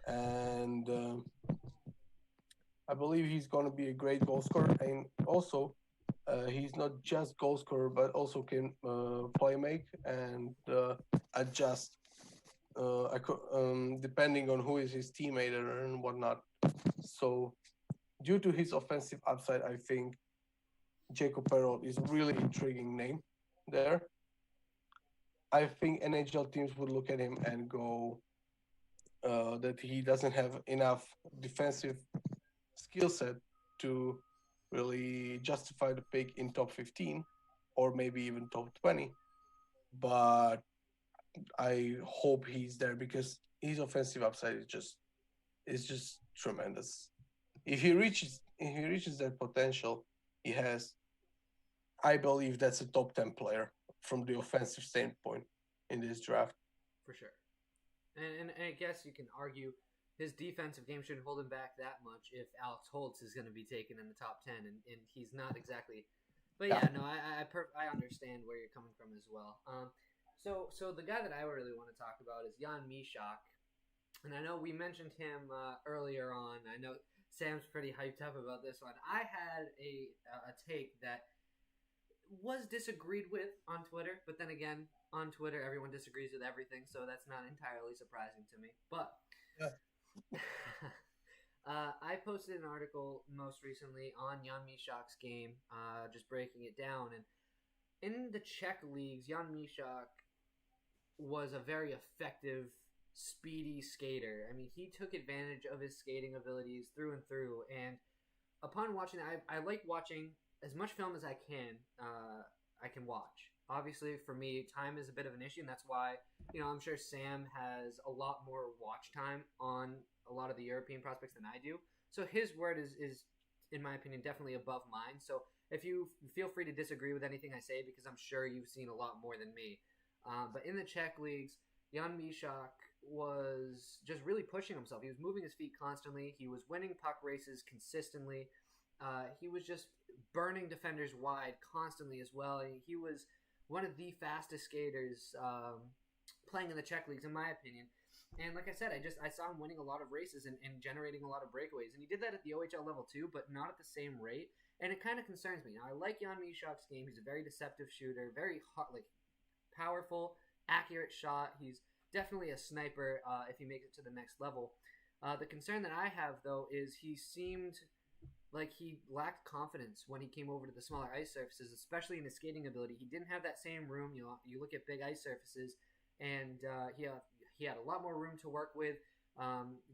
and I believe he's going to be a great goal scorer. And also, he's not just goal scorer, but also can play make and adjust depending on who is his teammate and whatnot. So, due to his offensive upside, I think Jacob Perreault is really intriguing name there. I think NHL teams would look at him and go that he doesn't have enough defensive skill set to really justify the pick in top 15 or maybe even top 20. But I hope he's there because his offensive upside is just tremendous. If he reaches that potential he has, I believe that's a top 10 player from the offensive standpoint in this draft. For sure. And I guess you can argue his defensive game shouldn't hold him back that much if Alex Holtz is going to be taken in the top 10, and he's not exactly. But yeah, no, I understand where you're coming from as well. So the guy that I really want to talk about is Jan Mysak, and I know we mentioned him earlier on. I know Sam's pretty hyped up about this one. I had a take that was disagreed with on Twitter, but then again, on Twitter, everyone disagrees with everything, so that's not entirely surprising to me. But I posted an article most recently on Jan Myšak's game, just breaking it down. And in the Czech leagues, Jan Myšak was a very effective, speedy skater. I mean, he took advantage of his skating abilities through and through. And upon watching that, I like watching as much film as I can. I can watch. Obviously, for me, time is a bit of an issue, and that's why, I'm sure Sam has a lot more watch time on a lot of the European prospects than I do. So his word is in my opinion, definitely above mine. So if you feel free to disagree with anything I say, because I'm sure you've seen a lot more than me. But in the Czech leagues, Jan Mysak was just really pushing himself. He was moving his feet constantly. He was winning puck races consistently. He was just burning defenders wide constantly as well. He was one of the fastest skaters playing in the Czech leagues, in my opinion. And like I said, I saw him winning a lot of races and generating a lot of breakaways. And he did that at the OHL level too, but not at the same rate. And it kind of concerns me. Now, I like Jan Mysak's game. He's a very deceptive shooter, very hot, powerful, accurate shot. He's definitely a sniper if he makes it to the next level. The concern that I have, though, is he seemed like he lacked confidence when he came over to the smaller ice surfaces, especially in his skating ability. He didn't have that same room. You look at big ice surfaces, and he had a lot more room to work with.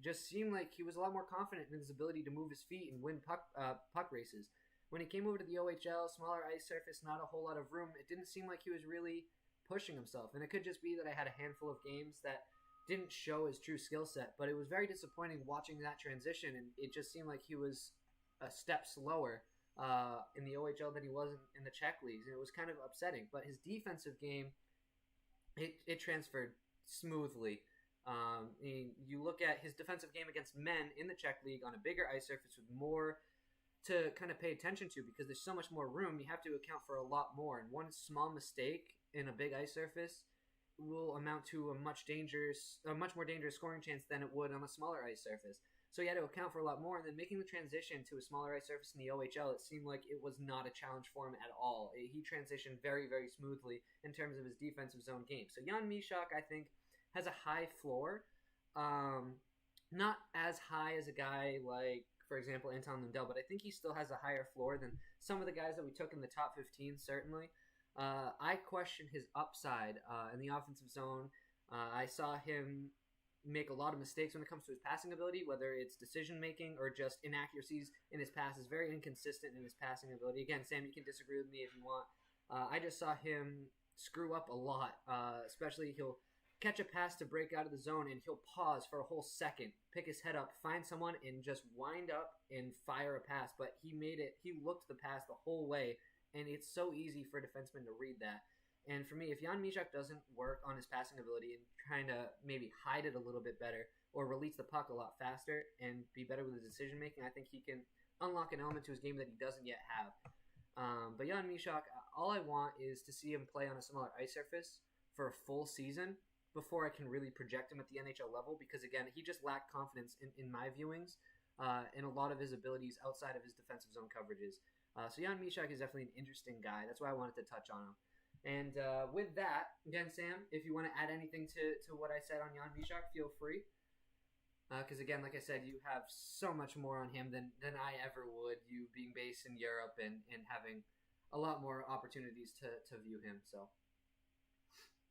Just seemed like he was a lot more confident in his ability to move his feet and win puck races. When he came over to the OHL, smaller ice surface, not a whole lot of room, it didn't seem like he was really pushing himself. And it could just be that I had a handful of games that didn't show his true skill set. But it was very disappointing watching that transition, and it just seemed like he was a step slower in the OHL than he was in the Czech leagues. And it was kind of upsetting. But his defensive game, it transferred smoothly. You look at his defensive game against men in the Czech league on a bigger ice surface with more to kind of pay attention to, because there's so much more room. You have to account for a lot more, and one small mistake in a big ice surface will amount to a much more dangerous scoring chance than it would on a smaller ice surface. So you had to account for a lot more, and then making the transition to a smaller ice surface in the OHL, it seemed like it was not a challenge for him at all. He transitioned very, very smoothly in terms of his defensive zone game. So Jan Mysak, I think, has a high floor, not as high as a guy like, for example, Anton Lundell, but I think he still has a higher floor than some of the guys that we took in the top 15, certainly. I question his upside in the offensive zone. I saw him make a lot of mistakes when it comes to his passing ability, whether it's decision-making or just inaccuracies in his passes. Very inconsistent in his passing ability. Again, Sam, you can disagree with me if you want. I just saw him screw up a lot, especially he'll catch a pass to break out of the zone, and he'll pause for a whole second, pick his head up, find someone, and just wind up and fire a pass. But he looked the pass the whole way, and it's so easy for a defenseman to read that. And for me, if Jan Mysak doesn't work on his passing ability and trying to maybe hide it a little bit better or release the puck a lot faster and be better with his decision-making, I think he can unlock an element to his game that he doesn't yet have. But Jan Mysak, all I want is to see him play on a smaller ice surface for a full season before I can really project him at the NHL level, because, again, he just lacked confidence in my viewings and a lot of his abilities outside of his defensive zone coverages. So Jan Mysak is definitely an interesting guy. That's why I wanted to touch on him. And with that, again, Sam, if you want to add anything to what I said on Jan Mysak, feel free. Because, again, like I said, you have so much more on him than I ever would, you being based in Europe and having a lot more opportunities to view him. So.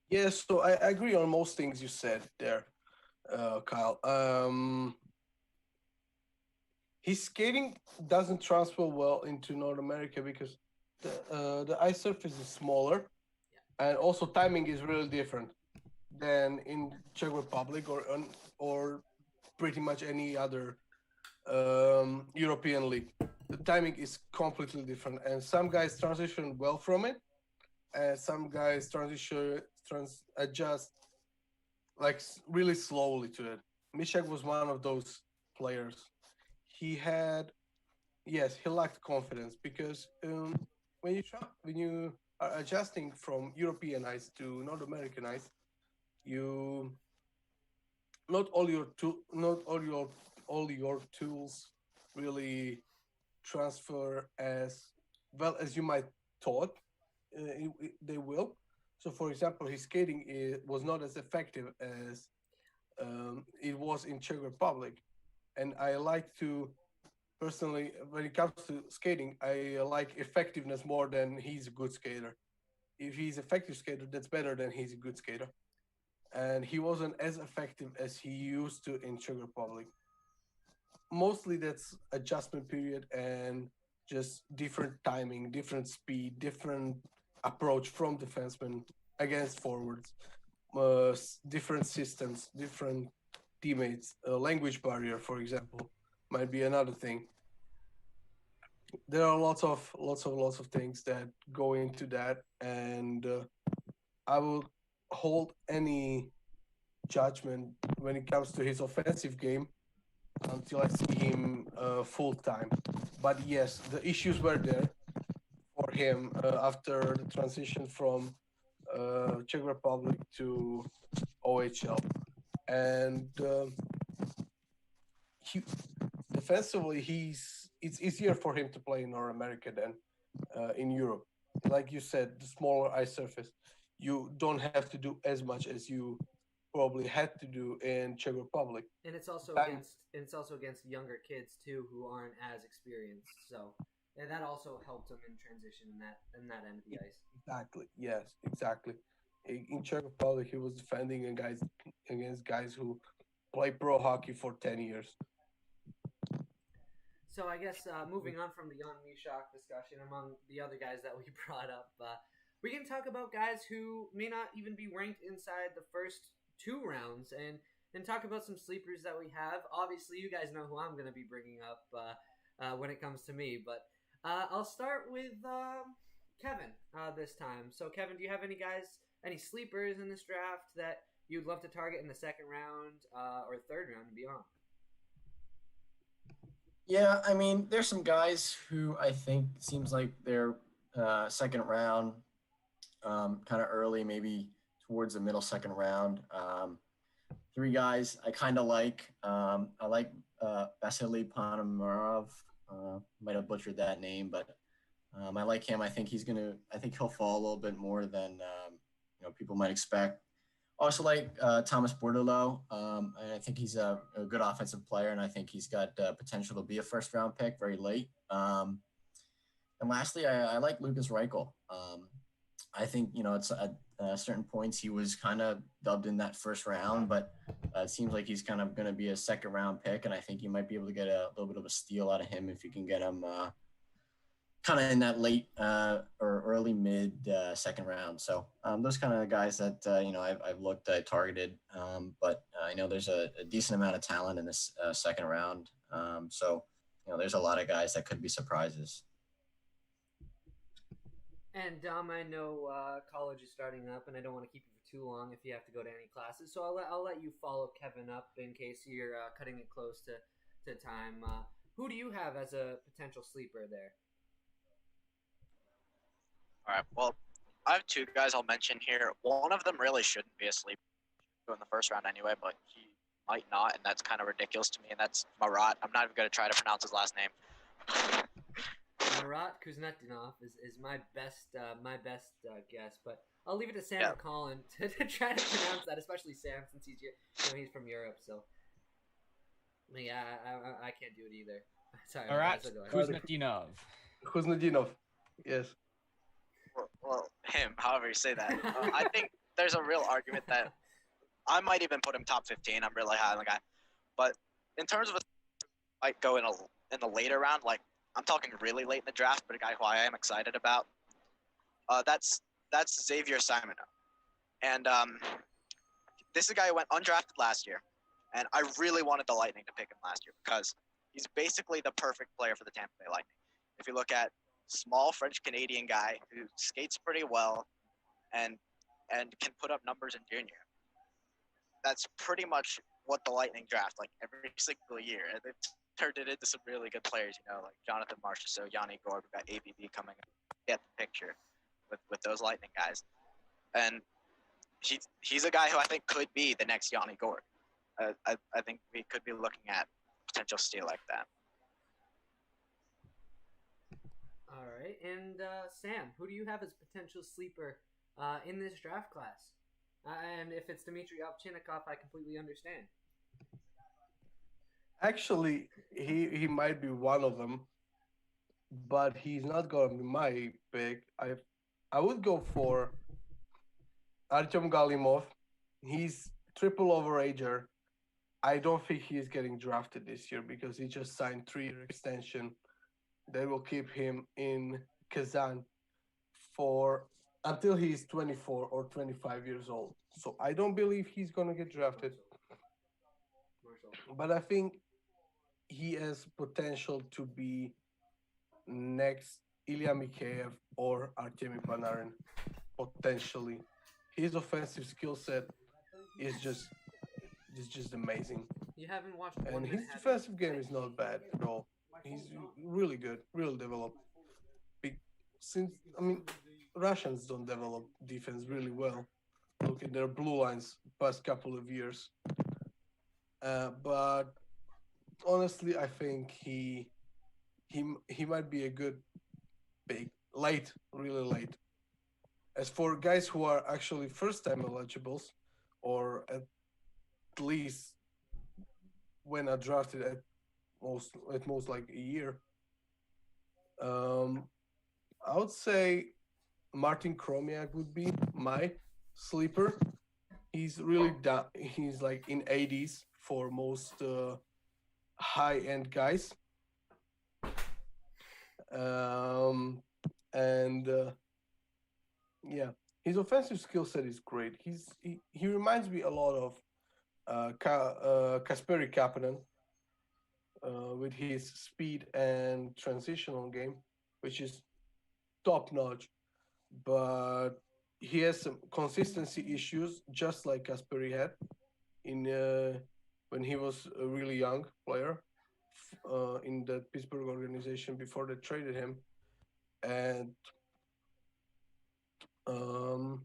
Yes, so I agree on most things you said there, Kyle. His skating doesn't transfer well into North America because the ice surface is smaller, and also timing is really different than in Czech Republic or pretty much any other European league. The timing is completely different, and some guys transition well from it, and some guys adjust like really slowly to it. Mysak was one of those players. He lacked confidence because when you are adjusting from European ice to North American ice, not all your tools really transfer as well as you might thought they will. So, for example, his skating was not as effective as it was in Czech Republic, and I like to personally, when it comes to skating, I like effectiveness more than he's a good skater. If he's effective skater, that's better than he's a good skater. And he wasn't as effective as he used to in Czech Republic. Mostly that's adjustment period and just different timing, different speed, different approach from defensemen against forwards, different systems, different teammates, language barrier, for example, might be another thing. There are lots of things that go into that, and I will hold any judgment when it comes to his offensive game until I see him full time. But yes, the issues were there for him after the transition from Czech Republic to OHL, and he defensively it's easier for him to play in North America than in Europe. Like you said, the smaller ice surface, you don't have to do as much as you probably had to do in Czech Republic. And it's also Time- against younger kids too who aren't as experienced. So and that also helped him in transition in that end of the ice. Exactly. Yes, exactly. In Czech Republic, he was defending against guys who play pro hockey for 10 years. So I guess moving on from the Jan Mishak discussion among the other guys that we brought up, we can talk about guys who may not even be ranked inside the first 2 rounds and talk about some sleepers that we have. Obviously, you guys know who I'm going to be bringing up when it comes to me, but I'll start with Kevin this time. So, Kevin, do you have any sleepers in this draft that you'd love to target in the second round or third round and beyond? Yeah, I mean, there's some guys who I think seems like they're second round, kind of early, maybe towards the middle second round. 3 guys I kind of like. I like Vasily Ponomarov. Might have butchered that name, but I like him. I think he'll fall a little bit more than people might expect. Also like Thomas Bordeleau. And I think he's a good offensive player, and I think he's got potential to be a first round pick very late. And lastly, I like Lucas Reichel. I think, it's at certain points he was kind of dubbed in that first round, but it seems like he's kind of going to be a second round pick, and I think you might be able to get a little bit of a steal out of him if you can get him kind of in that late or early mid second round. So those kind of guys that I've looked at, targeted, but I know there's a decent amount of talent in this second round. So there's a lot of guys that could be surprises. And Dom, I know college is starting up, and I don't want to keep you for too long if you have to go to any classes. So I'll let you follow Kevin up in case you're cutting it close to time. Who do you have as a potential sleeper there? All right. Well, I have 2 guys I'll mention here. One of them really shouldn't be a sleeper in the first round anyway, but he might not, and that's kind of ridiculous to me. And that's Marat. I'm not even going to try to pronounce his last name. Marat Kuznetsov is my best guess, but I'll leave it to Sam Yeah. or Colin to try to pronounce that, especially Sam since he's from Europe. So yeah, I can't do it either. Sorry, Marat guys, go ahead. Kuznetsov. Kuznetsov. Yes. Well, him, however you say that. I think there's a real argument that I might even put him top 15. I'm really high on the guy, but in terms of might go in the later round, like I'm talking really late in the draft, but a guy who I am excited about. That's Xavier Simoneau, and this is a guy who went undrafted last year, and I really wanted the Lightning to pick him last year because he's basically the perfect player for the Tampa Bay Lightning. If you look at small French Canadian guy who skates pretty well, and can put up numbers in junior. That's pretty much what the Lightning draft like every single year. And they've turned it into some really good players, like Jonathan Marchessault, Yanni Gourde. We've got ABB coming up. Get the picture with those Lightning guys. And he's a guy who I think could be the next Yanni Gourde. I think we could be looking at potential steal like that. All right, and Sam, who do you have as potential sleeper in this draft class? And if it's Dmitry Ovchinnikov, I completely understand. Actually, he might be one of them, but he's not gonna be my pick. I would go for Artyom Galimov. He's triple overager. I don't think he's getting drafted this year because he just signed 3-year extension that will keep him in Kazan for until he's 24 or 25 years old. So I don't believe he's gonna get drafted, but I think he has potential to be next Ilya Mikheyev or Artemi Panarin potentially. His offensive skill set is just amazing, You haven't watched and one his minute. defensive game is not bad at all. He's really good, really developed. Since I mean, Russians don't develop defense really well. Look at their blue lines past couple of years. But honestly, I think he might be a good pick late, really late. As for guys who are actually first time eligibles, or at least when are drafted at most like a year, um, I would say Martin Kromiak would be my sleeper. He's really he's like in 80s for most high end guys. Um, and yeah, his offensive skill set is great. He reminds me a lot of Kasperi Kapanen with his speed and transitional game, which is top notch. But he has some consistency issues, just like Kasperi had in when he was a really young player in the Pittsburgh organization before they traded him. And um,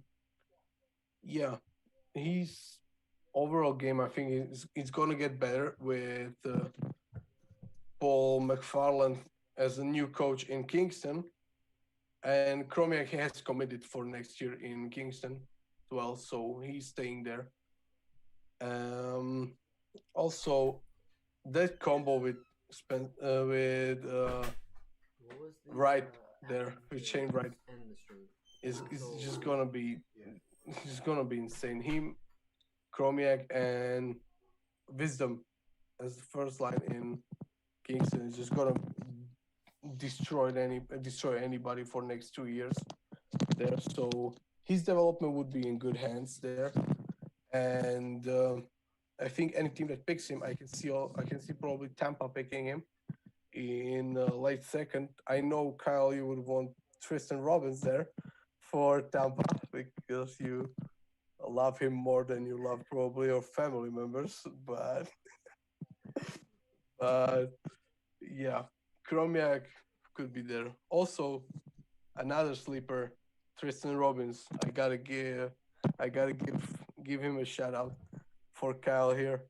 yeah, his overall game, I think, is going to get better with Paul McFarland as a new coach in Kingston. And Kromiak has committed for next year in Kingston as well, so he's staying there. Also, that combo with Wright there, with Shane Wright, is just gonna be insane. Him, Kromiak, and Wisdom as the first line in Kingston is just gonna destroy anybody for next 2 years there. So his development would be in good hands there, and I think any team that picks him, I can see probably Tampa picking him in late second. I know Kyle, you would want Tristan Robbins there for Tampa because you love him more than you love probably your family members, but yeah, Kromiak could be there. Also, another sleeper, Tristan Robbins. I gotta give him a shout out for Kyle here.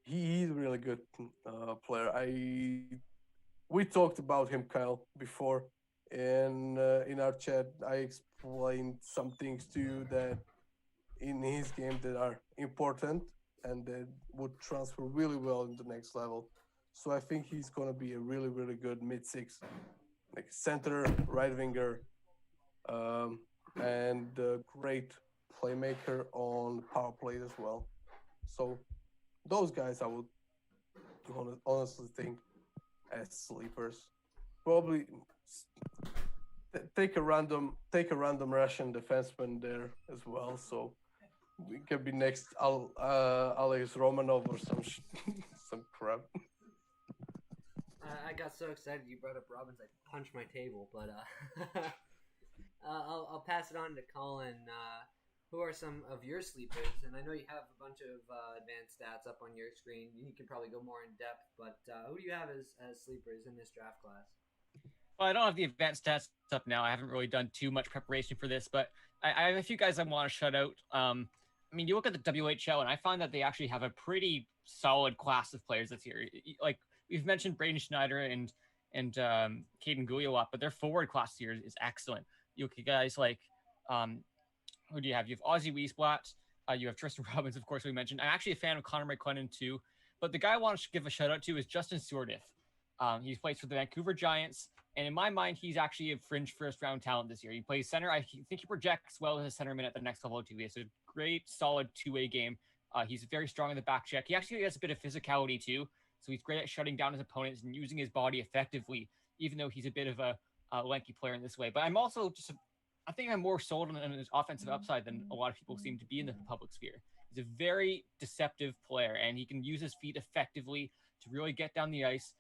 He's a really good player. We talked about him, Kyle, before in our chat. I explained some things to you that in his game that are important and that would transfer really well in the next level. So I think he's gonna be a really, really good mid-six, like center, right winger, and a great playmaker on power play as well. So those guys I would honestly think as sleepers. Probably take a random Russian defenseman there as well. So we could be next Alex Romanov or some crap. I got so excited you brought up Robbins, I punched my table. But I'll pass it on to Colin. Who are some of your sleepers? And I know you have a bunch of advanced stats up on your screen. You can probably go more in depth, but who do you have as sleepers in this draft class? Well, I don't have the advanced stats up now. I haven't really done too much preparation for this, but I have a few guys I want to shout out. I mean, you look at the WHL, and I find that they actually have a pretty solid class of players this year. Like we've mentioned, Braden Schneider and Caden Goulet a lot, but their forward class here is excellent. You look at guys like who do you have? You have Ozzy Wiesblatt. You have Tristan Robbins, of course, we mentioned. I'm actually a fan of Connor McClennan too, but the guy I want to give a shout out to is Justin Sourdif. He plays for the Vancouver Giants, and in my mind, he's actually a fringe first-round talent this year. He plays center. I think he projects well as a centerman at the next level too. He has a great, solid two-way game. He's very strong in the back check. He actually has a bit of physicality too, so he's great at shutting down his opponents and using his body effectively, even though he's a bit of a lanky player in this way. But I'm also just I think I'm more sold on his offensive upside than a lot of people seem to be in the public sphere. He's a very deceptive player, and he can use his feet effectively to really get down the ice,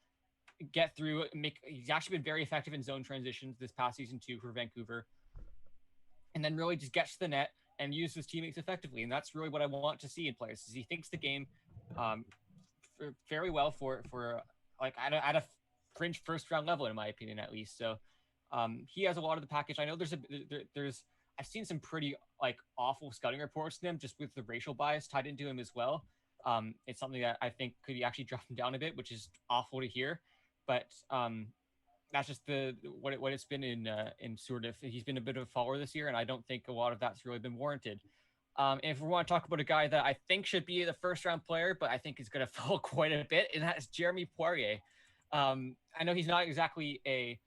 get through, he's actually been very effective in zone transitions this past season too for Vancouver, and then really just gets to the net and uses his teammates effectively. And that's really what I want to see in players, is he thinks the game very well for like at a fringe first round level, in my opinion, at least. So he has a lot of the package. I know there's I've seen some pretty like awful scouting reports to him, just with the racial bias tied into him as well. It's something that I think could actually drop him down a bit, which is awful to hear. But that's just what it's been in sort of, he's been a bit of a follower this year, and I don't think a lot of that's really been warranted. And if we want to talk about a guy that I think should be the first round player, but I think is going to fall quite a bit, and that's Jeremy Poirier. I know he's not exactly a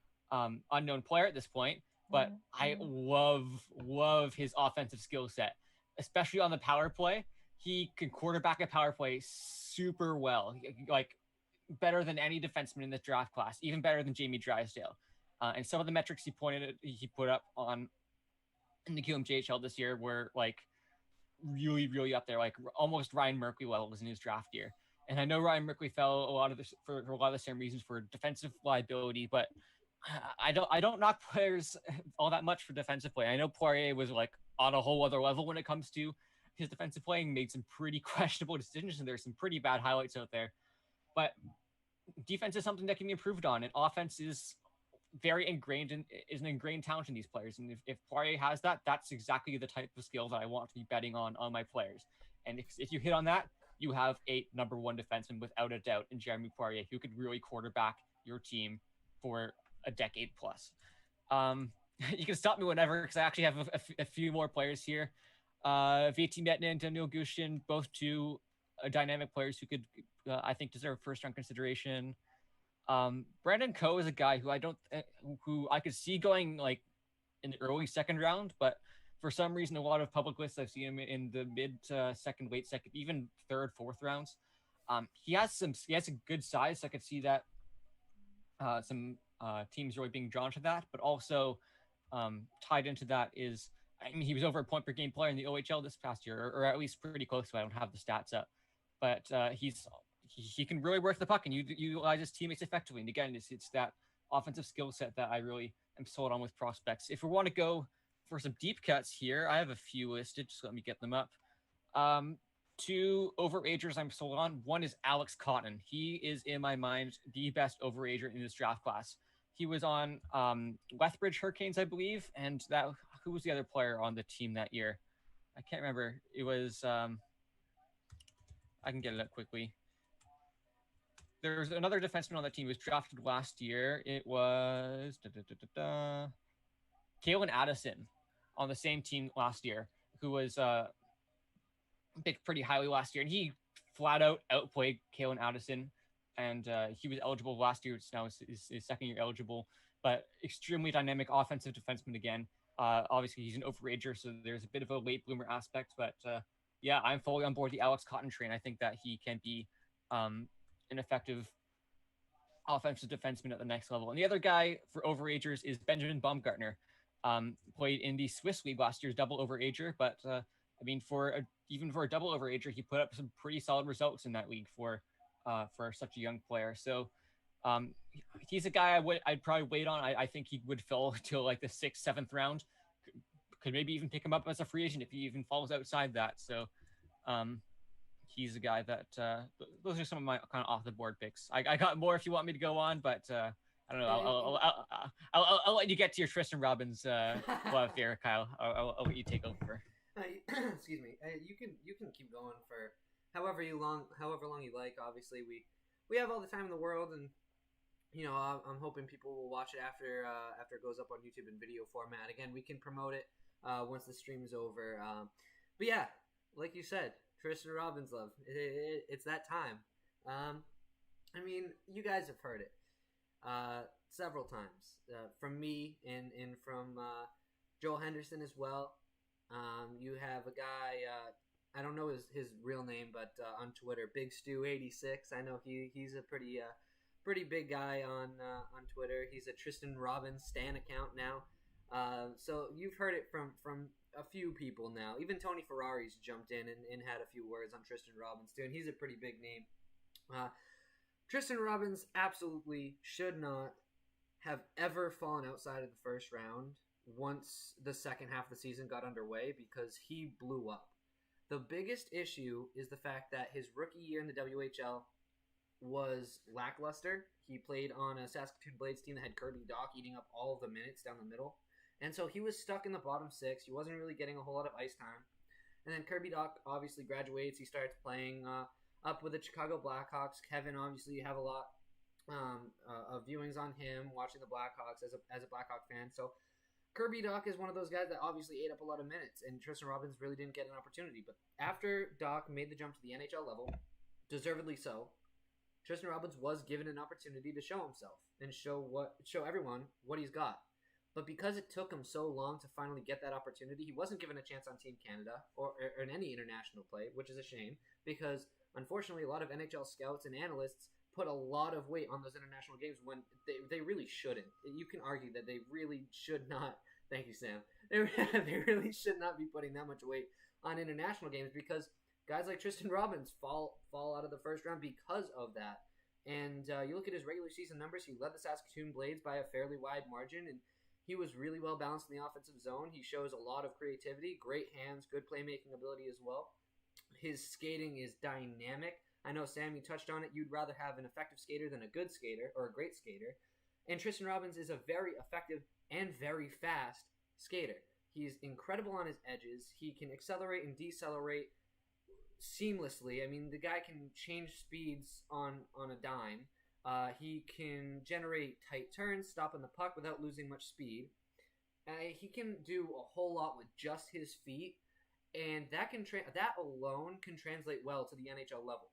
unknown player at this point, but I love his offensive skill set, especially on the power play. He can quarterback a power play super well, like better than any defenseman in this draft class, even better than Jamie Drysdale. And some of the metrics he put up on in the QMJHL this year were like really, really up there, like almost Ryan Merkley levels in his draft year. And I know Ryan Merkley fell a lot of this for a lot of the same reasons, for defensive liability, but I don't knock players all that much for defensive play. I know Poirier was like on a whole other level when it comes to his defensive playing, made some pretty questionable decisions, and there's some pretty bad highlights out there. But defense is something that can be improved on, and offense is very ingrained and is an ingrained talent in these players. And if Poirier has that, that's exactly the type of skill that I want to be betting on my players. And if you hit on that, you have a number one defenseman without a doubt in Jeremy Poirier, who could really quarterback your team for a decade plus. You can stop me whenever, because I actually have a few more players here. VT Metna and Daniel Gushin, both two dynamic players who could, I think, deserve first round consideration. Brandon Coe is a guy who who I could see going like in the early second round, but for some reason, a lot of public lists I've seen him in the mid second, late second, even third, fourth rounds. He has a good size, so I could see that some teams really being drawn to that, but also tied into that is, I mean, he was over a point per game player in the OHL this past year, or at least pretty close. So I don't have the stats up, but he can really work the puck and utilize his teammates effectively. And again, it's that offensive skill set that I really am sold on with prospects. If we want to go for some deep cuts here, I have a few listed. Just let me get them up. Two overagers I'm sold on. One is Alex Cotton. He is, in my mind, the best overager in this draft class. He was on Lethbridge Hurricanes, I believe, and who was the other player on the team that year? I can't remember. It was I can get it up quickly. There's another defenseman on that team who was drafted last year. It was Kalen Addison on the same team last year, who was picked pretty highly last year, and he flat out outplayed Kalen Addison, and he was eligible last year. It's now his second year eligible, but extremely dynamic offensive defenseman again. Obviously, he's an overager, so there's a bit of a late bloomer aspect, but yeah, I'm fully on board the Alex Cotton train. I think that he can be an effective offensive defenseman at the next level. And the other guy for overagers is Benjamin Baumgartner. Played in the Swiss League last year's double overager, but I mean, even for a double overager, he put up some pretty solid results in that league for such a young player. So he's a guy I'd probably wait on. I think he would fall till like the 6th, 7th round. Could maybe even pick him up as a free agent if he even falls outside that. So he's a guy that those are some of my kind of off the board picks. I got more if you want me to go on, but I don't know. I'll let you get to your Tristan Robbins love here, Kyle. I'll let you take over. Excuse me. You can keep going for however long you like. Obviously, we have all the time in the world, and you know, I'm hoping people will watch it after it goes up on YouTube in video format. Again, we can promote it once the stream is over. But yeah, like you said, Tristan Robbins love. It's that time. I mean, you guys have heard it several times from me and from Joel Henderson as well. You have a guy, I don't know his real name, but on Twitter, Big Stu 86. I know he's a pretty big guy on Twitter. He's a Tristan Robbins Stan account now. So you've heard it from a few people now. Even Tony Ferrari's jumped in and had a few words on Tristan Robbins too, and he's a pretty big name. Tristan Robbins absolutely should not have ever fallen outside of the first round once the second half of the season got underway because he blew up. The biggest issue is the fact that his rookie year in the WHL was lackluster. He played on a Saskatoon Blades team that had Kirby Dach eating up all of the minutes down the middle. And so he was stuck in the bottom six. He wasn't really getting a whole lot of ice time. And then Kirby Dach obviously graduates. He starts playing up with the Chicago Blackhawks. Kevin, obviously, you have a lot of viewings on him, watching the Blackhawks as a Blackhawk fan. So Kirby Dach is one of those guys that obviously ate up a lot of minutes, and Tristan Robbins really didn't get an opportunity. But after Dach made the jump to the NHL level, deservedly so, Tristan Robbins was given an opportunity to show himself and show everyone what he's got. But because it took him so long to finally get that opportunity, he wasn't given a chance on Team Canada or in any international play, which is a shame because, unfortunately, a lot of NHL scouts and analysts put a lot of weight on those international games when they really shouldn't. You can argue that they really should not. Thank you, Sam. They really should not be putting that much weight on international games because guys like Tristan Robbins fall out of the first round because of that. And you look at his regular season numbers, he led the Saskatoon Blades by a fairly wide margin, and he was really well balanced in the offensive zone. He shows a lot of creativity, great hands, good playmaking ability as well. His skating is dynamic. I know, Sam, you touched on it. You'd rather have an effective skater than a good skater or a great skater. And Tristan Robbins is a very effective and very fast skater. He's incredible on his edges. He can accelerate and decelerate seamlessly. I mean, the guy can change speeds on a dime. He can generate tight turns, stopping the puck without losing much speed. He can do a whole lot with just his feet, and that alone can translate well to the NHL level.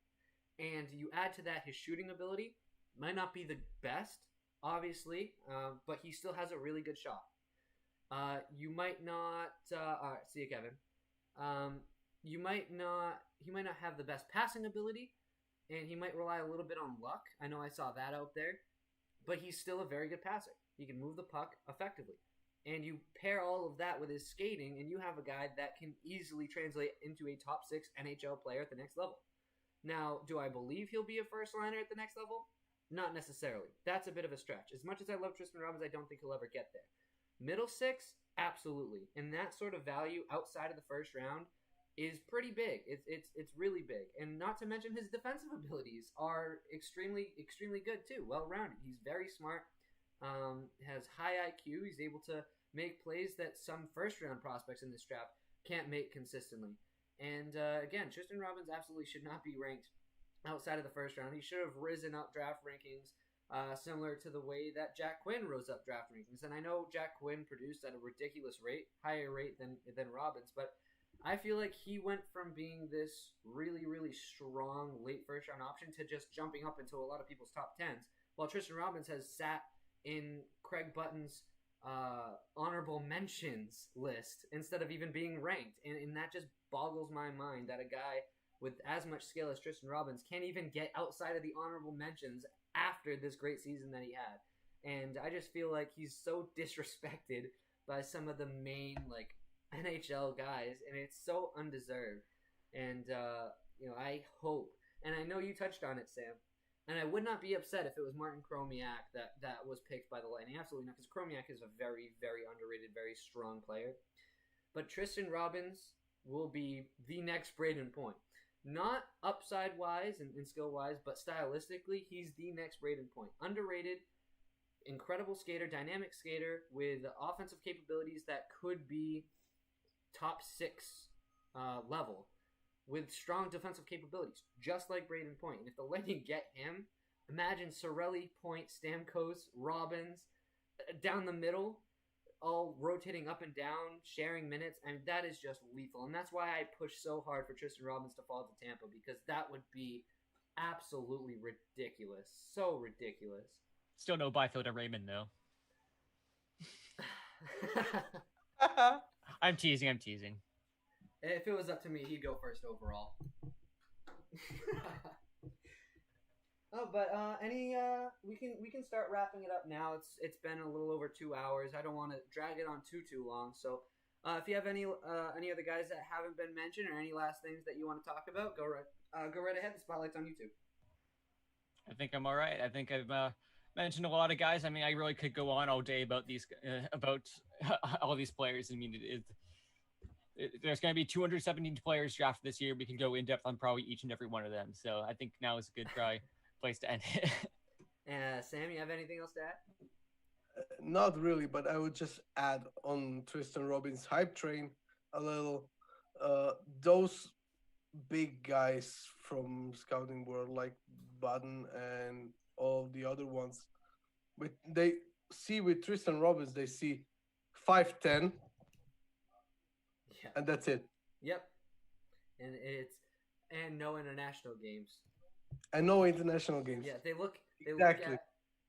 And you add to that his shooting ability. Might not be the best, obviously, but he still has a really good shot. You might not. See you, Kevin. He might not have the best passing ability, and he might rely a little bit on luck. I know I saw that out there, but he's still a very good passer. He can move the puck effectively. And you pair all of that with his skating, and you have a guy that can easily translate into a top 6 NHL player at the next level. Now, do I believe he'll be a first liner at the next level? Not necessarily. That's a bit of a stretch. As much as I love Tristan Robbins, I don't think he'll ever get there. Middle 6, absolutely. And that sort of value outside of the first round is pretty big. It's really big. And not to mention his defensive abilities are extremely good too. Well-rounded. He's very smart. Has high IQ. He's able to make plays that some first-round prospects in this draft can't make consistently. And again, Tristan Robbins absolutely should not be ranked outside of the first round. He should have risen up draft rankings similar to the way that Jack Quinn rose up draft rankings. And I know Jack Quinn produced at a ridiculous rate, higher rate than Robbins, but I feel like he went from being this really, really strong late first-round option to just jumping up into a lot of people's top 10s, while Tristan Robbins has sat in Craig Button's honorable mentions list instead of even being ranked. And that just boggles my mind that a guy with as much skill as Tristan Robbins can't even get outside of the honorable mentions after this great season that he had. And I just feel like he's so disrespected by some of the main NHL guys, and it's so undeserved. And I hope, and I know you touched on it, Sam, and I would not be upset if it was Martin Chromiak that was picked by the Lightning. Absolutely not, because Chromiak is a very, very underrated, very strong player. But Tristan Robbins will be the next Braden Point. Not upside-wise and skill-wise, but stylistically, he's the next Braden Point. Underrated, incredible skater, dynamic skater with offensive capabilities that could be top 6 level, with strong defensive capabilities, just like Braden Point. And if the Lightning get him, imagine Cirelli, Point, Stamkos, Robbins, down the middle, all rotating up and down, sharing minutes, and that is just lethal. And that's why I push so hard for Tristan Robbins to fall to Tampa, because that would be absolutely ridiculous. So ridiculous. Still no Byfield or Raymond, though. I'm teasing. If it was up to me, he'd go first overall. Oh, but we can start wrapping it up now. It's been a little over 2 hours. I don't want to drag it on too long. So, if you have any other guys that haven't been mentioned or any last things that you want to talk about, go right ahead. The spotlight's on you two. I think I'm all right. I think I've mentioned a lot of guys. I mean, I really could go on all day about these about all these players. I mean, there's going to be 217 players drafted this year. We can go in depth on probably each and every one of them. So I think now is a good place to end it. Sam, you have anything else to add? Not really, but I would just add on Tristan Robbins' hype train a little. Those big guys from scouting world like Budden and all the other ones, with they see with Tristan Robbins, they see 5'10", Yeah. and that's it. Yep. And no international games. And no international games. Yeah, they look Exactly. at,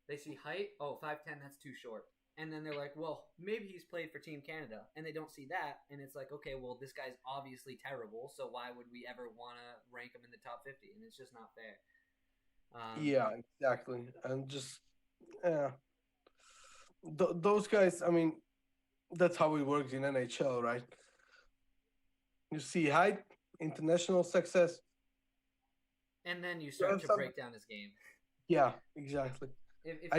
they see height, 5'10", that's too short. And then they're like, well, maybe he's played for Team Canada. And they don't see that. And it's like, okay, well, this guy's obviously terrible. So why would we ever want to rank him in the top 50? And it's just not fair. Yeah, exactly. And just, those guys, I mean, that's how it works in NHL, right? You see height, international success. And then you start to break down his game. Yeah, exactly. If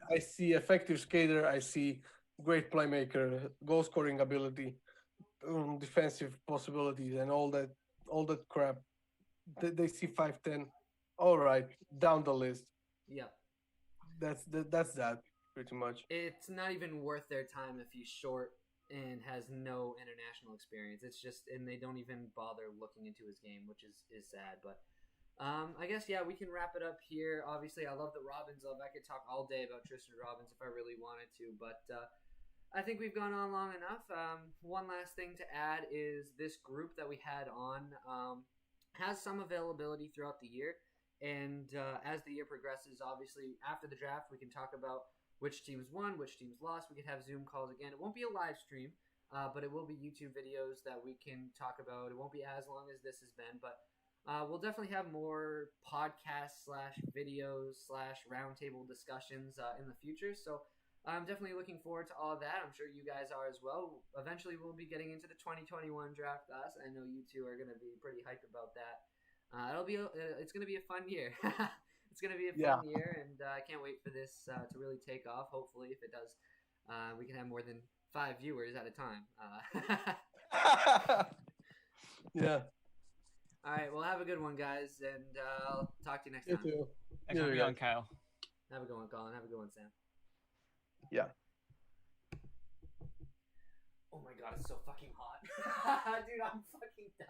I see effective skater. I see great playmaker, goal scoring ability, defensive possibilities, and all that crap. They see 5'10". All right, down the list. Yeah. That's that pretty much. It's not even worth their time if he's short and has no international experience. It's just, and they don't even bother looking into his game, which is sad. But I guess, yeah, we can wrap it up here. Obviously, I love the Robbins love. I could talk all day about Tristan Robbins if I really wanted to, but I think we've gone on long enough. One last thing to add is this group that we had on has some availability throughout the year, and as the year progresses, obviously, after the draft, we can talk about which teams won, which teams lost. We could have Zoom calls again. It won't be a live stream, but it will be YouTube videos that we can talk about. It won't be as long as this has been, but we'll definitely have more podcasts / videos / roundtable discussions in the future. So I'm definitely looking forward to all of that. I'm sure you guys are as well. Eventually, we'll be getting into the 2021 draft class. I know you two are going to be pretty hyped about that. It's going to be a fun year. It's going to be a fun year, and I can't wait for this to really take off. Hopefully, if it does, we can have more than 5 viewers at a time. Yeah. All right, well, have a good one, guys, and I'll talk to you next time. You too. Thanks for being on, Kyle. Have a good one, Colin. Have a good one, Sam. Yeah. Oh my god, it's so fucking hot. Dude, I'm fucking dying.